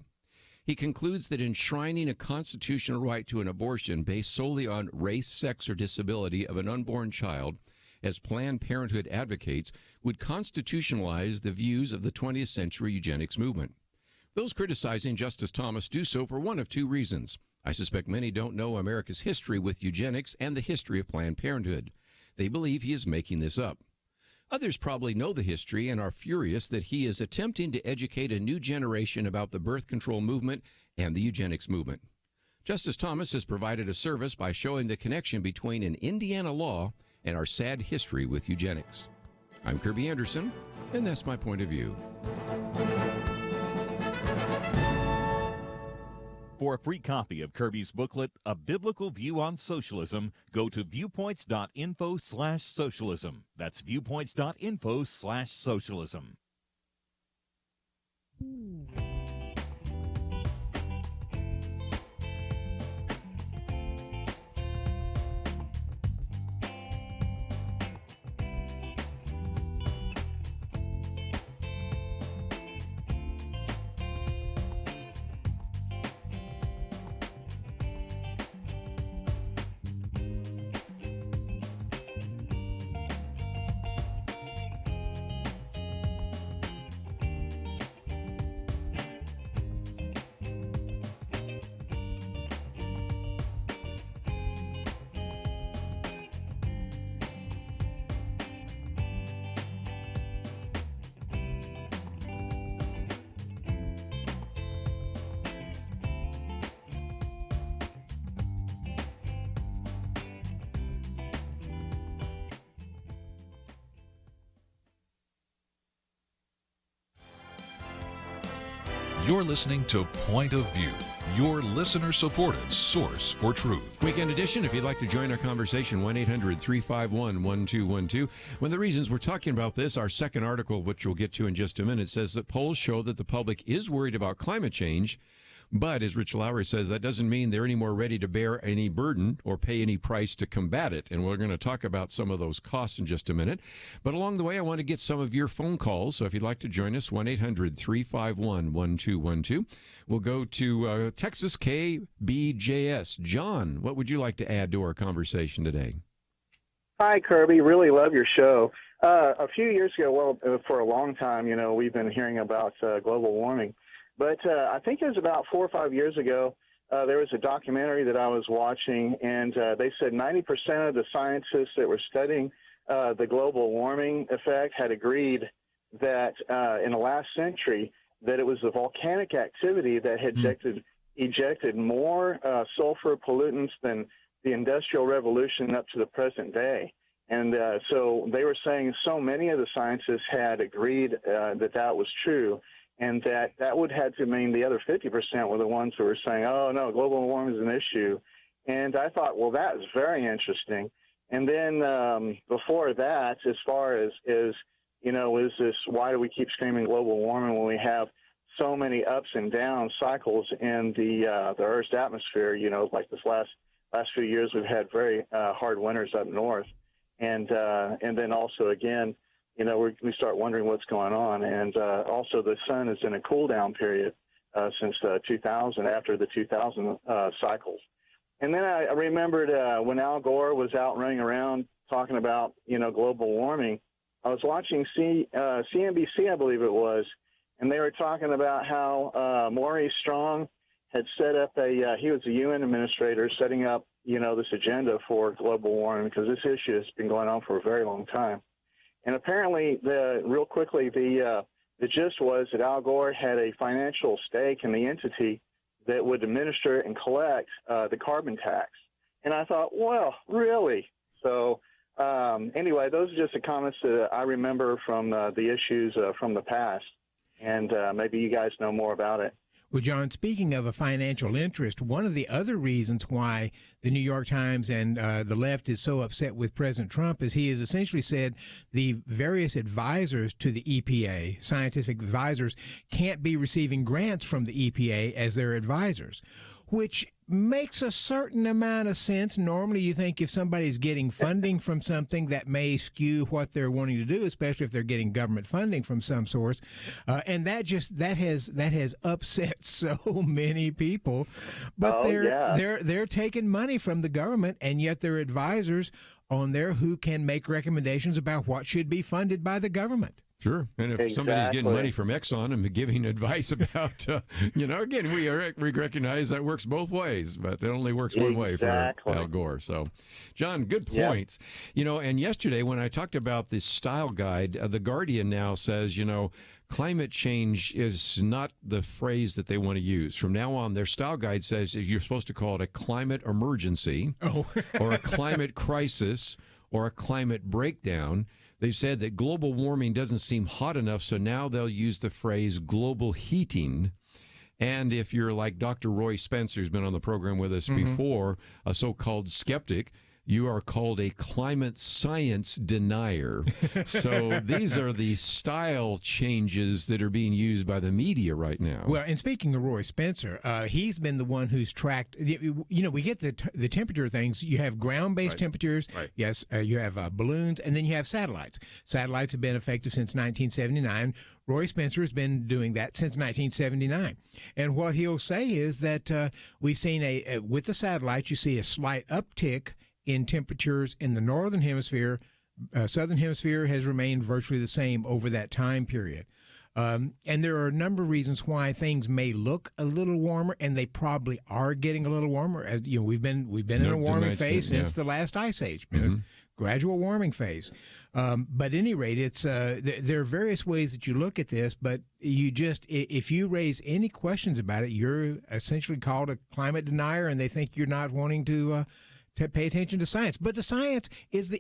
He concludes that enshrining a constitutional right to an abortion based solely on race, sex, or disability of an unborn child, as Planned Parenthood advocates, would constitutionalize the views of the 20th century eugenics movement. Those criticizing Justice Thomas do so for one of 2 reasons. I suspect many don't know America's history with eugenics and the history of Planned Parenthood. They believe he is making this up. Others probably know the history and are furious that he is attempting to educate a new generation about the birth control movement and the eugenics movement. Justice Thomas has provided a service by showing the connection between an Indiana law and our sad history with eugenics. I'm Kerby Anderson, and that's my point of view. For a free copy of Kerby's booklet, A Biblical View on Socialism, go to viewpoints.info/socialism. That's viewpoints.info/socialism. You're listening to Point of View, your listener-supported source for truth. Weekend edition, if you'd like to join our conversation, 1-800-351-1212. One of the reasons we're talking about this, our second article, which we'll get to in just a minute, says that polls show that the public is worried about climate change. But as Rich Lowry says, that doesn't mean they're any more ready to bear any burden or pay any price to combat it. And we're going to talk about some of those costs in just a minute. But along the way, I want to get some of your phone calls. So if you'd like to join us, 1-800-351-1212. We'll go to Texas KBJS. John, what would you like to add to our conversation today? Hi, Kerby. Really love your show. A few years ago, for a long time, we've been hearing about global warming. But I think it was about 4 or 5 years ago, there was a documentary that I was watching, and they said 90% of the scientists that were studying the global warming effect had agreed that in the last century that it was the volcanic activity that had ejected more sulfur pollutants than the Industrial Revolution up to the present day. And so they were saying so many of the scientists had agreed that was true. And that would have to mean the other 50% were the ones who were saying, oh, no, global warming is an issue. And I thought, well, that is very interesting. And then before that, as far as, is this, why do we keep screaming global warming when we have so many ups and down cycles in the Earth's atmosphere? Like this last few years, we've had very hard winters up north. and then also again, we start wondering what's going on, and also the sun is in a cool down period since 2000, after the 2000 cycles. And then I remembered when Al Gore was out running around talking about, global warming, I was watching CNBC, I believe it was, and they were talking about how Maurice Strong had set up he was a UN administrator setting up, this agenda for global warming, because this issue has been going on for a very long time. And apparently, real quickly, the gist was that Al Gore had a financial stake in the entity that would administer and collect the carbon tax. And I thought, well, really? So anyway, those are just the comments that I remember from the issues from the past. And maybe you guys know more about it. Well, John, speaking of a financial interest, one of the other reasons why the New York Times and the left is so upset with President Trump is he has essentially said the various advisors to the EPA, scientific advisors, can't be receiving grants from the EPA as their advisors, which makes a certain amount of sense. Normally, you think if somebody's getting funding from something, that may skew what they're wanting to do, especially if they're getting government funding from some source. And that has upset so many people. But they're taking money from the government, and yet they're advisors on there who can make recommendations about what should be funded by the government. Sure. And if somebody's getting money from Exxon and giving advice about, again, we recognize that works both ways, but it only works one way for Al Gore. So, John, good points. And yesterday when I talked about this style guide, The Guardian now says, climate change is not the phrase that they want to use. From now on, their style guide says you're supposed to call it a climate emergency or a climate crisis or a climate breakdown. They've said that global warming doesn't seem hot enough, so now they'll use the phrase global heating. And if you're like Dr. Roy Spencer, who's been on the program with us before, a so-called skeptic, you are called a climate science denier. So these are the style changes that are being used by the media right now. Well, and speaking of Roy Spencer, he's been the one who's tracked, we get the temperature things. You have ground-based temperatures. Right. Yes, you have balloons, and then you have satellites. Satellites have been effective since 1979. Roy Spencer has been doing that since 1979. And what he'll say is that we've seen with the satellites, you see a slight uptick in temperatures in the northern hemisphere. Southern hemisphere has remained virtually the same over that time period. And there are a number of reasons why things may look a little warmer, and they probably are getting a little warmer. As we've been in a warming phase since the last ice age, gradual warming phase. But at any rate, it's there are various ways that you look at this, but if you raise any questions about it, you're essentially called a climate denier, and they think you're not wanting to pay attention to science. But the science is the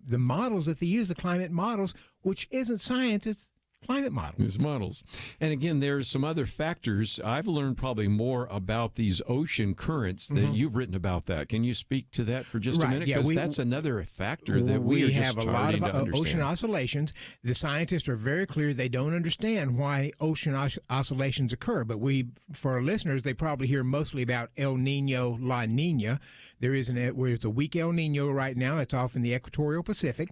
models that they use, the climate models, which isn't science, it's climate models. It's models. And again, there's some other factors. I've learned probably more about these ocean currents than you've written about that. Can you speak to that for just a minute? Because that's another factor that we are just have a lot of understand. Ocean oscillations. The scientists are very clear they don't understand why ocean oscillations occur. But for our listeners, they probably hear mostly about El Nino, La Nina. There's a weak El Nino right now. It's off in the equatorial Pacific.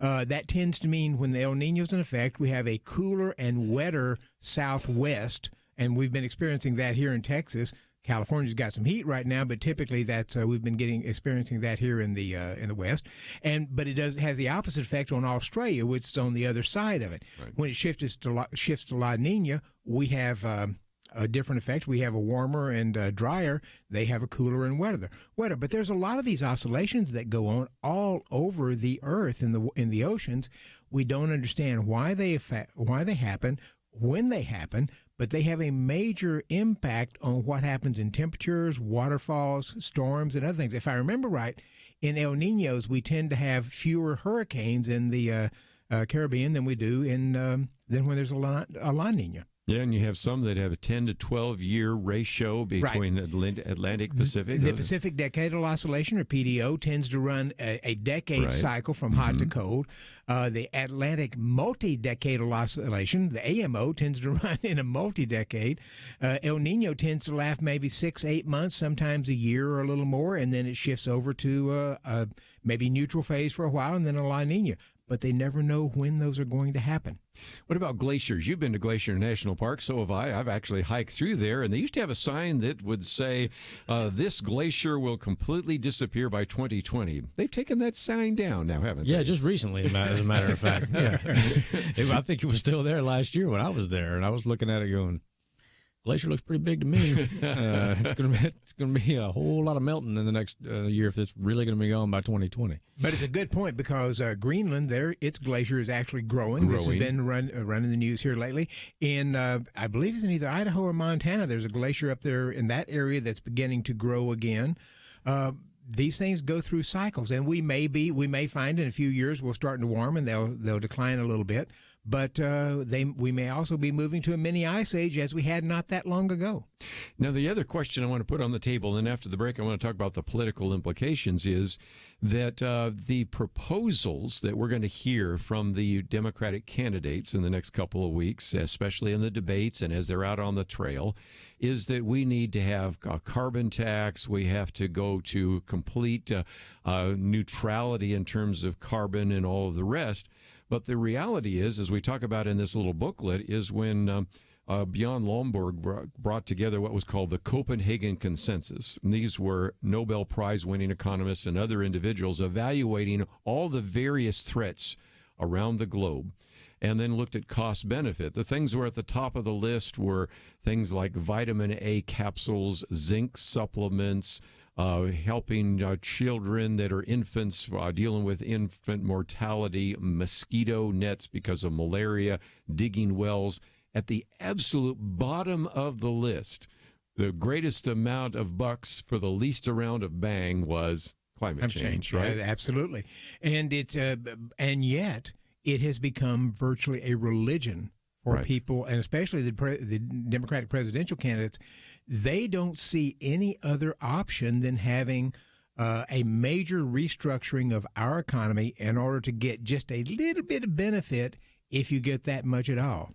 That tends to mean when the El Nino's in effect, we have a cooler and wetter southwest, and we've been experiencing that here in Texas. California's got some heat right now, but typically that's we've been experiencing that here in the West. But it has the opposite effect on Australia, which is on the other side of it. Right. When it shifts to La Nina, we have a different effect. We have a warmer and drier. They have a cooler and wetter. But there's a lot of these oscillations that go on all over the Earth in the oceans. We don't understand why they happen, when they happen, but they have a major impact on what happens in temperatures, waterfalls, storms, and other things. If I remember right, in El Ninos, we tend to have fewer hurricanes in the Caribbean than we do than when there's a La Nina. Yeah, and you have some that have a 10 to 12 year ratio between Atlantic Pacific. The Pacific Decadal Oscillation, or PDO, tends to run a decade cycle from hot to cold. The Atlantic Multi-Decadal Oscillation, the AMO, tends to run in a multi-decade. El Nino tends to last maybe 6-8 months, sometimes a year or a little more, and then it shifts over to maybe neutral phase for a while, and then a La Nina. But they never know when those are going to happen. What about glaciers? You've been to Glacier National Park, so have I. I've actually hiked through there, and they used to have a sign that would say, this glacier will completely disappear by 2020. They've taken that sign down now, haven't they? Yeah, just recently, as a matter of fact. Yeah. I think it was still there last year when I was there, and I was looking at it going, glacier looks pretty big to me. It's gonna be a whole lot of melting in the next year if it's really gonna be gone by 2020. But it's a good point because Greenland, its glacier is actually growing. This has been running the news here lately. In I believe it's in either Idaho or Montana. There's a glacier up there in that area that's beginning to grow again. These things go through cycles, and we may find in a few years we'll start to warm and they'll decline a little bit. But we may also be moving to a mini ice age as we had not that long ago. Now, the other question I want to put on the table, and after the break I want to talk about the political implications, is that the proposals that we're going to hear from the Democratic candidates in the next couple of weeks, especially in the debates and as they're out on the trail, is that we need to have a carbon tax. We have to go to complete neutrality in terms of carbon and all of the rest. But the reality is, as we talk about in this little booklet, is when Bjorn Lomborg brought together what was called the Copenhagen Consensus. And these were Nobel Prize-winning economists and other individuals evaluating all the various threats around the globe, and then looked at cost-benefit. The things that were at the top of the list were things like vitamin A capsules, zinc supplements, helping children that are infants, dealing with infant mortality, mosquito nets because of malaria, digging wells. At the absolute bottom of the list, the greatest amount of bucks for the least amount of bang was climate change, right? Yeah, absolutely. And and yet it has become virtually a religion for people, and especially the Democratic presidential candidates. They don't see any other option than having a major restructuring of our economy in order to get just a little bit of benefit, if you get that much at all.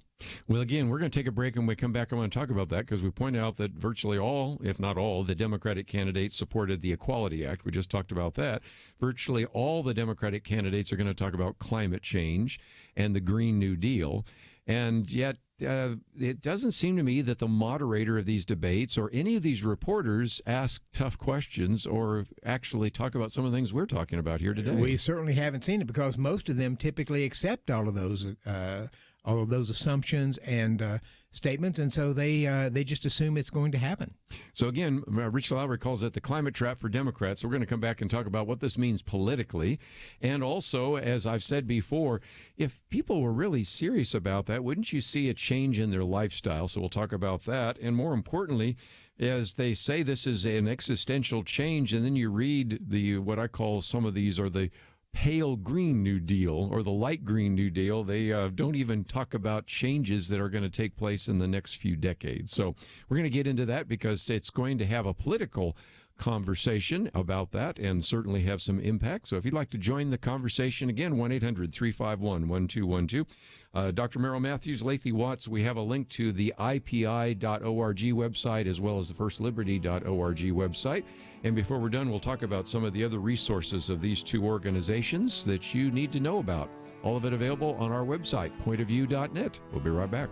Well, again, we're going to take a break, and when we come back, I want to talk about that because we pointed out that virtually all, if not all, the Democratic candidates supported the Equality Act. We just talked about that. Virtually all the Democratic candidates are going to talk about climate change and the Green New Deal. And yet, it doesn't seem to me that the moderator of these debates or any of these reporters ask tough questions or actually talk about some of the things we're talking about here today. We certainly haven't seen it because most of them typically accept all of those assumptions and statements, and so they just assume it's going to happen. So again, Rich Lowry calls it the climate trap for Democrats. We're going to come back and talk about what this means politically. And also, as I've said before, if people were really serious about that, wouldn't you see a change in their lifestyle? So we'll talk about that. And more importantly, as they say this is an existential change, and then you read what I call some of these are the pale green New Deal or the light green New Deal. They don't even talk about changes that are going to take place in the next few decades. So we're going to get into that because it's going to have a political conversation about that and certainly have some impact. So if you'd like to join the conversation, again, 1-800-351-1212. Dr. Merrill Matthews, Lathan Watts, we have a link to the IPI.org website as well as the FirstLiberty.org website. And before we're done, we'll talk about some of the other resources of these two organizations that you need to know about. All of it available on our website, pointofview.net. We'll be right back.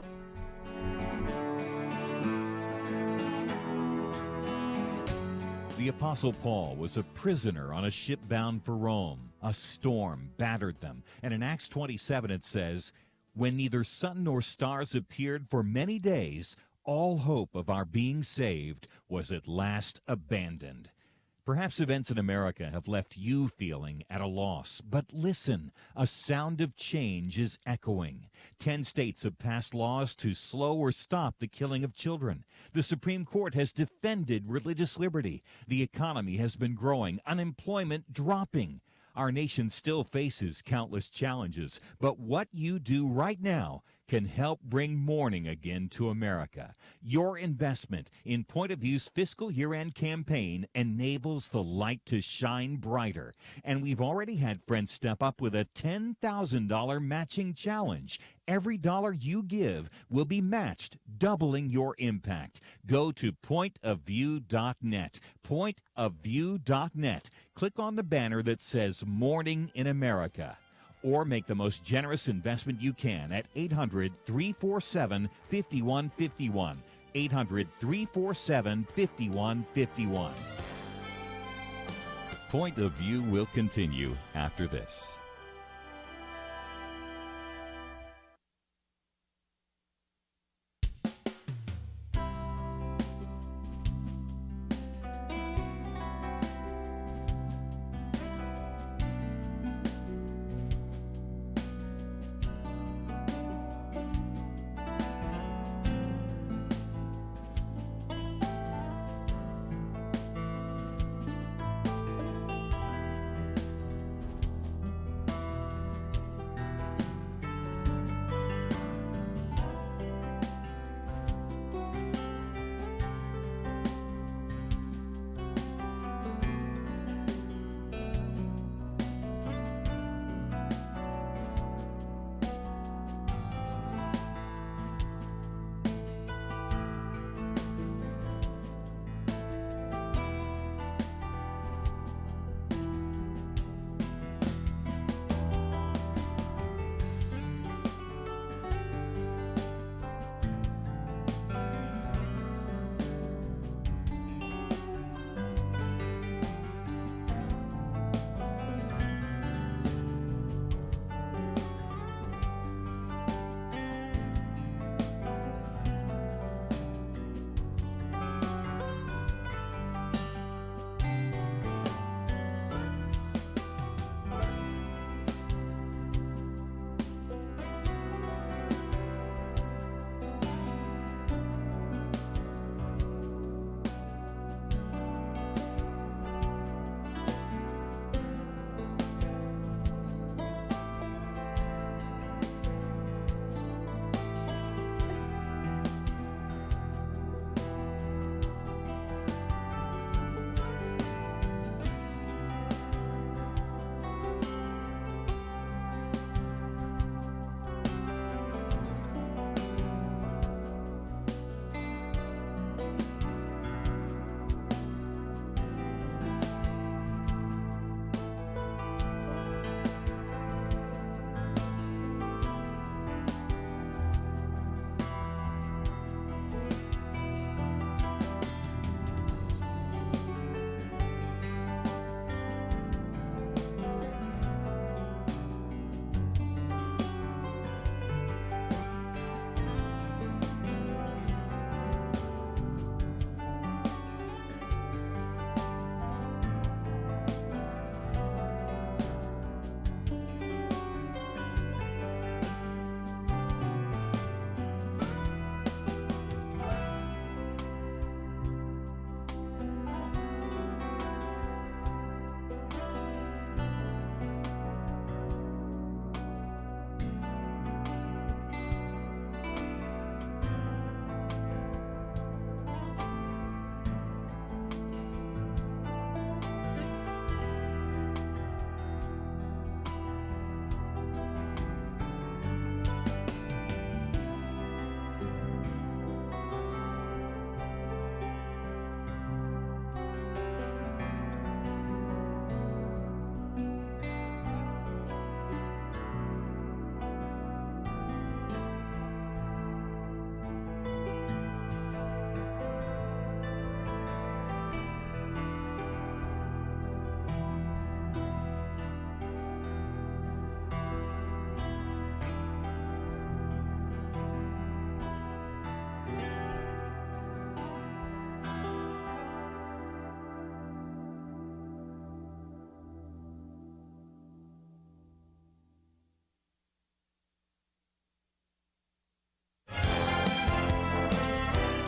The Apostle Paul was a prisoner on a ship bound for Rome. A storm battered them. And in Acts 27 it says, "When neither sun nor stars appeared for many days, all hope of our being saved was at last abandoned." Perhaps events in America have left you feeling at a loss. But listen, a sound of change is echoing. 10 states have passed laws to slow or stop the killing of children. The Supreme Court has defended religious liberty. The economy has been growing, unemployment dropping. Our nation still faces countless challenges, but what you do right now can help bring morning again to America. Your investment in Point of View's fiscal year-end campaign enables the light to shine brighter. And we've already had friends step up with a $10,000 matching challenge. Every dollar you give will be matched doubling your impact. Go to pointofview.net. Pointofview.net. Click on the banner that says Morning in America. Or make the most generous investment you can at 800-347-5151. 800-347-5151. Point of View will continue after this.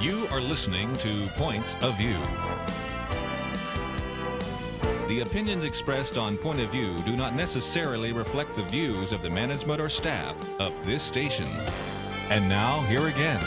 You are listening to Point of View. The opinions expressed on Point of View do not necessarily reflect the views of the management or staff of this station. And now, here again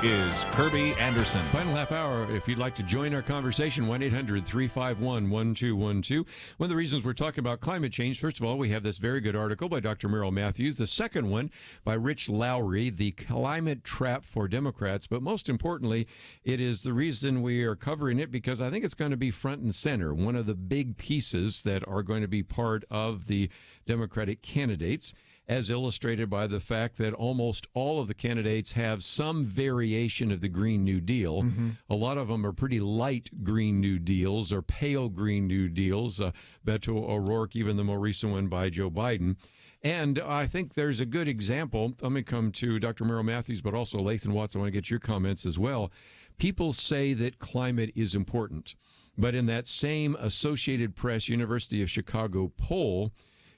is Kerby Anderson. Final half hour, if you'd like to join our conversation, 1-800-351-1212. One of the reasons we're talking about climate change, first of all, we have this very good article by Dr. Merrill Matthews. The second one by Rich Lowry, The Climate Trap for Democrats. But most importantly, it is the reason we are covering it because I think it's going to be front and center. One of the big pieces that are going to be part of the Democratic candidates, as illustrated by the fact that almost all of the candidates have some variation of the Green New Deal. Mm-hmm. A lot of them are pretty light Green New Deals or pale Green New Deals. Beto O'Rourke, even the more recent one by Joe Biden. And I think there's a good example. Let me come to Dr. Merrill Matthews, but also Lathan Watts. I want to get your comments as well. People say that climate is important, but in that same Associated Press, University of Chicago poll,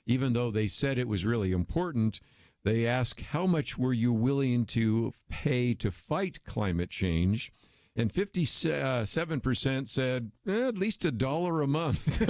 even though they said it was really important, they asked, how much were you willing to pay to fight climate change? And 57% said, at least $1 a month.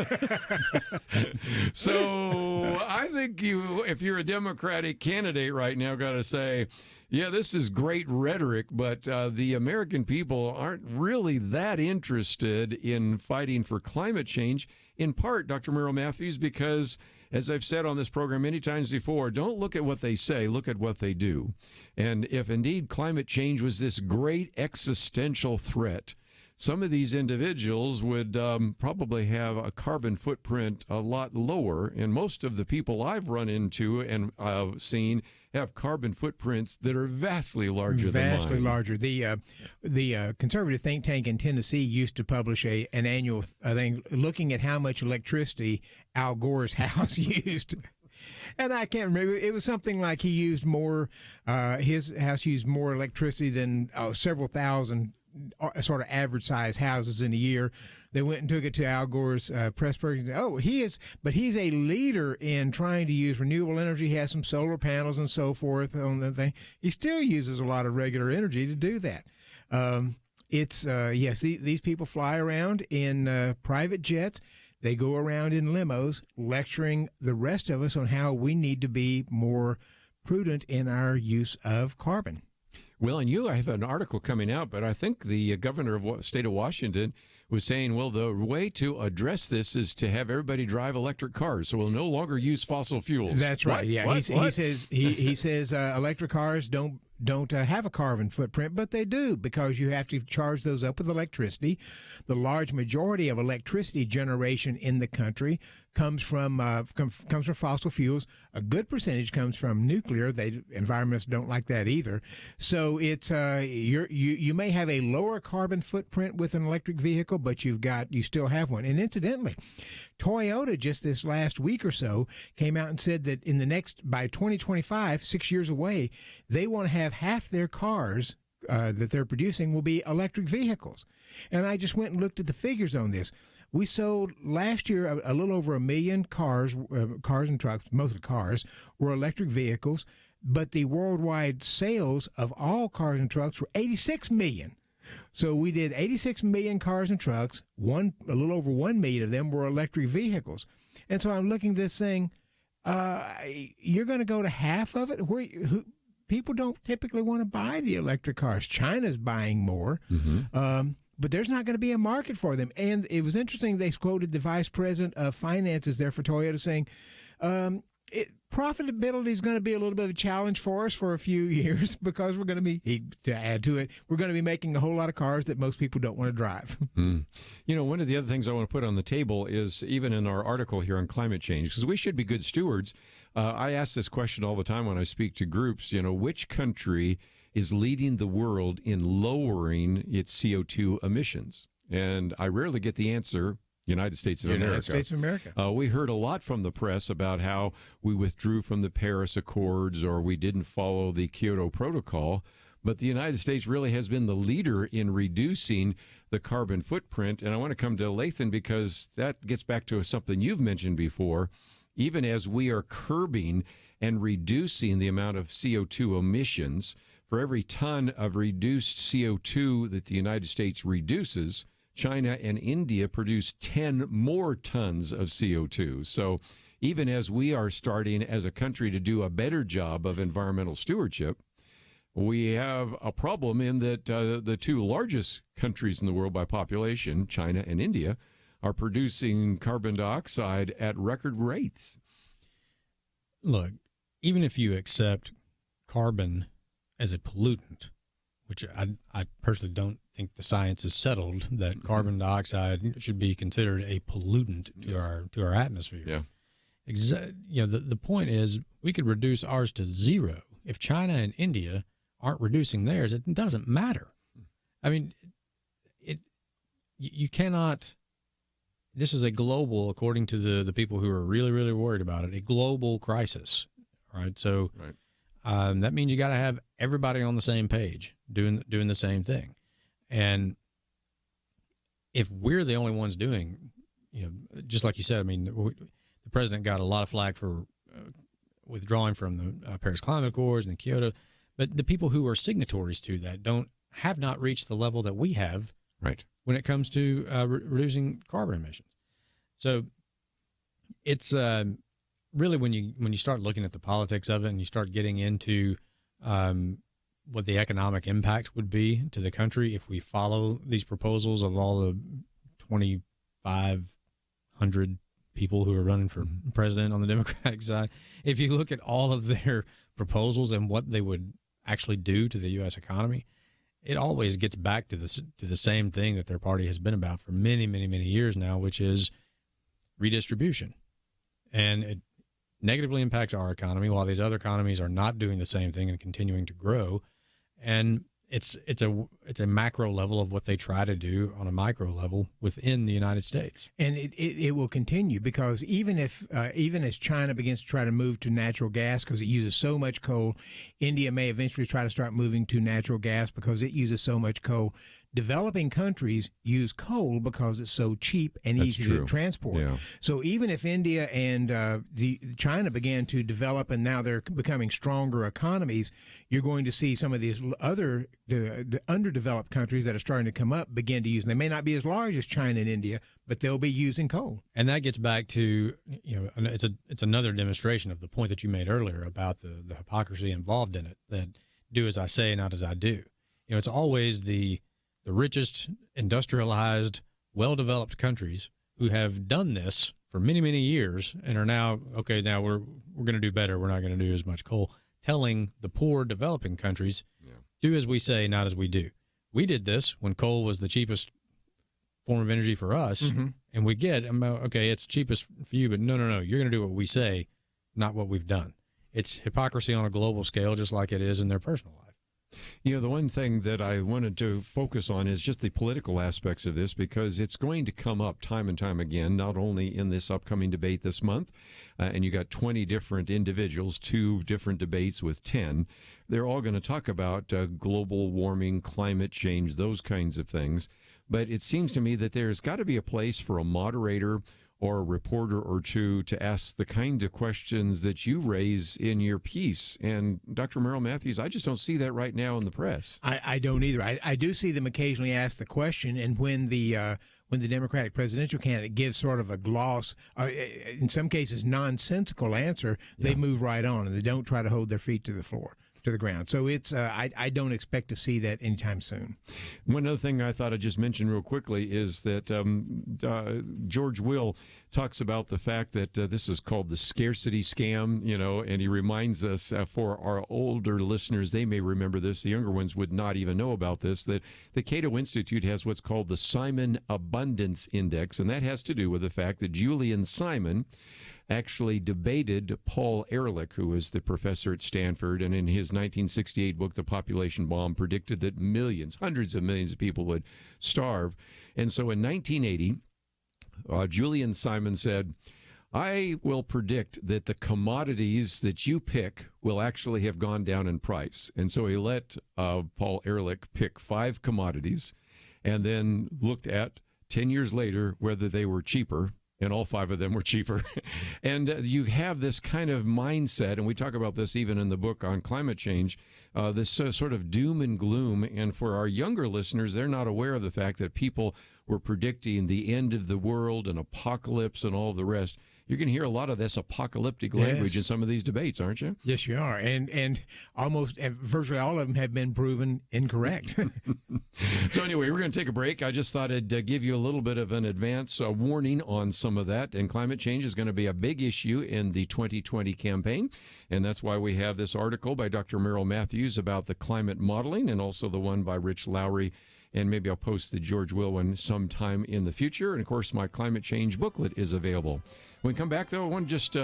So I think if you're a Democratic candidate right now, got to say, yeah, this is great rhetoric, but the American people aren't really that interested in fighting for climate change, in part, Dr. Merrill Matthews, because as I've said on this program many times before, don't look at what they say, look at what they do. And if indeed climate change was this great existential threat, some of these individuals would probably have a carbon footprint a lot lower. And most of the people I've run into and seen have carbon footprints that are vastly larger than mine. Vastly larger. The conservative think tank in Tennessee used to publish an annual thing looking at how much electricity Al Gore's house used. And I can't remember. It was something like he used more, his house used more electricity than several thousand sort of average size houses in a year. They went and took it to Al Gore's press person. Oh, he's a leader in trying to use renewable energy. He has some solar panels and so forth on the thing. He still uses a lot of regular energy to do that. Yes, these people fly around in private jets. They go around in limos lecturing the rest of us on how we need to be more prudent in our use of carbon. Well, and I have an article coming out, but I think the governor of the state of Washington was saying, well, the way to address this is to have everybody drive electric cars, so we'll no longer use fossil fuels. That's right. Yeah, he says electric cars don't have a carbon footprint, but they do because you have to charge those up with electricity. The large majority of electricity generation in the country comes from fossil fuels. A good percentage comes from nuclear. Environmentalists don't like that either. So it's you may have a lower carbon footprint with an electric vehicle, but you still have one. And incidentally, Toyota just this last week or so came out and said that by 2025, 6 years away, they want to have half their cars that they're producing will be electric vehicles. And I just went and looked at the figures on this. We sold last year a little over 1 million cars and trucks, mostly cars, were electric vehicles, but the worldwide sales of all cars and trucks were 86 million. So we did 86 million cars and trucks, a little over 1 million of them were electric vehicles. And so I'm looking at this thing, you're going to go to half of it? People don't typically want to buy the electric cars. China's buying more. Mm-hmm. But there's not going to be a market for them. And it was interesting, they quoted the vice president of finances there for Toyota saying, profitability is going to be a little bit of a challenge for us for a few years because we're going to be, to add to it, we're going to be making a whole lot of cars that most people don't want to drive. Mm. One of the other things I want to put on the table is even in our article here on climate change, because we should be good stewards. I ask this question all the time when I speak to groups, which country is leading the world in lowering its CO2 emissions? And I rarely get the answer, United States of America. United States of America. We heard a lot from the press about how we withdrew from the Paris Accords or we didn't follow the Kyoto Protocol, but the United States really has been the leader in reducing the carbon footprint. And I want to come to Lathan because that gets back to something you've mentioned before. Even as we are curbing and reducing the amount of CO2 emissions, for every ton of reduced CO2 that the United States reduces, China and India produce 10 more tons of CO2. So even as we are starting as a country to do a better job of environmental stewardship, we have a problem in that the two largest countries in the world by population, China and India, are producing carbon dioxide at record rates. Look, even if you accept carbon as a pollutant, which I personally don't think the science is settled that carbon dioxide should be considered a pollutant to our atmosphere. Yeah. The point is we could reduce ours to zero. If China and India aren't reducing theirs, it doesn't matter. I mean, you cannot. This is a global, according to the people who are really, really worried about it, a global crisis, right? So that means you got to have everybody on the same page doing the same thing. And if we're the only ones doing, just like you said, I mean, the president got a lot of flack for withdrawing from the Paris Climate Accords and the Kyoto, but the people who are signatories to that have not reached the level that we have when it comes to reducing carbon emissions. So it's really when you start looking at the politics of it and you start getting into what the economic impact would be to the country if we follow these proposals of all the 2,500 people who are running for president on the Democratic side. If you look at all of their proposals and what they would actually do to the U.S. economy, it always gets back to the same thing that their party has been about for many, many, many years now, which is redistribution. And it negatively impacts our economy while these other economies are not doing the same thing and continuing to grow. And it's a macro level of what they try to do on a micro level within the United States. And it will continue because even as China begins to try to move to natural gas because it uses so much coal, India may eventually try to start moving to natural gas because it uses so much coal. Developing countries use coal because it's so cheap and easy to transport. Yeah. So even if India and China began to develop and now they're becoming stronger economies, you're going to see some of these other the underdeveloped countries that are starting to come up begin to use. And they may not be as large as China and India, but they'll be using coal. And that gets back to, it's another demonstration of the point that you made earlier about the hypocrisy involved in it, that do as I say, not as I do. It's always the richest, industrialized, well-developed countries who have done this for many, many years and are now, okay, now we're going to do better. We're not going to do as much coal. Telling the poor developing countries, do as we say, not as we do. We did this when coal was the cheapest form of energy for us, and we get, okay, it's cheapest for you, but no, you're going to do what we say, not what we've done. It's hypocrisy on a global scale, just like it is in their personal life. The one thing that I wanted to focus on is just the political aspects of this, because it's going to come up time and time again, not only in this upcoming debate this month, and you got 20 different individuals, 2 different debates with 10. They're all going to talk about global warming, climate change, those kinds of things. But it seems to me that there's got to be a place for a moderator or a reporter or two to ask the kind of questions that you raise in your piece. And Dr. Merrill Matthews, I just don't see that right now in the press. I don't either. I do see them occasionally ask the question, and when the Democratic presidential candidate gives sort of a gloss, in some cases nonsensical answer, they move right on, and they don't try to hold their feet to the ground. So it's I don't expect to see that anytime soon. One other thing I thought I'd just mention real quickly is that George Will talks about the fact that this is called the scarcity scam, and he reminds us, for our older listeners, they may remember this, the younger ones would not even know about this, that the Cato Institute has what's called the Simon Abundance Index, and that has to do with the fact that Julian Simon actually debated Paul Ehrlich, who was the professor at Stanford, and in his 1968 book, The Population Bomb, predicted that millions, hundreds of millions of people would starve. And so in 1980, Julian Simon said, I will predict that the commodities that you pick will actually have gone down in price. And so he let Paul Ehrlich pick 5 commodities and then looked at 10 years later whether they were cheaper, and all 5 of them were cheaper. And you have this kind of mindset, and we talk about this even in the book on climate change, this sort of doom and gloom. And for our younger listeners, they're not aware of the fact that people were predicting the end of the world and apocalypse and all the rest. you're going to hear a lot of this apocalyptic language in some of these debates, aren't you? Yes, you are. And virtually all of them have been proven incorrect. So anyway, we're going to take a break. I just thought I'd give you a little bit of an advance warning on some of that. And climate change is going to be a big issue in the 2020 campaign. And that's why we have this article by Dr. Merrill Matthews about the climate modeling, and also the one by Rich Lowry. And maybe I'll post the George Will one sometime in the future. And of course, my climate change booklet is available. When we come back, though, I want to just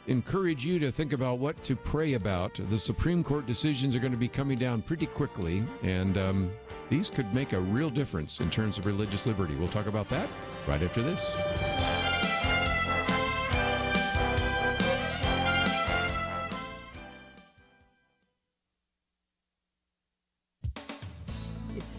encourage you to think about what to pray about. The Supreme Court decisions are going to be coming down pretty quickly, and these could make a real difference in terms of religious liberty. We'll talk about that right after this.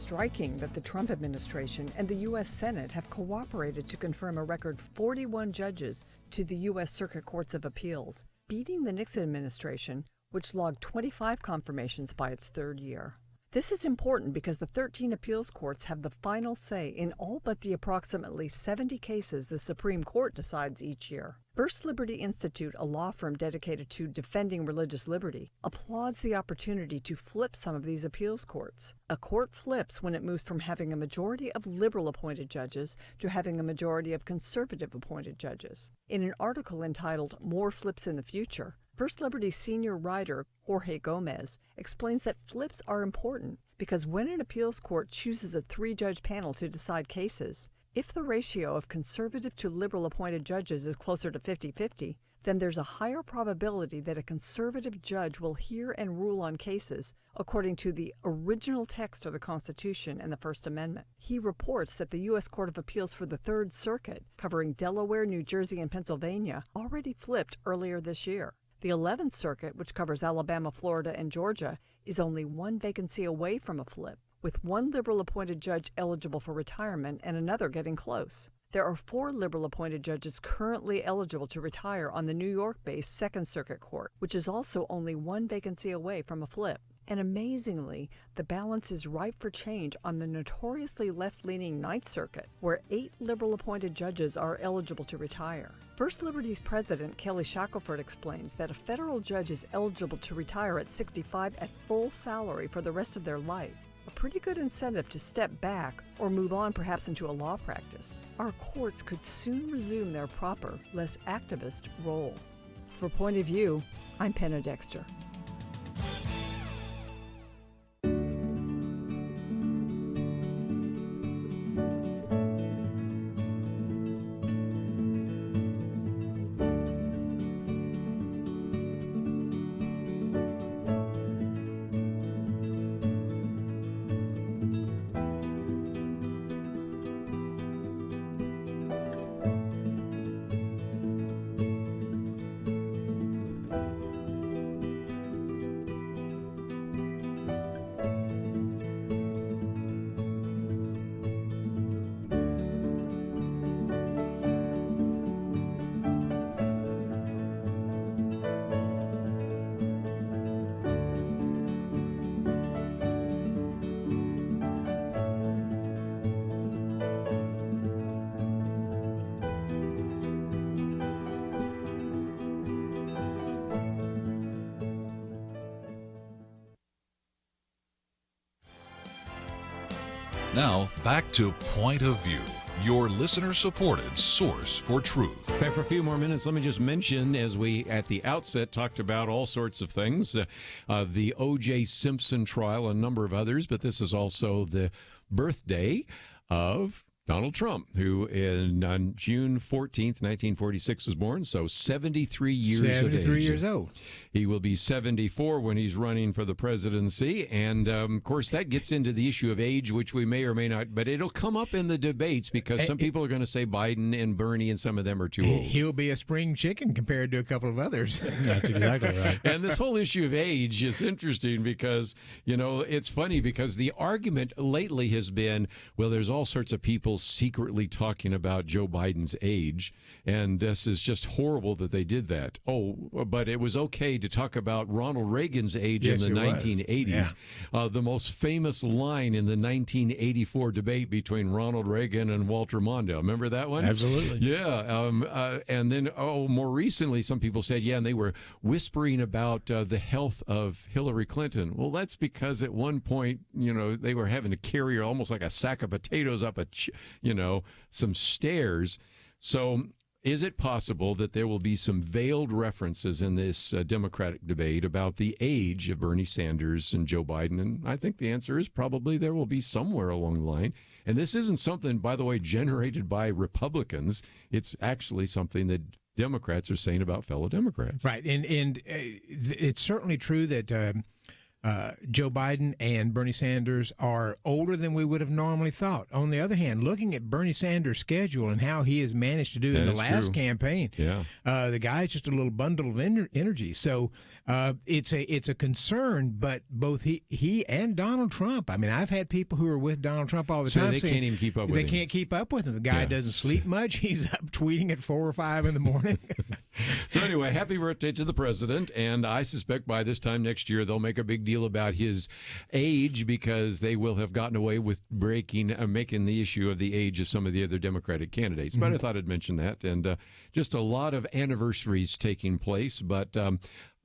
Striking that the Trump administration and the U.S. Senate have cooperated to confirm a record 41 judges to the U.S. Circuit Courts of Appeals, beating the Nixon administration, which logged 25 confirmations by its third year. This is important because the 13 appeals courts have the final say in all but the approximately 70 cases the Supreme Court decides each year. First Liberty Institute, a law firm dedicated to defending religious liberty, applauds the opportunity to flip some of these appeals courts. A court flips when it moves from having a majority of liberal-appointed judges to having a majority of conservative-appointed judges. In an article entitled "More Flips in the Future," First Liberty senior writer Jorge Gomez explains that flips are important because when an appeals court chooses a 3-judge panel to decide cases, if the ratio of conservative to liberal appointed judges is closer to 50-50, then there's a higher probability that a conservative judge will hear and rule on cases according to the original text of the Constitution and the First Amendment. He reports that the U.S. Court of Appeals for the Third Circuit, covering Delaware, New Jersey, and Pennsylvania, already flipped earlier this year. The 11th Circuit, which covers Alabama, Florida, and Georgia, is only one vacancy away from a flip, with one liberal-appointed judge eligible for retirement and another getting close. There are 4 liberal-appointed judges currently eligible to retire on the New York-based Second Circuit Court, which is also only one vacancy away from a flip. And amazingly, the balance is ripe for change on the notoriously left-leaning Ninth Circuit, where 8 liberal-appointed judges are eligible to retire. First Liberty's president, Kelly Shackelford, explains that a federal judge is eligible to retire at 65 at full salary for the rest of their life. A pretty good incentive to step back or move on perhaps into a law practice. Our courts could soon resume their proper, less activist role. For Point of View, I'm Penna Dexter. Now, back to Point of View, your listener-supported source for truth. Back for a few more minutes, let me just mention, as we at the outset talked about all sorts of things, the O.J. Simpson trial, a number of others, but this is also the birthday of Donald Trump, who on June 14th, 1946 was born, so 73 years of age. 73 years old. He will be 74 when he's running for the presidency, and of course that gets into the issue of age, which we may or may not, but it'll come up in the debates because some people are going to say Biden and Bernie and some of them are too old. He'll be a spring chicken compared to a couple of others. That's exactly right. And this whole issue of age is interesting because, you know, it's funny because the argument lately has been, well, there's all sorts of people secretly talking about Joe Biden's age, and this is just horrible that they did that. Oh, but it was okay to talk about Ronald Reagan's age in the 1980s. Yeah. The most famous line in the 1984 debate between Ronald Reagan and Walter Mondale. Remember that one? Absolutely. Yeah. And then, more recently, some people said, and they were whispering about the health of Hillary Clinton. Well, that's because at one point, they were having to carry her almost like a sack of potatoes up some stairs. So is it possible that there will be some veiled references in this Democratic debate about the age of Bernie Sanders and Joe Biden? And I think the answer is probably there will be somewhere along the line. And this isn't something, by the way, generated by Republicans. It's actually something that Democrats are saying about fellow Democrats. Right. And it's certainly true that Joe Biden and Bernie Sanders are older than we would have normally thought. On the other hand, looking at Bernie Sanders' schedule and how he has managed to do in the last campaign, the guy's just a little bundle of energy. So it's a concern, but both he and Donald Trump. I mean, I've had people who are with Donald Trump all the time they saying can't even keep up with him. They can't keep up with him. The guy doesn't sleep much. He's up tweeting at 4 or 5 in the morning. So anyway, happy birthday to the president, and I suspect by this time next year they'll make a big deal about his age because they will have gotten away with making the issue of the age of some of the other Democratic candidates. But I thought I'd mention that, and just a lot of anniversaries taking place. But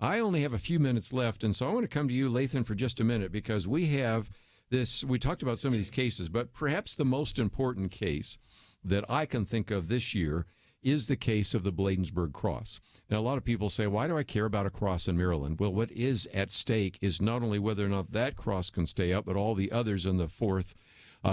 I only have a few minutes left, and so I want to come to you, Lathan, for just a minute, because we have this. We talked about some of these cases, but perhaps the most important case that I can think of this year is the case of the Bladensburg Cross. Now, a lot of people say, why do I care about a cross in Maryland? Well, what is at stake is not only whether or not that cross can stay up, but all the others in the Fourth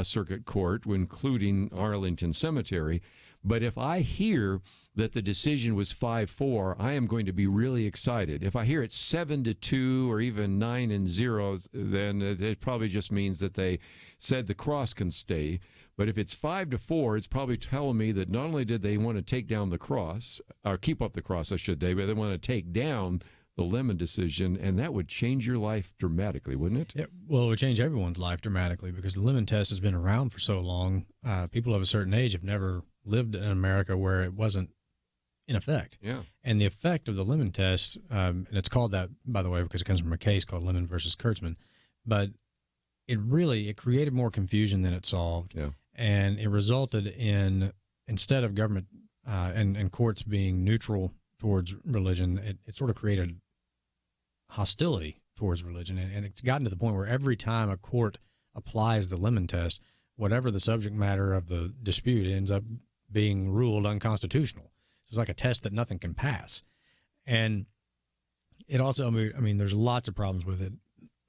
Circuit Court, including Arlington Cemetery. But if I hear that the decision was 5-4, I am going to be really excited. If I hear it's 7-2 or even 9-0, then it probably just means that they said the cross can stay. But if it's 5-4, it's probably telling me that not only did they want to take down the cross, or keep up the cross, I should say, but they want to take down the Lemon decision, and that would change your life dramatically, wouldn't it? Yeah, well, it would change everyone's life dramatically because the Lemon test has been around for so long. People of a certain age have never lived in America where it wasn't in effect. Yeah. And the effect of the Lemon test, and it's called that, by the way, because it comes from a case called Lemon versus Kurtzman, but it created more confusion than it solved. Yeah. And it resulted in, instead of government and courts being neutral towards religion, it sort of created hostility towards religion. And it's gotten to the point where every time a court applies the Lemon test, whatever the subject matter of the dispute, it ends up being ruled unconstitutional. So it's like a test that nothing can pass. And it also, I mean, there's lots of problems with it.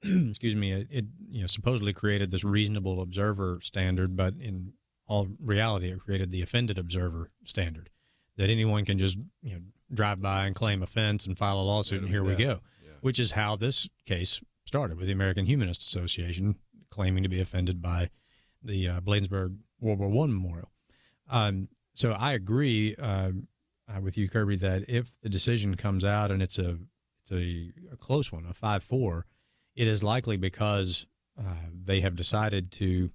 Excuse me. It supposedly created this reasonable observer standard, but in all reality, it created the offended observer standard, that anyone can just drive by and claim offense and file a lawsuit, and here we go. Yeah. Which is how this case started, with the American Humanist Association claiming to be offended by the Bladensburg World War I memorial. So I agree with you, Kerby, that if the decision comes out and it's a close one, a 5-4, it is likely because they have decided to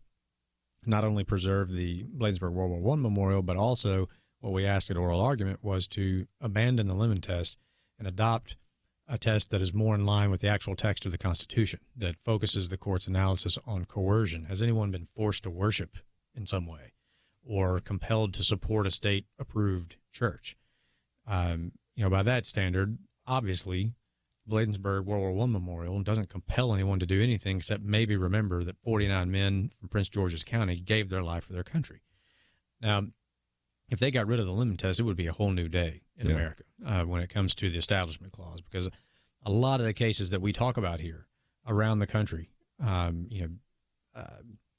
not only preserve the Bladensburg World War I memorial, but also what we asked at oral argument was to abandon the Lemon test and adopt a test that is more in line with the actual text of the Constitution, that focuses the court's analysis on coercion. Has anyone been forced to worship in some way or compelled to support a state-approved church? By that standard, obviously, Bladensburg World War I memorial doesn't compel anyone to do anything except maybe remember that 49 men from Prince George's County gave their life for their country. Now, if they got rid of the Lemon test, it would be a whole new day in America when it comes to the Establishment Clause, because a lot of the cases that we talk about here around the country,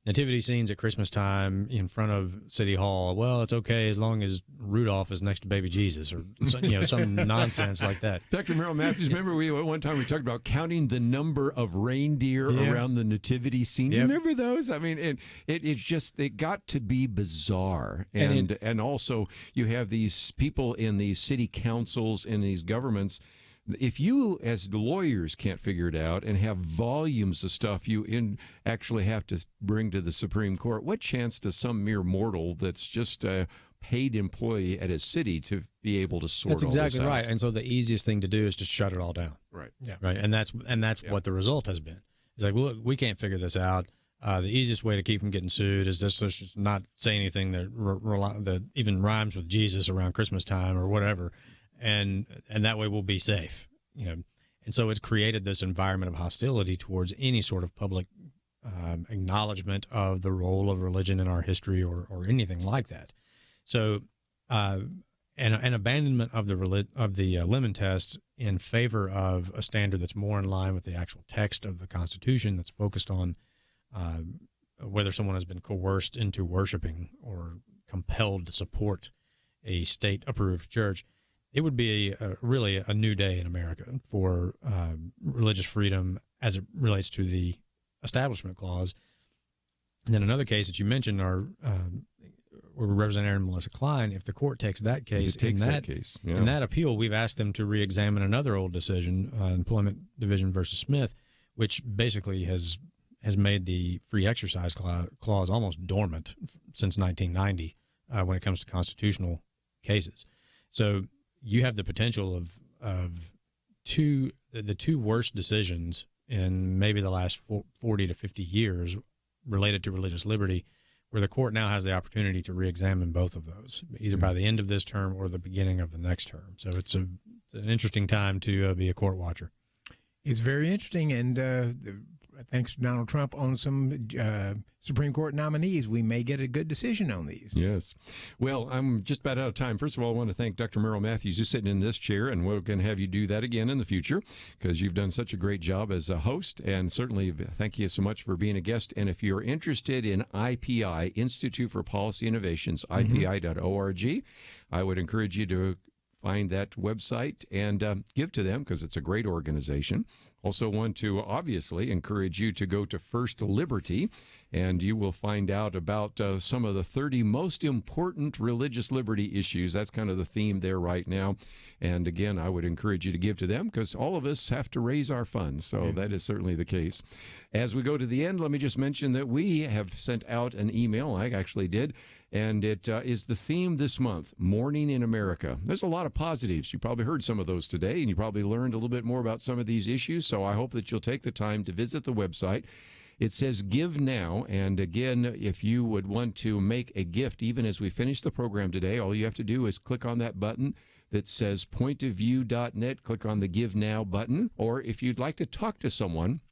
nativity scenes at Christmas time in front of City Hall. Well, it's okay as long as Rudolph is next to baby Jesus, or some nonsense like that. Dr. Merrill Matthews, remember one time we talked about counting the number of reindeer around the nativity scene. You remember those? I mean, it got to be bizarre, and also you have these people in these city councils and these governments if you as lawyers can't figure it out and have volumes of stuff you actually have to bring to the Supreme Court, what chance does some mere mortal that's just a paid employee at a city to be able to sort That's all exactly this out? right. And so the easiest thing to do is just shut it all down. Right. Yeah. Right. And that's what the result has been. It's like, look, we can't figure this out. The easiest way to keep from getting sued is just not say anything that even rhymes with Jesus around Christmas time or whatever, and that way we'll be safe. And so it's created this environment of hostility towards any sort of public acknowledgement of the role of religion in our history or anything like that. So, an abandonment of the Lemon Test in favor of a standard that's more in line with the actual text of the Constitution, that's focused on whether someone has been coerced into worshiping or compelled to support a state-approved church. It would be really a new day in America for religious freedom as it relates to the Establishment Clause. And then another case that you mentioned are where Representative Melissa Klein. If the court takes that case, in that appeal, we've asked them to re-examine another old decision, Employment Division versus Smith, which basically has made the free exercise clause almost dormant since 1990 when it comes to constitutional cases. So you have the potential of the two worst decisions in maybe the last 40 to 50 years related to religious liberty, where the court now has the opportunity to re-examine both of those, either by the end of this term or the beginning of the next term. So it's an interesting time to be a court watcher. It's very interesting, and thanks to Donald Trump on some Supreme Court nominees, we may get a good decision on these. Yes. Well, I'm just about out of time. First of all, I want to thank Dr. Merrill Matthews, who's sitting in this chair, and we're going to have you do that again in the future because you've done such a great job as a host, and certainly thank you so much for being a guest. And if you're interested in IPI, Institute for Policy Innovations, IPI.org, I would encourage you to find that website and give to them because it's a great organization. Also want to obviously encourage you to go to First Liberty, and you will find out about some of the 30 most important religious liberty issues. That's kind of the theme there right now. And again, I would encourage you to give to them because all of us have to raise our funds. So that is certainly the case. As we go to the end, let me just mention that we have sent out an email. I actually did. And it is the theme this month, Mourning in America. There's a lot of positives. You probably heard some of those today, and you probably learned a little bit more about some of these issues. So I hope that you'll take the time to visit the website. It says Give Now. And again, if you would want to make a gift, even as we finish the program today, all you have to do is click on that button that says pointofview.net. Click on the Give Now button. Or if you'd like to talk to someone,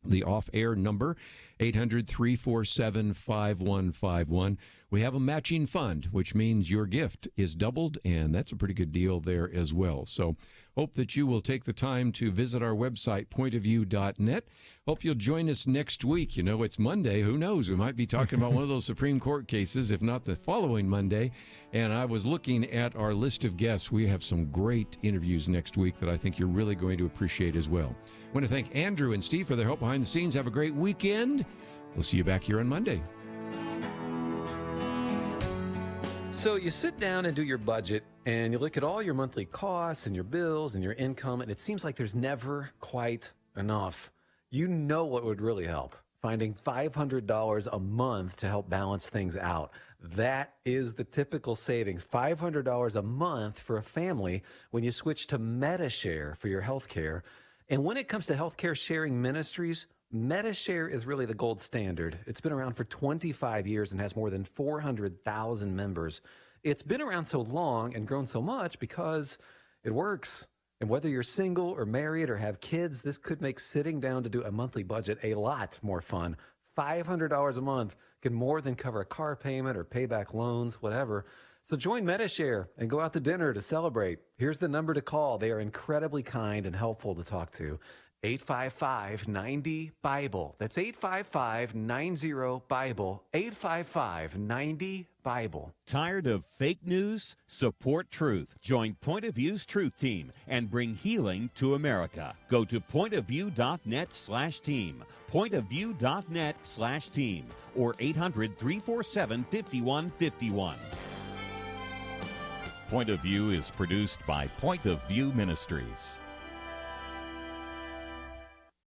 the off-air number, 800-347-5151. We have a matching fund, which means your gift is doubled, and that's a pretty good deal there as well. So hope that you will take the time to visit our website, pointofview.net. Hope you'll join us next week. You know, it's Monday. Who knows? We might be talking about one of those Supreme Court cases, if not the following Monday. And I was looking at our list of guests. We have some great interviews next week that I think you're really going to appreciate as well. I want to thank Andrew and Steve for their help behind the scenes. Have a great weekend. We'll see you back here on Monday. So you sit down and do your budget, and you look at all your monthly costs and your bills and your income, and it seems like there's never quite enough. You know what would really help? Finding $500 a month to help balance things out. That is the typical savings, $500 a month for a family when you switch to MediShare for your health care. And when it comes to healthcare sharing ministries, MediShare is really the gold standard. It's been around for 25 years and has more than 400,000 members. It's been around so long and grown so much because it works. And whether you're single or married or have kids, this could make sitting down to do a monthly budget a lot more fun. $500 a month can more than cover a car payment or pay back loans, whatever. So join MediShare and go out to dinner to celebrate. Here's the number to call. They are incredibly kind and helpful to talk to. 855-90-BIBLE. That's 855-90-BIBLE. 855-90-BIBLE. Tired of fake news? Support truth. Join Point of View's Truth Team and bring healing to America. Go to pointofview.net/team. Pointofview.net/team. Or 800-347-5151. Point of View is produced by Point of View Ministries.